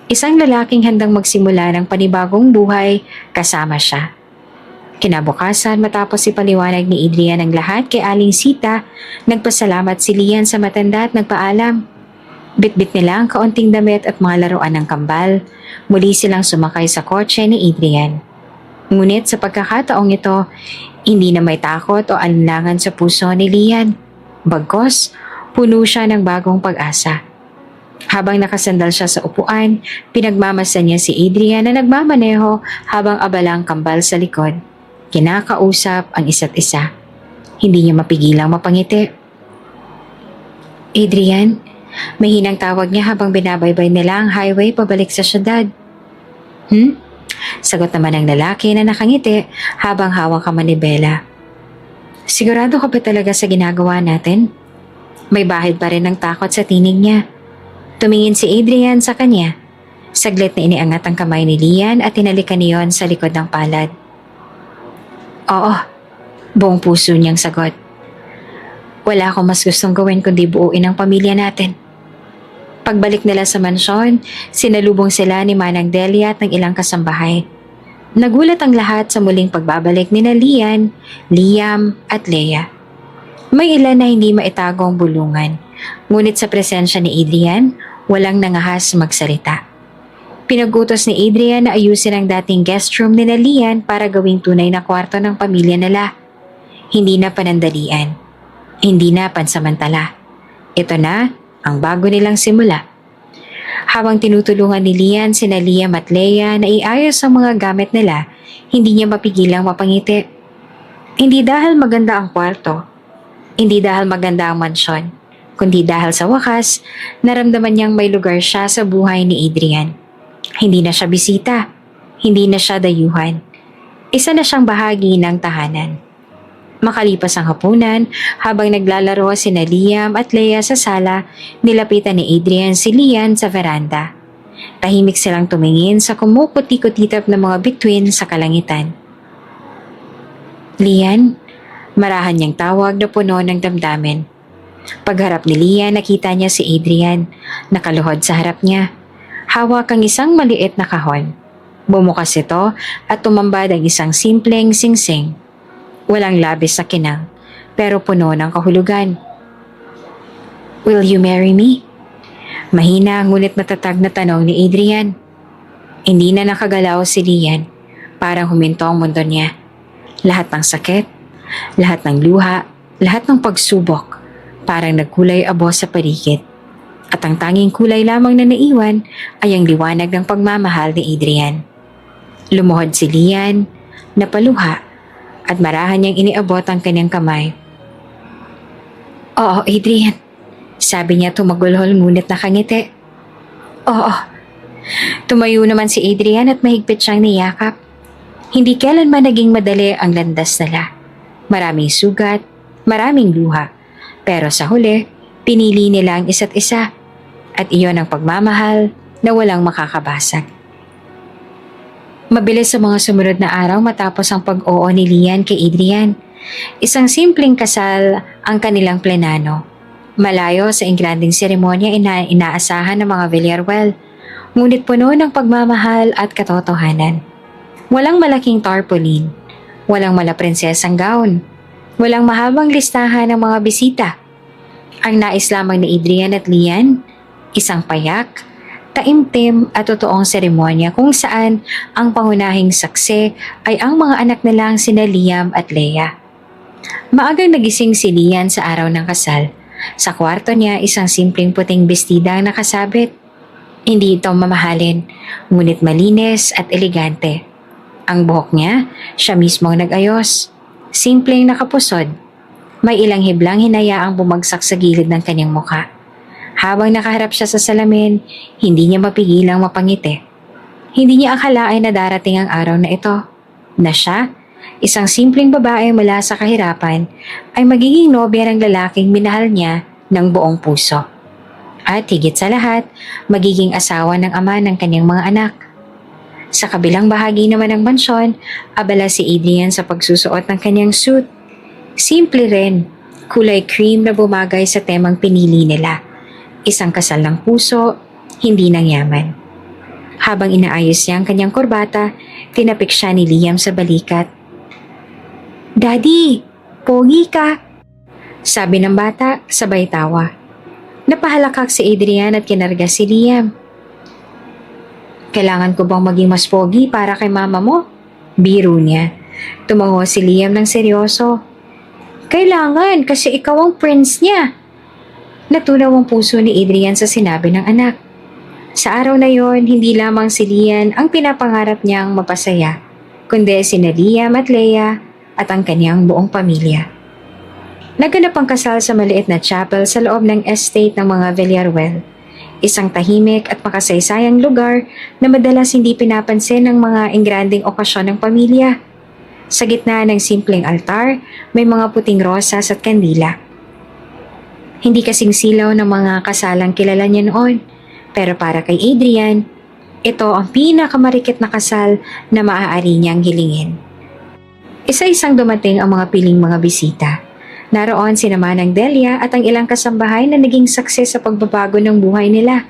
Isang lalaking handang magsimula ng panibagong buhay kasama siya. Kinabukasan matapos ipaliwanag ni Adrian ang lahat kay Aling Sita, nagpasalamat si Lian sa matanda at nagpaalam. Bitbit nila ang kaunting damit at mga laruan ng kambal. Muli silang sumakay sa kotse ni Adrian. Ngunit sa pagkakataong ito, hindi na may takot o alinlangan sa puso ni Lian. Bagkos, puno siya ng bagong pag-asa. Habang nakasandal siya sa upuan, pinagmamasan niya si Adrian na nagmamaneho habang abala ang kambal sa likod. Kinakausap ang isa't isa. Hindi niya mapigilang mapangiti. Adrian, may hinang tawag niya habang binabaybay nila ang highway pabalik sa syudad. Sagot naman ng lalaki na nakangiti habang hawak ka manibela. Sigurado ka ba talaga sa ginagawa natin? May bahid pa rin ng takot sa tinig niya. Tumingin si Adrian sa kanya. Saglit na iniangat ang kamay ni Lian at tinalikan niyon sa likod ng palad. Oo, buong puso niyang sagot. Wala akong mas gustong gawin kundi buuin ang pamilya natin. Pagbalik nila sa mansyon, sinalubong sila ni Manang Delia at ng ilang kasambahay. Nagulat ang lahat sa muling pagbabalik ni Lian, Liam at Leia. May ilan na hindi maitago ang bulungan, ngunit sa presensya ni Adrian, walang nangahas magsalita. Pinagutos ni Adrian na ayusin ang dating guest room ni Lian para gawing tunay na kwarto ng pamilya nila. Hindi na panandalian. Hindi na pansamantala. Ito na ang bago nilang simula. Habang tinutulungan ni Lian sina Liam at Leia na iayos ang mga gamit nila, hindi niya mapigilang mapangiti. Hindi dahil maganda ang kwarto, hindi dahil maganda ang mansyon, kundi dahil sa wakas, naramdaman niyang may lugar siya sa buhay ni Adrian. Hindi na siya bisita, hindi na siya dayuhan. Isa na siyang bahagi ng tahanan. Makalipas ang hapunan, habang naglalaro sina Liam at Leia sa sala, nilapitan ni Adrian si Lian sa veranda. Tahimik silang tumingin sa kumukuti-kutitap ng mga bituin sa kalangitan. Lian, marahan niyang tawag na puno ng damdamin. Pagharap ni Lian, nakita niya si Adrian, nakaluhod sa harap niya. Hawak ang isang maliit na kahon. Bumukas ito at tumambad ang isang simpleng singsing. Walang labis sa kinang, pero puno ng kahulugan. Will you marry me? Mahina ngunit matatag na tanong ni Adrian. Hindi na nakagalaw si Lian. Parang huminto ang mundo niya. Lahat ng sakit, lahat ng luha, lahat ng pagsubok, parang nagkulay abo sa paligid. At ang tanging kulay lamang na naiwan ay ang liwanag ng pagmamahal ni Adrian. Lumuhod si Lian, napaluha, at marahan niyang iniabot ang kanyang kamay. Oo, Adrian. Sabi niya tumagulhol ngunit nakangiti. Oo. Tumayo naman si Adrian at mahigpit siyang niyakap. Hindi kailanman naging madali ang landas nila. Maraming sugat, maraming luha. Pero sa huli, pinili nila ang isa't isa. At iyon ang pagmamahal na walang makakabasag. Mabilis sa mga sumunod na araw matapos ang pag-oo ni Lian kay Adrian. Isang simpleng kasal ang kanilang plenano. Malayo sa ingranding seremonya inaasahan ng mga Villarreal, ngunit puno ng pagmamahal at katotohanan. Walang malaking tarpaulin, walang malaprinsesang gown, walang mahabang listahan ng mga bisita. Ang nais lamang ni Adrian at Lian, isang payak, taimtim at totoong seremonya kung saan ang pangunahing saksi ay ang mga anak nilang sina Liam at Leia. Maagang nagising si Lian sa araw ng kasal. Sa kwarto niya, isang simpleng puting bestida ang nakasabit. Hindi ito mamahalin, ngunit malinis at elegante. Ang buhok niya, siya mismo ang nag-ayos. Simpleng nakapusod. May ilang hiblang hinayaang bumagsak sa gilid ng kanyang muka. Habang nakaharap siya sa salamin, hindi niya mapigilang mapangiti. Hindi niya akalain na darating ang araw na ito, na siya, isang simpleng babae mula sa kahirapan, ay magiging nobya ng lalaking minahal niya ng buong puso. At higit sa lahat, magiging asawa ng ama ng kanyang mga anak. Sa kabilang bahagi naman ng mansyon, abala si Adrian sa pagsusuot ng kanyang suit. Simple rin, kulay cream na bumagay sa temang pinili nila. Isang kasal ng puso, hindi ng yaman. Habang inaayos niya ang kanyang kurbata, tinapik siya ni Liam sa balikat. "Daddy, pogi ka!" sabi ng bata, sabay tawa. Napahalakak si Adrian at kinarga si Liam. "Kailangan ko bang maging mas pogi para kay mama mo?" Biro niya. Tumango si Liam ng seryoso. "Kailangan kasi ikaw ang prince niya." Natunaw ang puso ni Adrian sa sinabi ng anak. Sa araw na yon, hindi lamang si Liam ang pinapangarap niyang mapasaya, kundi sina Liam at Leia at ang kanyang buong pamilya. Naganap ang kasal sa maliit na chapel sa loob ng estate ng mga Villarreal. Isang tahimik at makasaysayang lugar na madalas hindi pinapansin ng mga engranding okasyon ng pamilya. Sa gitna ng simpleng altar, may mga puting rosas at kandila. Hindi kasing silaw ng mga kasalang kilala niya noon, pero para kay Adrian, ito ang pinakamarikit na kasal na maaari niyang hilingin. Isa-isang dumating ang mga piling mga bisita. Naroon sina Manang Delia at ang ilang kasambahay na naging success sa pagbabago ng buhay nila.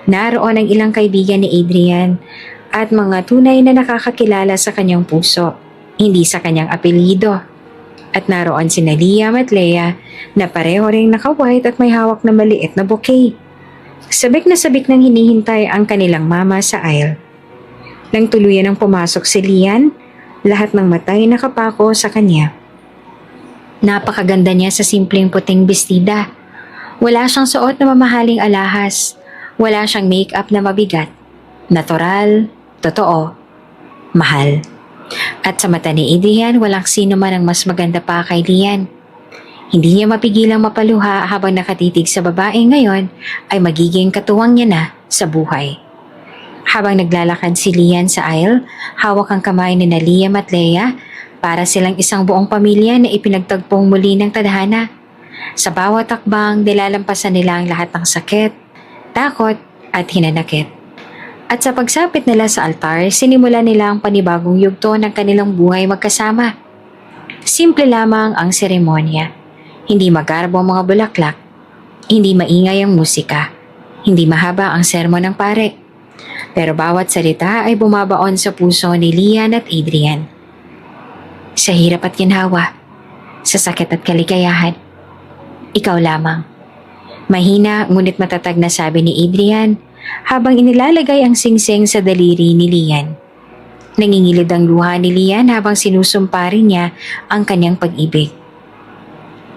Naroon ang ilang kaibigan ni Adrian at mga tunay na nakakakilala sa kanyang puso, hindi sa kanyang apelyido. At naroon sina Liam at Leia na pareho ring naka-white at may hawak na maliit na bouquet. Sabik na sabik nang hinihintay ang kanilang mama sa aisle. Nang tuluyan ang pumasok si Lian, lahat ng matay nakapako sa kanya. Napakaganda niya sa simpleng puting bestida. Wala siyang suot na mamahaling alahas. Wala siyang make-up na mabigat. Natural, totoo, mahal. At sa mata ni Adrian, walang sino man ang mas maganda pa kay Lian. Hindi niya mapigilang mapaluha habang nakatitig sa babae ngayon ay magiging katuwang niya na sa buhay. Habang naglalakad si Lian sa aisle, hawak ang kamay ni Liam at Leia para silang isang buong pamilya na ipinagtagpong muli ng tadhana. Sa bawat takbang, nilalampasan nila ang lahat ng sakit, takot at hinanakit. At sa pagsapit nila sa altar, sinimula nila ang panibagong yugto ng kanilang buhay magkasama. Simple lamang ang seremonya. Hindi magarbo ang mga bulaklak. Hindi maingay ang musika. Hindi mahaba ang sermon ng pare. Pero bawat salita ay bumabaon sa puso ni Lian at Adrian. Sa hirap at ginhawa, sa sakit at kaligayahan, ikaw lamang. Mahina ngunit matatag na sabi ni Adrian habang inilalagay ang singsing sa daliri ni Lian. Nangingilid ang luha ni Lian habang sinusumpa rin niya ang kanyang pag-ibig.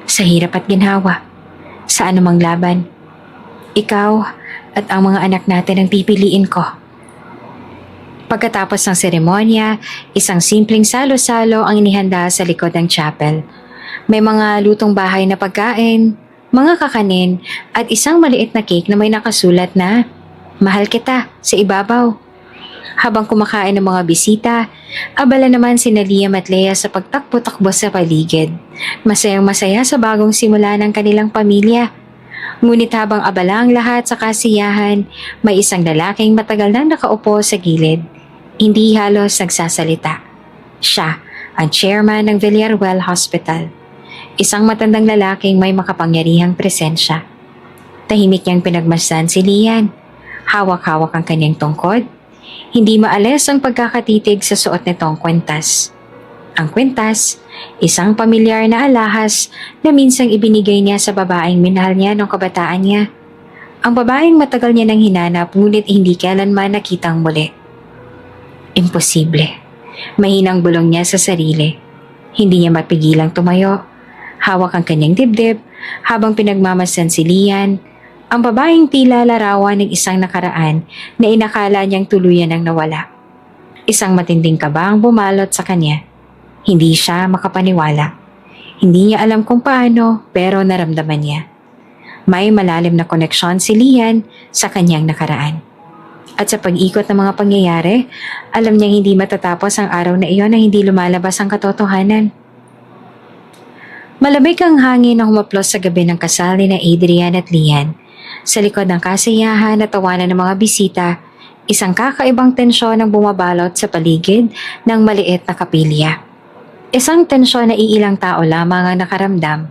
Sa hirap at ginhawa, sa anumang laban, ikaw at ang mga anak natin ang pipiliin ko. Pagkatapos ng seremonya, isang simpleng salo-salo ang inihanda sa likod ng chapel. May mga lutong bahay na pagkain, mga kakanin, at isang maliit na cake na may nakasulat na, "Mahal kita," sa ibabaw. Habang kumakain ng mga bisita, abala naman sina Liam at Leia sa pagtakbo-takbo sa paligid. Masayang-masaya sa bagong simula ng kanilang pamilya. Ngunit habang abala ang lahat sa kasiyahan, may isang lalaking matagal nang nakaupo sa gilid. Hindi halos nagsasalita. Siya, ang chairman ng Villarreal Hospital. Isang matandang lalaking may makapangyarihang presensya. Tahimik niyang pinagmasdan si Lian. Hawak-hawak ang kanyang tungkod. Hindi maalis ang pagkakatitig sa suot nitong kwentas. Ang kwentas, isang pamilyar na alahas na minsang ibinigay niya sa babaeng minahal niya noong kabataan niya. Ang babaeng matagal niya nang hinanap ngunit hindi kailanman nakitang muli. Imposible. Mahinang bulong niya sa sarili. Hindi niya mapigilang tumayo. Hawak ang kanyang dibdib habang pinagmamasdan si Lian. Ang babaeng tila larawan ng isang nakaraan na inakala niyang tuluyan ang nawala. Isang matinding kaba ang bumalot sa kanya. Hindi siya makapaniwala. Hindi niya alam kung paano pero naramdaman niya. May malalim na koneksyon si Lian sa kanyang nakaraan. At sa pag-ikot ng mga pangyayari, alam niyang hindi matatapos ang araw na iyon na hindi lumalabas ang katotohanan. Malamig ang hangin na humaplos sa gabi ng kasal ni na Adrian at Lian. Sa likod ng kasiyahan at tawanan ng mga bisita, isang kakaibang tensyon ang bumabalot sa paligid ng maliit na kapilya. Isang tensyon na iilang tao lamang ang nakaramdam.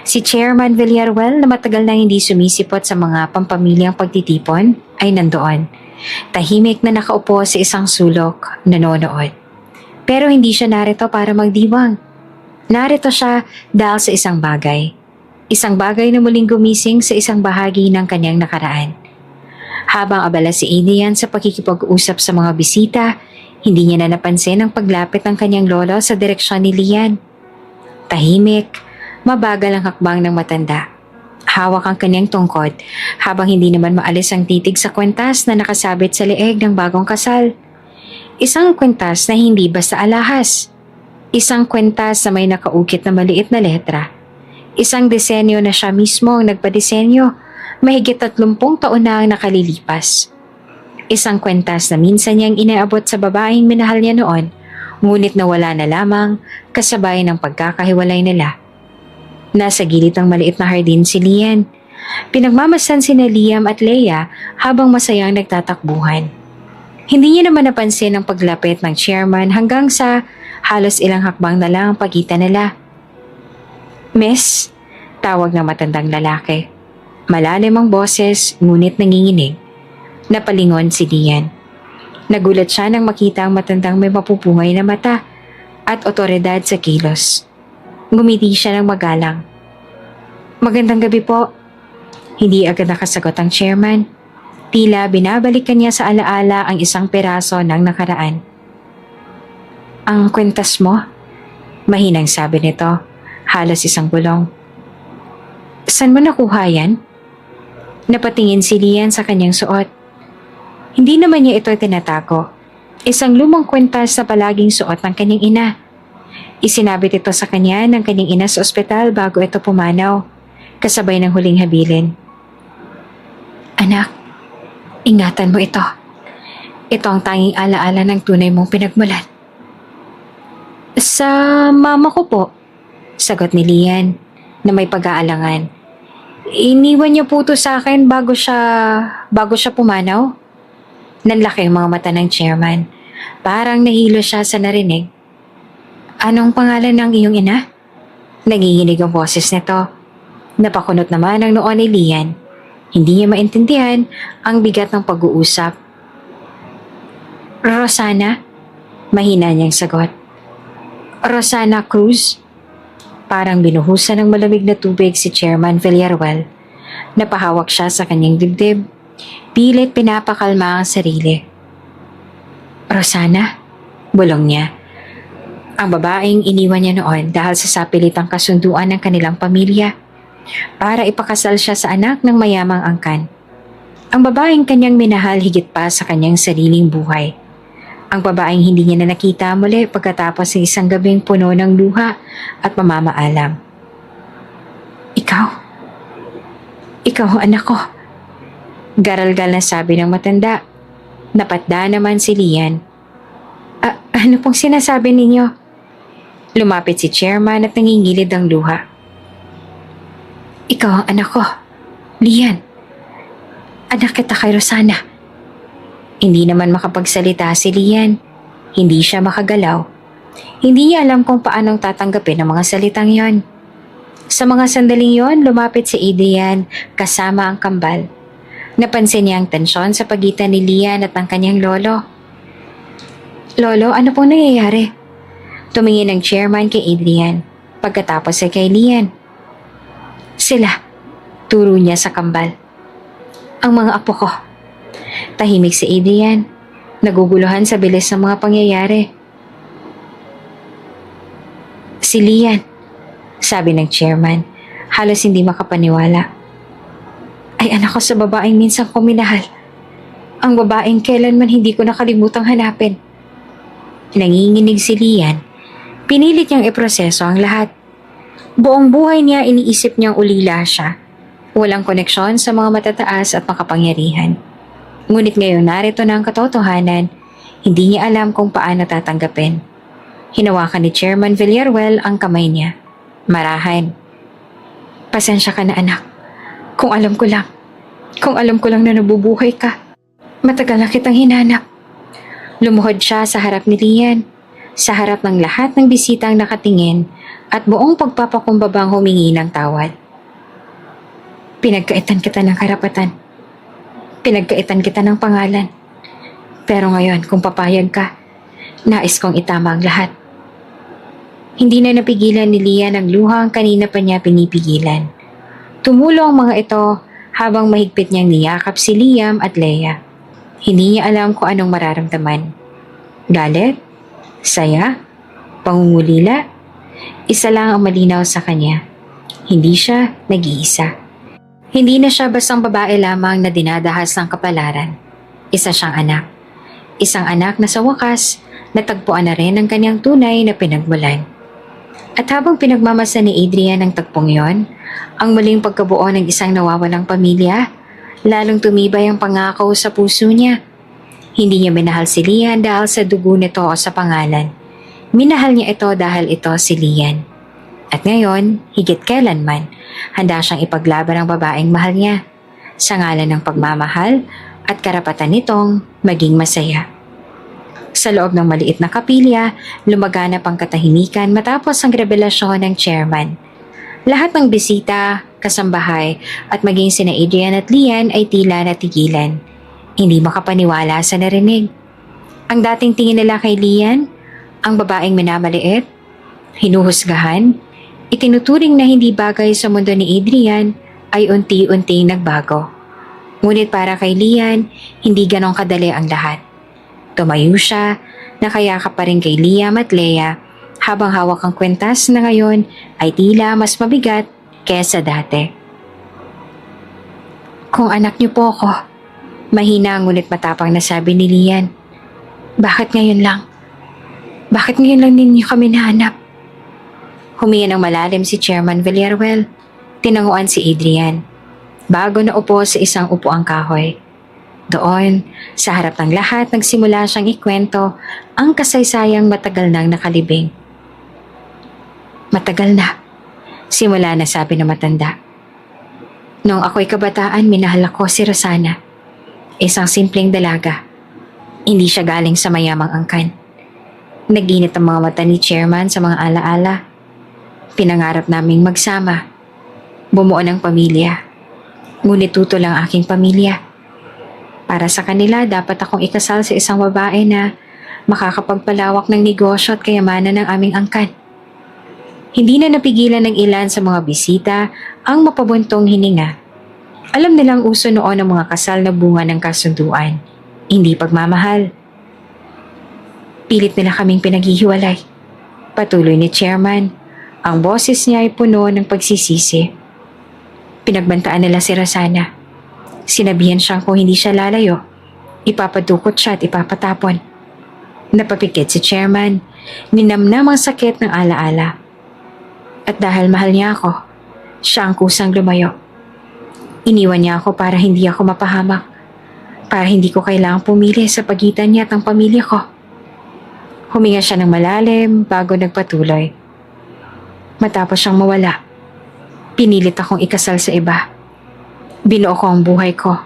Si Chairman Villaruel na matagal nang hindi sumisipot sa mga pampamilyang pagtitipon ay nandoon. Tahimik na nakaupo sa isang sulok, nanonood. Pero hindi siya narito para magdiwang. Narito siya dahil sa isang bagay. Isang bagay na muling gumising sa isang bahagi ng kanyang nakaraan. Habang abala si Adrian sa pakikipag-usap sa mga bisita, hindi niya na napansin ang paglapit ng kanyang lolo sa direksyon ni Lian. Tahimik, mabagal ang hakbang ng matanda. Hawak ang kanyang tungkod habang hindi naman maalis ang titig sa kwentas na nakasabit sa leeg ng bagong kasal. Isang kwentas na hindi basta alahas. Isang kwentas na may nakaukit na maliit na letra. Isang disenyo na siya mismo ang nagpadesenyo, mahigit 30 taon na ang nakalilipas. Isang kwentas na minsan niyang inaabot sa babaeng minahal niya noon, ngunit nawala na lamang kasabay ng pagkakahiwalay nila. Nasa gilid ng maliit na hardin si Lian. Pinagmamasan sina Liam at Leia habang masayang nagtatakbuhan. Hindi niya naman napansin ang paglapit ng chairman hanggang sa halos ilang hakbang na lang ang pagitan nila. "Miss," tawag ng matandang lalaki. Malalim ang boses ngunit nanginginig. Napalingon si Lian. Nagulat siya nang makita ang matandang may mapupungay na mata at otoridad sa kilos. Ngumiti siya ng magalang. "Magandang gabi po." Hindi agad nakasagot ang chairman. Tila binabalikan niya sa alaala ang isang peraso ng nakaraan. "Ang kwentas mo?" Mahinang sabi nito, halos isang bulong. "Saan mo nakuha yan?" Napatingin si Lian sa kanyang suot. Hindi naman niya ito tinatago. Isang lumang kwentas na palaging suot ng kanyang ina. Isinabit ito sa kanya ng kanyang ina sa ospital bago ito pumanaw, kasabay ng huling habilin. "Anak, ingatan mo ito. Ito ang tanging alaala ng tunay mong pinagmulan." "Sa mama ko po," sagot ni Lian na may pag-aalangan. "Iniwan niya po ito sa akin bago siya pumanaw." Nanlaki ang mga mata ng chairman. Parang nahilo siya sa narinig. "Anong pangalan ng iyong ina?" Nanginginig ang boses nito. Napakunot naman ang noo ni Lian. Hindi niya maintindihan ang bigat ng pag-uusap. "Rosana?" Mahina niyang sagot. "Rosana Cruz?" Parang binuhusan ng malamig na tubig si Chairman Villaruel. Napahawak siya sa kanyang dibdib. Pilit pinapakalma ang sarili. "Rosana?" Bulong niya. Ang babaeng iniwan niya noon dahil sa sapilitang kasunduan ng kanilang pamilya para ipakasal siya sa anak ng mayamang angkan. Ang babaeng kanyang minahal higit pa sa kanyang sariling buhay. Ang babaeng hindi niya na nakita muli pagkatapos ng isang gabing puno ng luha at pamamaalam. Ikaw ang anak ko." Garalgal na sabi ng matanda. Napatda naman si Lian. Ano pong sinasabi ninyo?" Lumapit si chairman at nangingilid ang luha. "Ikaw ang anak ko, Lian. Anak kita kay Rosana." Hindi naman makapagsalita si Lian. Hindi siya makagalaw. Hindi niya alam kung paanong tatanggapin ang mga salitang yon. Sa mga sandaling yon, lumapit si Adrian kasama ang kambal. Napansin niya ang tensyon sa pagitan ni Lian at ang kanyang lolo. "Lolo, ano pong nangyayari?" Tumingin ang chairman kay Adrian, pagkatapos ay kay Lian. "Sila," turo niya sa kambal. "Ang mga apo ko." Tahimik si Adrian, naguguluhan sa bilis ng mga pangyayari. "Si Lian," sabi ng chairman, halos hindi makapaniwala. ay anak ko sa babaeng minsan ko minahal. Ang babaeng kailanman hindi ko nakalimutang hanapin. Nanginginig si Lian. Pinilit niyang iproseso ang lahat. Buong buhay niya iniisip niyang ulila siya. Walang koneksyon sa mga matataas at makapangyarihan. Ngunit ngayon narito na ang katotohanan, hindi niya alam kung paano tatanggapin. Hinawakan ni Chairman Villaruel ang kamay niya. Marahan. Pasensya ka na anak. Kung alam ko lang na nabubuhay ka. Matagal na kitang hinanap. Lumuhod siya sa harap ni Lian, sa harap ng lahat ng bisitang nakatingin at buong pagpapakumbabang humingi ng tawad. Pinagkaitan kita ng karapatan. Pinagkaitan kita ng pangalan. Pero ngayon, kung papayag ka, nais kong itama ang lahat. Hindi na napigilan ni Lian ang luhang kanina pa niya pinipigilan. Tumulo ang mga ito habang mahigpit niyang niyakap si Liam at Leia. Hindi niya alam kung anong mararamdaman. Galit? Saya? Pangungulila? Isa lang ang malinaw sa kanya. Hindi siya nag-iisa. Hindi na siya bastang babae lamang na dinadahas ng kapalaran. Isa siyang anak. Isang anak na sa wakas, natagpuan na rin ang kanyang tunay na pinagmulan. At habang pinagmamasa ni Adrian ang tagpong yon, ang muling pagkabuo ng isang nawawalang pamilya, lalong tumibay ang pangako sa puso niya. Hindi niya minahal si Lian dahil sa dugo nito o sa pangalan. Minahal niya ito dahil ito si Lian. At ngayon, higit kailanman, handa siyang ipaglaban ang babaeng mahal niya sa ngalan ng pagmamahal at karapatan nitong maging masaya. Sa loob ng maliit na kapilya, lumaganap ang katahimikan matapos ang revelasyon ng chairman. Lahat ng bisita, kasambahay at maging sina Adrian at Lian ay tila natigilan. Hindi makapaniwala sa narinig. Ang dating tingin nila kay Lian, ang babaeng minamaliit, hinuhusgahan, itinuturing na hindi bagay sa mundo ni Adrian ay unti-unting nagbago. Ngunit para kay Lian, hindi ganon kadali ang lahat. Tumayo siya, nakayakap pa rin kay Liam at Leia habang hawak ang kwentas na ngayon ay tila mas mabigat kesa dati. Kung anak niyo po ako, mahina ngunit matapang na sabi ni Lian. Bakit ngayon lang? Bakit ngayon lang ninyo kami nahanap? Huminga ng malalim si Chairman Villaruel. Tinanguan si Adrian. Bago na upo sa isang upuang kahoy. Doon, sa harap ng lahat, nagsimula siyang ikwento ang kasaysayang matagal nang nakalibing. Matagal na, simula na sabi ng matanda. Noong ako'y kabataan, minahal ako si Rosana. Isang simpleng dalaga. Hindi siya galing sa mayamang angkan. Nag-init ang mga mata ni Chairman sa mga alaala. Pinangarap naming magsama. Bumuo ng pamilya. Ngunit tutol ang aking pamilya. Para sa kanila, dapat akong ikasal sa isang babae na makakapagpalawak ng negosyo at kayamanan ng aming angkan. Hindi na napigilan ng ilan sa mga bisita ang mapabuntong hininga. Alam nilang uso noon ang mga kasal na bunga ng kasunduan, hindi pagmamahal. Pilit nila kaming pinaghihiwalay. Patuloy ni Chairman, ang boses niya ay puno ng pagsisisi. Pinagbantaan nila si Rosana. Sinabihan siyang kung hindi siya lalayo, ipapadukot siya at ipapatapon. Napapikit si Chairman, ninamnam ang sakit ng alaala. At dahil mahal niya ako, siya ang kusang lumayo. Iniwan niya ako para hindi ako mapahamak, para hindi ko kailangang pumili sa pagitan niya at ang pamilya ko. Huminga siya ng malalim bago nagpatuloy. Matapos siyang mawala, pinilit akong ikasal sa iba. Binuo ko ang buhay ko.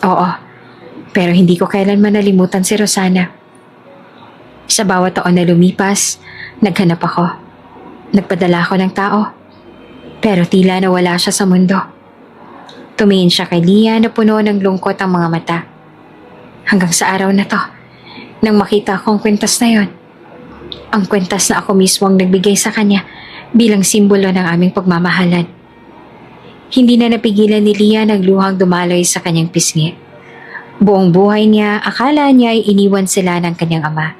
Oo, pero hindi ko kailanman nalimutan si Rosana. Sa bawat taon na lumipas, naghanap ako. Nagpadala ako ng tao. Pero tila nawala siya sa mundo. Tumingin siya kay Lia na puno ng lungkot ang mga mata. Hanggang sa araw na to, nang makita ko ang kwentas na yon. Ang kwentas na ako mismo ang nagbigay sa kanya bilang simbolo ng aming pagmamahalan. Hindi na napigilan ni Lia nagluhang dumaloy sa kanyang pisngi. Buong buhay niya, akala niya ay iniwan sila ng kanyang ama.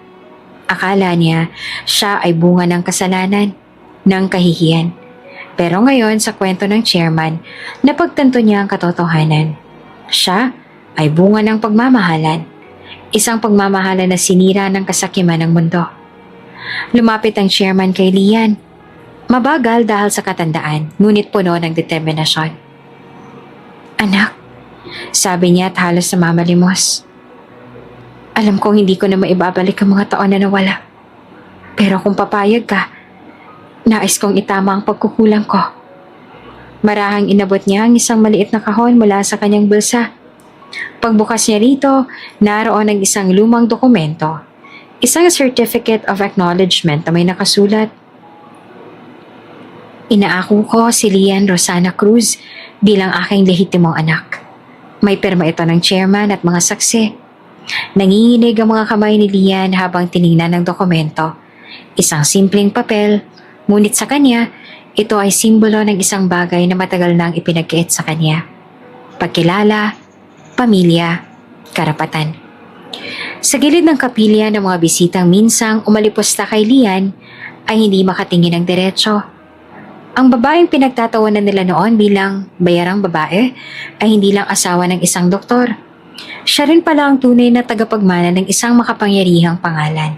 Akala niya siya ay bunga ng kasalanan, ng kahihiyan. Pero ngayon sa kwento ng chairman, napagtanto niya ang katotohanan. Siya ay bunga ng pagmamahalan. Isang pagmamahalan na sinira ng kasakiman ng mundo. Lumapit ang chairman kay Lian. Mabagal dahil sa katandaan, ngunit puno ng determinasyon. Anak, sabi niya at halos namamalimos. Alam kong hindi ko na maibabalik ang mga taon na nawala. Pero kung papayag ka, nais kong itama ang pagkukulang ko. Marahang inabot niya ang isang maliit na kahon mula sa kanyang bulsa. Pagbukas niya rito, naroon ang isang lumang dokumento. Isang certificate of acknowledgement na may nakasulat. Inaako ko si Lian Rosana Cruz bilang aking lehitimong anak. May pirma ito ng chairman at mga saksi. Nanginginig ang mga kamay ni Lian habang tiningnan ng dokumento. Isang simpleng papel, ngunit sa kanya, ito ay simbolo ng isang bagay na matagal nang ipinagkiit sa kanya. Pagkilala, pamilya, karapatan. Sa gilid ng kapilya ng mga bisitang minsang umalipusta kay Lian ay hindi makatingin ng diretso. Ang babaeng pinagtatawanan nila noon bilang bayarang babae ay hindi lang asawa ng isang doktor. Siya rin pala ang tunay na tagapagmana ng isang makapangyarihang pangalan.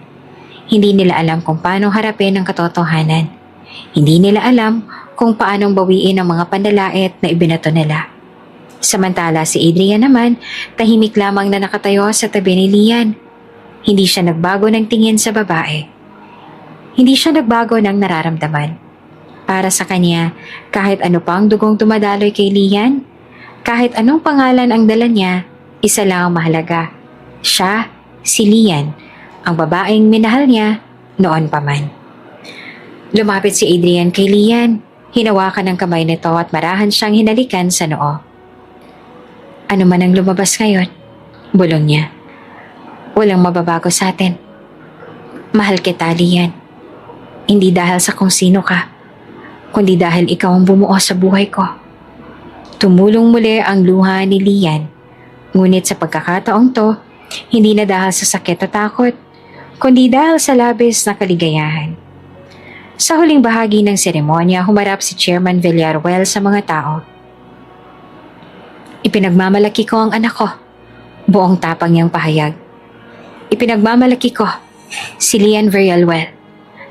Hindi nila alam kung paano harapin ang katotohanan. Hindi nila alam kung paanong bawiin ang mga pandalait na ibinato nila. Samantala si Adrian naman, tahimik lamang na nakatayo sa tabi ni Lian. Hindi siya nagbago ng tingin sa babae. Hindi siya nagbago ng nararamdaman. Para sa kanya, kahit ano pang dugong tumadaloy kay Lian, kahit anong pangalan ang dala niya, isa lang ang mahalaga. Siya, si Lian, ang babaeng minahal niya noon pa man. Lumapit si Adrian kay Lian, hinawakan ang kamay nito at marahan siyang hinalikan sa noo. Ano man ang lumabas ngayon, bulong niya. Walang mababago sa atin. Mahal kita, Lian. Hindi dahil sa kung sino ka, kundi dahil ikaw ang bumuo sa buhay ko. Tumulong muli ang luha ni Lian. Ngunit sa pagkakataong to, hindi na dahil sa sakit at takot, kundi dahil sa labis na kaligayahan. Sa huling bahagi ng seremonya, humarap si Chairman Villaruel sa mga tao. Ipinagmamalaki ko ang anak ko, buong tapang niyang pahayag. Ipinagmamalaki ko si Lian Villaruel,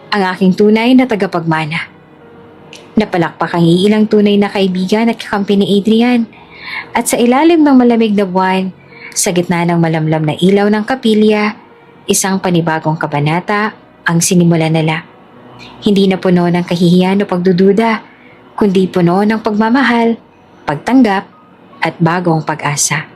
ang aking tunay na tagapagmana. Napalakpak ang iilang tunay na kaibigan at kakampi ni Adrian, at sa ilalim ng malamig na buwan, sa gitna ng malamlam na ilaw ng kapilya, isang panibagong kabanata ang sinimula nila. Hindi na puno ng kahihiyan o pagdududa, kundi puno ng pagmamahal, pagtanggap, at bagong pag-asa.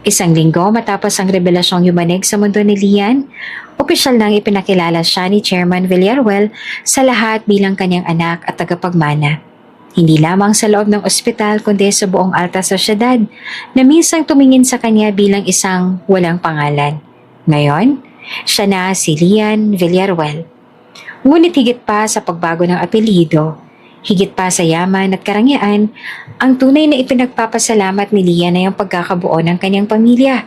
Isang linggo matapos ang revelasyong yumanig sa mundo ni Lian, opisyal nang ipinakilala siya ni Chairman Villaruel sa lahat bilang kanyang anak at tagapagmana. Hindi lamang sa loob ng ospital kundi sa buong alta sosyedad na minsang tumingin sa kanya bilang isang walang pangalan. Ngayon, siya na si Lian Villaruel. Ngunit higit pa sa pagbago ng apelyido, higit pa sa yaman at karangyaan, ang tunay na ipinagpapasalamat ni Lian ay ang pagkakabuo ng kanyang pamilya.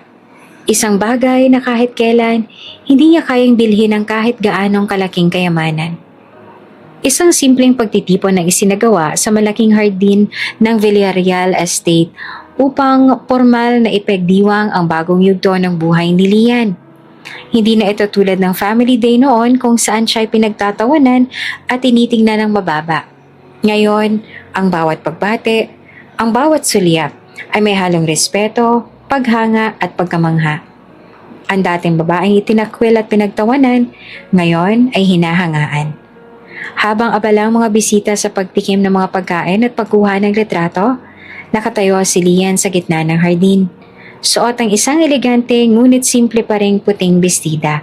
Isang bagay na kahit kailan, hindi niya kayang bilhin ng kahit gaanong kalaking kayamanan. Isang simpleng pagtitipon na isinagawa sa malaking hardin ng Villarreal Estate upang formal na ipagdiwang ang bagong yugto ng buhay ni Lian. Hindi na ito tulad ng family day noon kung saan siya ay pinagtatawanan at tinitingnan ng mababa. Ngayon, ang bawat pagbate, ang bawat sulyap ay may halong respeto, paghanga at pagkamangha. Ang dating babaeng itinakwil at pinagtawanan, ngayon ay hinahangaan. Habang abala ang mga bisita sa pagtikim ng mga pagkain at pagkuha ng retrato, nakatayo si Lian sa gitna ng hardin. Suot ang isang elegante ngunit simple pa ring puting bestida.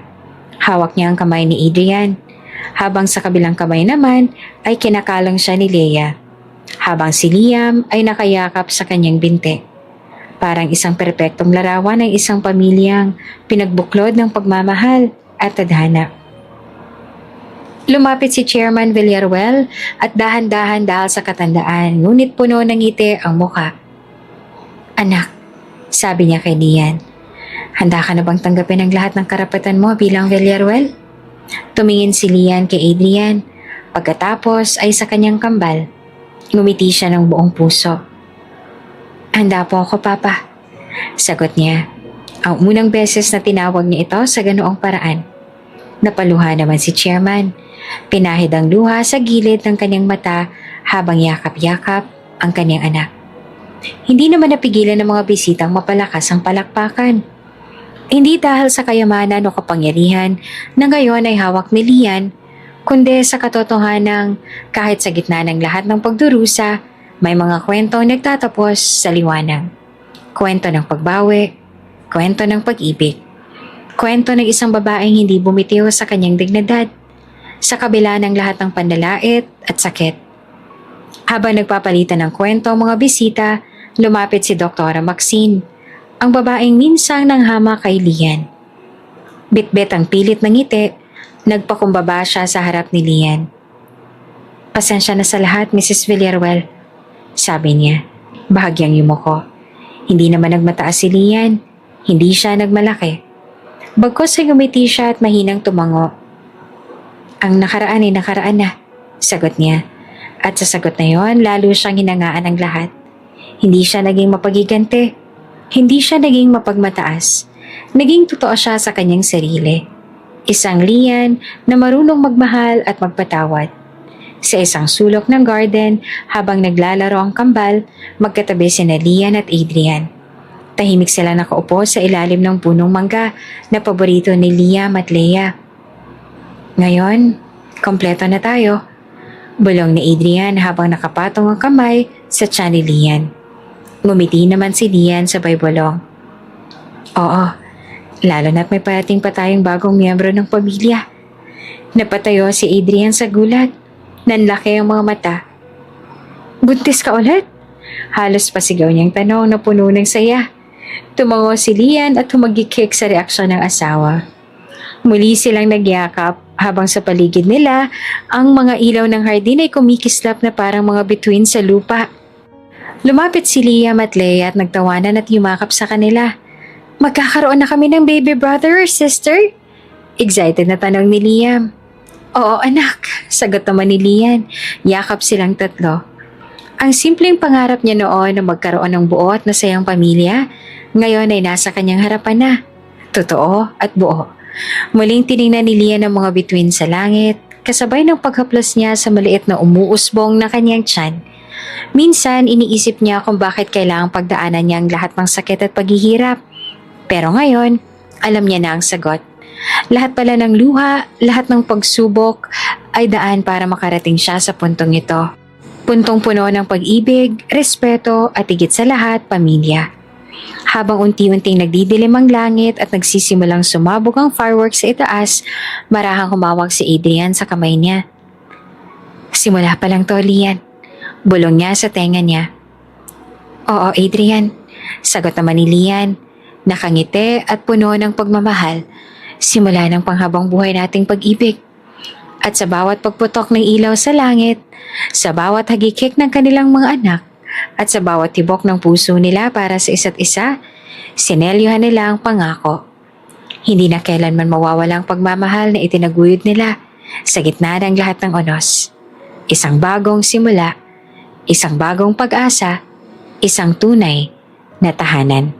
Hawak niya ang kamay ni Adrian, habang sa kabilang kamay naman ay kinakalang siya ni Leia. Habang si Liam ay nakayakap sa kanyang binti. Parang isang perpektong larawan ng isang pamilyang pinagbuklod ng pagmamahal at tadhana. Lumapit si Chairman Villaruel at dahan-dahan dahil sa katandaan, ngunit puno ng ngiti ang muka. Anak, sabi niya kay Lian, handa ka na bang tanggapin ang lahat ng karapatan mo bilang Villaruel? Tumingin si Lian kay Adrian, Pagkatapos ay sa kanyang kambal, ngumiti siya ng buong puso. Handa po ako, Papa. Sagot niya. Ang unang beses na tinawag niya ito sa ganoong paraan. Napaluha naman si Chairman. Pinahid ang luha sa gilid ng kanyang mata habang yakap-yakap ang kanyang anak. Hindi naman napigilan ng mga bisitang mapalakas ang palakpakan. Hindi dahil sa kayamanan o kapangyarihan na ngayon ay hawak ni Lian, kundi sa katotohanang kahit sa gitna ng lahat ng pagdurusa, may mga kwentong nagtatapos sa liwanag. Kwento ng pagbawi, kwento ng pag-ibig, kwento ng isang babaeng hindi bumitiw sa kanyang dignidad, sa kabila ng lahat ng panlalait at sakit. Habang nagpapalitan ng kwento ang mga bisita, lumapit si Dr. Maxine, ang babaeng minsang nanghama kay Lian. Bitbit ang pilit ng ngiti, nagpakumbaba siya sa harap ni Lian. Pasensya na sa lahat, Mrs. Villaruel, sabi niya, bahagyang yumuko. Hindi naman nagmataas si Lian, hindi siya nagmalaki. Bagkus ay ngumiti siya at mahinang tumango. Ang nakaraan ay nakaraan na, sagot niya. At sa sagot na yon, lalo siyang hinangaan ng lahat. Hindi siya naging mapagiganti, hindi siya naging mapagmataas. Naging totoo siya sa kanyang sarili. Isang Lian na marunong magmahal at magpatawad. Sa isang sulok ng garden, habang naglalaro ang kambal, magkatabi sina Lian at Adrian. Tahimik sila nakaupo sa ilalim ng punong mangga na paborito ni Liam at Leia. Ngayon, kompleto na tayo. Bulong ni Adrian habang nakapatong ang kamay sa tiyan ni Lian. Ngumiti naman si Lian sabay bulong. Oo, lalo na't may parating pa tayong bagong miyembro ng pamilya. Napatayo si Adrian sa gulat. Nanlaki ang mga mata. Buntis ka ulit? Halos pasigaw niyang tanong na puno ng saya. Tumango si Lian at humagikik sa reaksyon ng asawa. Muli silang nagyakap habang sa paligid nila, ang mga ilaw ng hardin ay kumikislap na parang mga bituin sa lupa. Lumapit si Liam at Leia at nagtawanan at yumakap sa kanila. Magkakaroon na kami ng baby brother or sister? Excited na tanong ni Liam. Oo anak, sagot naman ni Lian. Yakap silang tatlo. Ang simpleng pangarap niya noon na magkaroon ng buo at masayang pamilya, ngayon ay nasa kanyang harapan na. Totoo at buo. Muling tiningnan ni Lian ang mga bituin sa langit, kasabay ng paghaplos niya sa maliit na umuusbong na kanyang tiyan. Minsan iniisip niya kung bakit kailangang pagdaanan niya ang lahat ng sakit at paghihirap. Pero ngayon, alam niya na ang sagot. Lahat pala ng luha, lahat ng pagsubok ay daan para makarating siya sa puntong ito. Puntong puno ng pag-ibig, respeto at higit sa lahat, pamilya. Habang unti-unting nagdidilim ang langit at nagsisimulang sumabog ang fireworks sa itaas, marahang humawak si Adrian sa kamay niya. Simula pa lang to, Lian. Bulong niya sa tenga niya. Oo, Adrian. Sagot naman ni Lian. Nakangiti at puno ng pagmamahal. Simula ng panghabang buhay nating pag-ibig. At sa bawat pagputok ng ilaw sa langit, sa bawat hagikik ng kanilang mga anak, at sa bawat tibok ng puso nila para sa isa't isa, sinelyuhan nila ang pangako. Hindi na kailanman mawawala ang pagmamahal na itinaguyod nila sa gitna ng lahat ng unos. Isang bagong simula, isang bagong pag-asa, isang tunay na tahanan.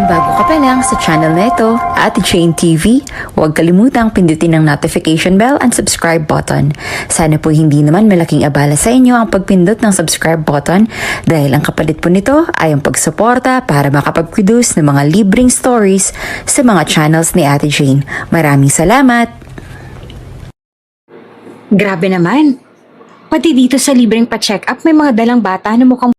Bago ka pa lang sa channel na ito, Ate Jane TV, huwag kalimutang pindutin ang notification bell and subscribe button. Sana po hindi naman malaking abala sa inyo ang pagpindot ng subscribe button dahil ang kapalit po nito ay ang pagsuporta para makapag-produce ng mga libreng stories sa mga channels ni Ate Jane. Maraming salamat! Grabe naman. Pati dito sa libreng pa-check up may mga dalang bata na mukhang